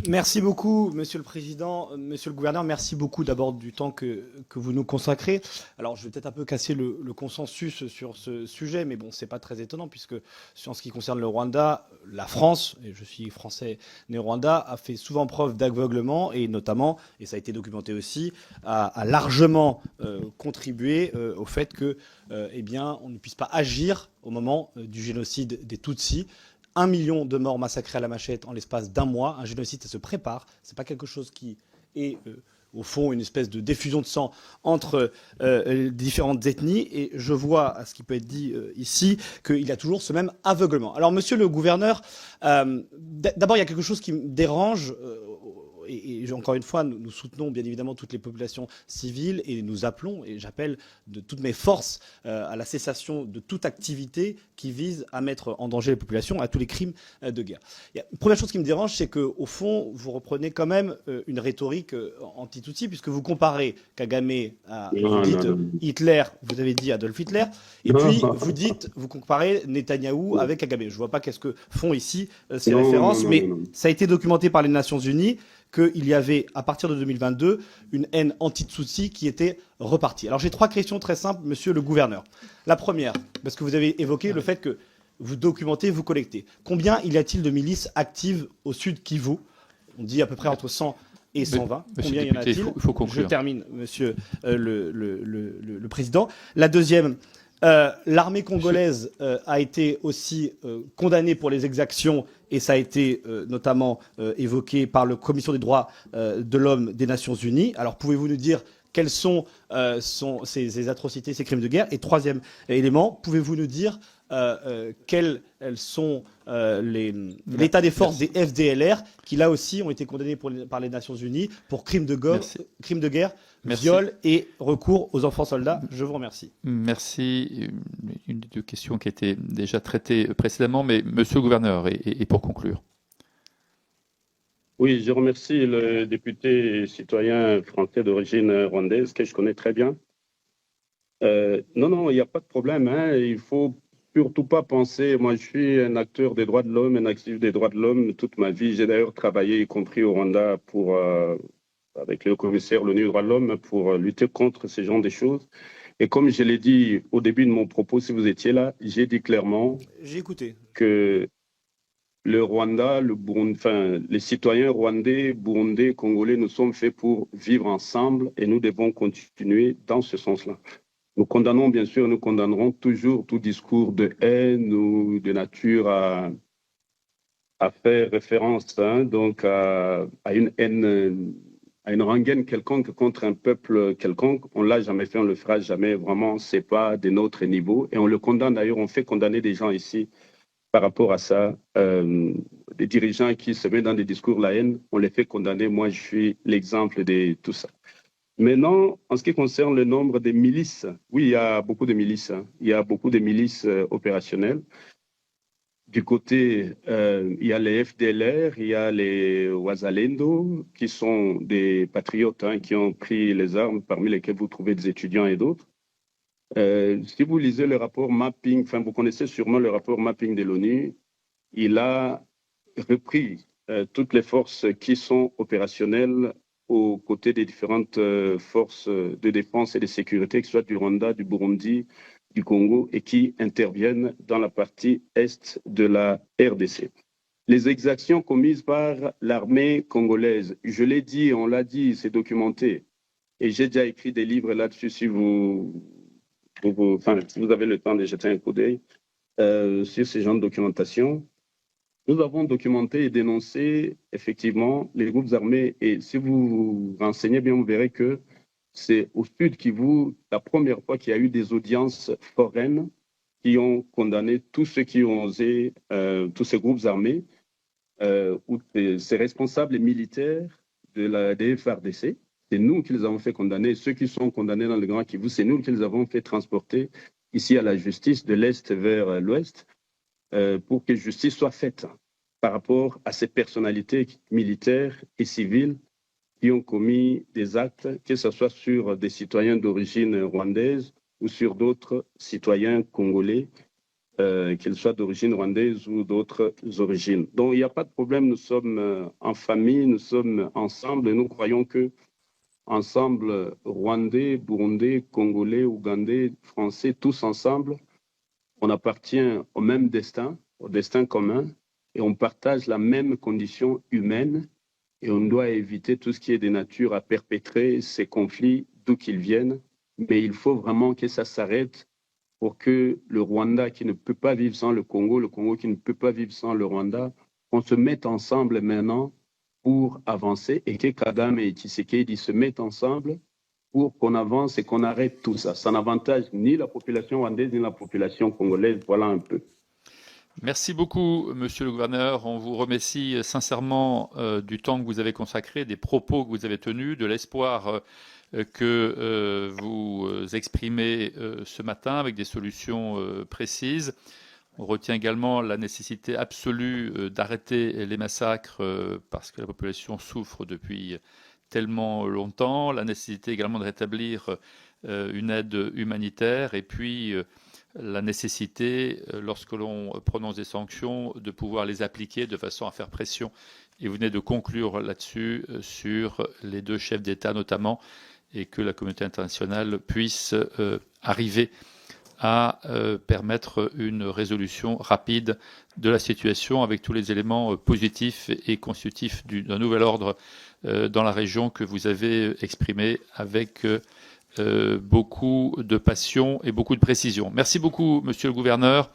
Merci beaucoup, Monsieur le Président. Monsieur le Gouverneur, merci beaucoup d'abord du temps que vous nous consacrez. Alors, je vais peut-être un peu casser le consensus sur ce sujet, mais bon, c'est pas très étonnant puisque, en ce qui concerne le Rwanda, la France, et je suis français né au Rwanda, a fait souvent preuve d'aveuglement et notamment, et ça a été documenté aussi, a largement contribué au fait que, eh bien, on ne puisse pas agir au moment du génocide des Tutsis. 1 million de morts massacrés à la machette en l'espace d'un mois. Un génocide, ça se prépare. C'est pas quelque chose qui est, au fond, une espèce de diffusion de sang entre différentes ethnies. Et je vois, à ce qui peut être dit ici, qu'il y a toujours ce même aveuglement. Alors, monsieur le gouverneur, d'abord, il y a quelque chose qui me dérange. Et encore une fois, nous soutenons bien évidemment toutes les populations civiles et nous appelons, et j'appelle de toutes mes forces à la cessation de toute activité qui vise à mettre en danger les populations, à tous les crimes de guerre. La première chose qui me dérange, c'est qu'au fond, vous reprenez quand même une rhétorique anti-Tutsi, puisque vous comparez Kagame à Hitler, vous avez dit Adolf Hitler, et puis vous comparez Netanyahou avec Kagame. Je ne vois pas qu'est-ce que font ici ces références, mais ça a été documenté par les Nations Unies qu'il y avait, à partir de 2022, une haine anti-Tutsi qui était repartie. Alors j'ai 3 questions très simples, monsieur le gouverneur. La première, parce que vous avez évoqué le fait que vous documentez, vous collectez. Combien y a-t-il de milices actives au sud Kivu? On dit à peu près entre 100 et 120. Combien y en a-t-il? Il faut conclure. Je termine, monsieur le président. La deuxième, l'armée congolaise a été aussi condamnée pour les exactions et ça a été notamment évoqué par la Commission des droits de l'homme des Nations Unies. Alors pouvez-vous nous dire quelles sont ces atrocités, ces crimes de guerre? Et troisième élément, pouvez-vous nous dire quels sont l'état des forces des FDLR qui là aussi ont été condamnés par les Nations Unies pour crimes de guerre, viol et recours aux enfants soldats? Je vous remercie. Merci. Une des 2 questions qui a été déjà traitée précédemment, mais monsieur le gouverneur, et pour conclure. Oui, je remercie le député citoyen français d'origine rwandaise que je connais très bien. Non, il n'y a pas de problème. Il faut surtout pas penser. Moi, je suis un acteur des droits de l'homme, un actif des droits de l'homme toute ma vie. J'ai d'ailleurs travaillé, y compris au Rwanda, avec le commissaire l'ONU des droits de l'homme, pour lutter contre ce genre de choses. Et comme je l'ai dit au début de mon propos, si vous étiez là, j'ai dit clairement que le Rwanda, le Burundi, les citoyens rwandais, burundais, congolais, nous sommes faits pour vivre ensemble et nous devons continuer dans ce sens-là. Nous condamnons, bien sûr, nous condamnerons toujours tout discours de haine ou de nature à faire référence donc à une haine, à une rengaine quelconque contre un peuple quelconque. On ne l'a jamais fait, on ne le fera jamais. Vraiment, ce n'est pas de notre niveau. Et on le condamne d'ailleurs, on fait condamner des gens ici par rapport à ça. Des dirigeants qui se mettent dans des discours la haine, on les fait condamner. Moi, je suis l'exemple de tout ça. Maintenant, en ce qui concerne le nombre de milices, oui, il y a beaucoup de milices. Il y a beaucoup de milices opérationnelles. Du côté, il y a les FDLR, il y a les Wazalendo, qui sont des patriotes qui ont pris les armes, parmi lesquels vous trouvez des étudiants et d'autres. Si vous lisez le rapport mapping, vous connaissez sûrement le rapport mapping de l'ONU, il a repris toutes les forces qui sont opérationnelles aux côtés des différentes forces de défense et de sécurité, que ce soit du Rwanda, du Burundi, du Congo, et qui interviennent dans la partie est de la RDC. Les exactions commises par l'armée congolaise, je l'ai dit, on l'a dit, c'est documenté, et j'ai déjà écrit des livres là-dessus si vous avez le temps de jeter un coup d'œil sur ce genre de documentation. Nous avons documenté et dénoncé effectivement les groupes armés, et si vous vous renseignez bien, vous verrez que c'est au Sud Kivu la première fois qu'il y a eu des audiences foraines qui ont condamné tous ceux qui ont osé, tous ces groupes armés, ou ces responsables militaires des FARDC. C'est nous qui les avons fait condamner. Ceux qui sont condamnés dans le Grand Kivu, c'est nous qui les avons fait transporter ici à la justice de l'Est vers l'Ouest pour que justice soit faite par rapport à ces personnalités militaires et civiles qui ont commis des actes, que ce soit sur des citoyens d'origine rwandaise ou sur d'autres citoyens congolais, qu'ils soient d'origine rwandaise ou d'autres origines. Donc, il n'y a pas de problème, nous sommes en famille, nous sommes ensemble et nous croyons que ensemble, Rwandais, Burundais, Congolais, Ougandais, Français, tous ensemble, on appartient au même destin, au destin commun, et on partage la même condition humaine, et on doit éviter tout ce qui est de nature à perpétrer ces conflits d'où qu'ils viennent, mais il faut vraiment que ça s'arrête pour que le Rwanda qui ne peut pas vivre sans le Congo qui ne peut pas vivre sans le Rwanda, qu'on se mette ensemble maintenant pour avancer et que Kagame et Tshisekedi se mettent ensemble pour qu'on avance et qu'on arrête tout ça. Ça n'avantage ni la population rwandaise ni la population congolaise. Voilà un peu. Merci beaucoup, Monsieur le Gouverneur. On vous remercie sincèrement du temps que vous avez consacré, des propos que vous avez tenus, de l'espoir que vous exprimez ce matin avec des solutions précises. On retient également la nécessité absolue d'arrêter les massacres parce que la population souffre depuis tellement longtemps, la nécessité également de rétablir une aide humanitaire et puis la nécessité, lorsque l'on prononce des sanctions, de pouvoir les appliquer de façon à faire pression. Et vous venez de conclure là-dessus sur les deux chefs d'État notamment, et que la communauté internationale puisse arriver à permettre une résolution rapide de la situation avec tous les éléments positifs et constitutifs d'un nouvel ordre dans la région que vous avez exprimé avec beaucoup de passion et beaucoup de précision. Merci beaucoup, Monsieur le Gouverneur.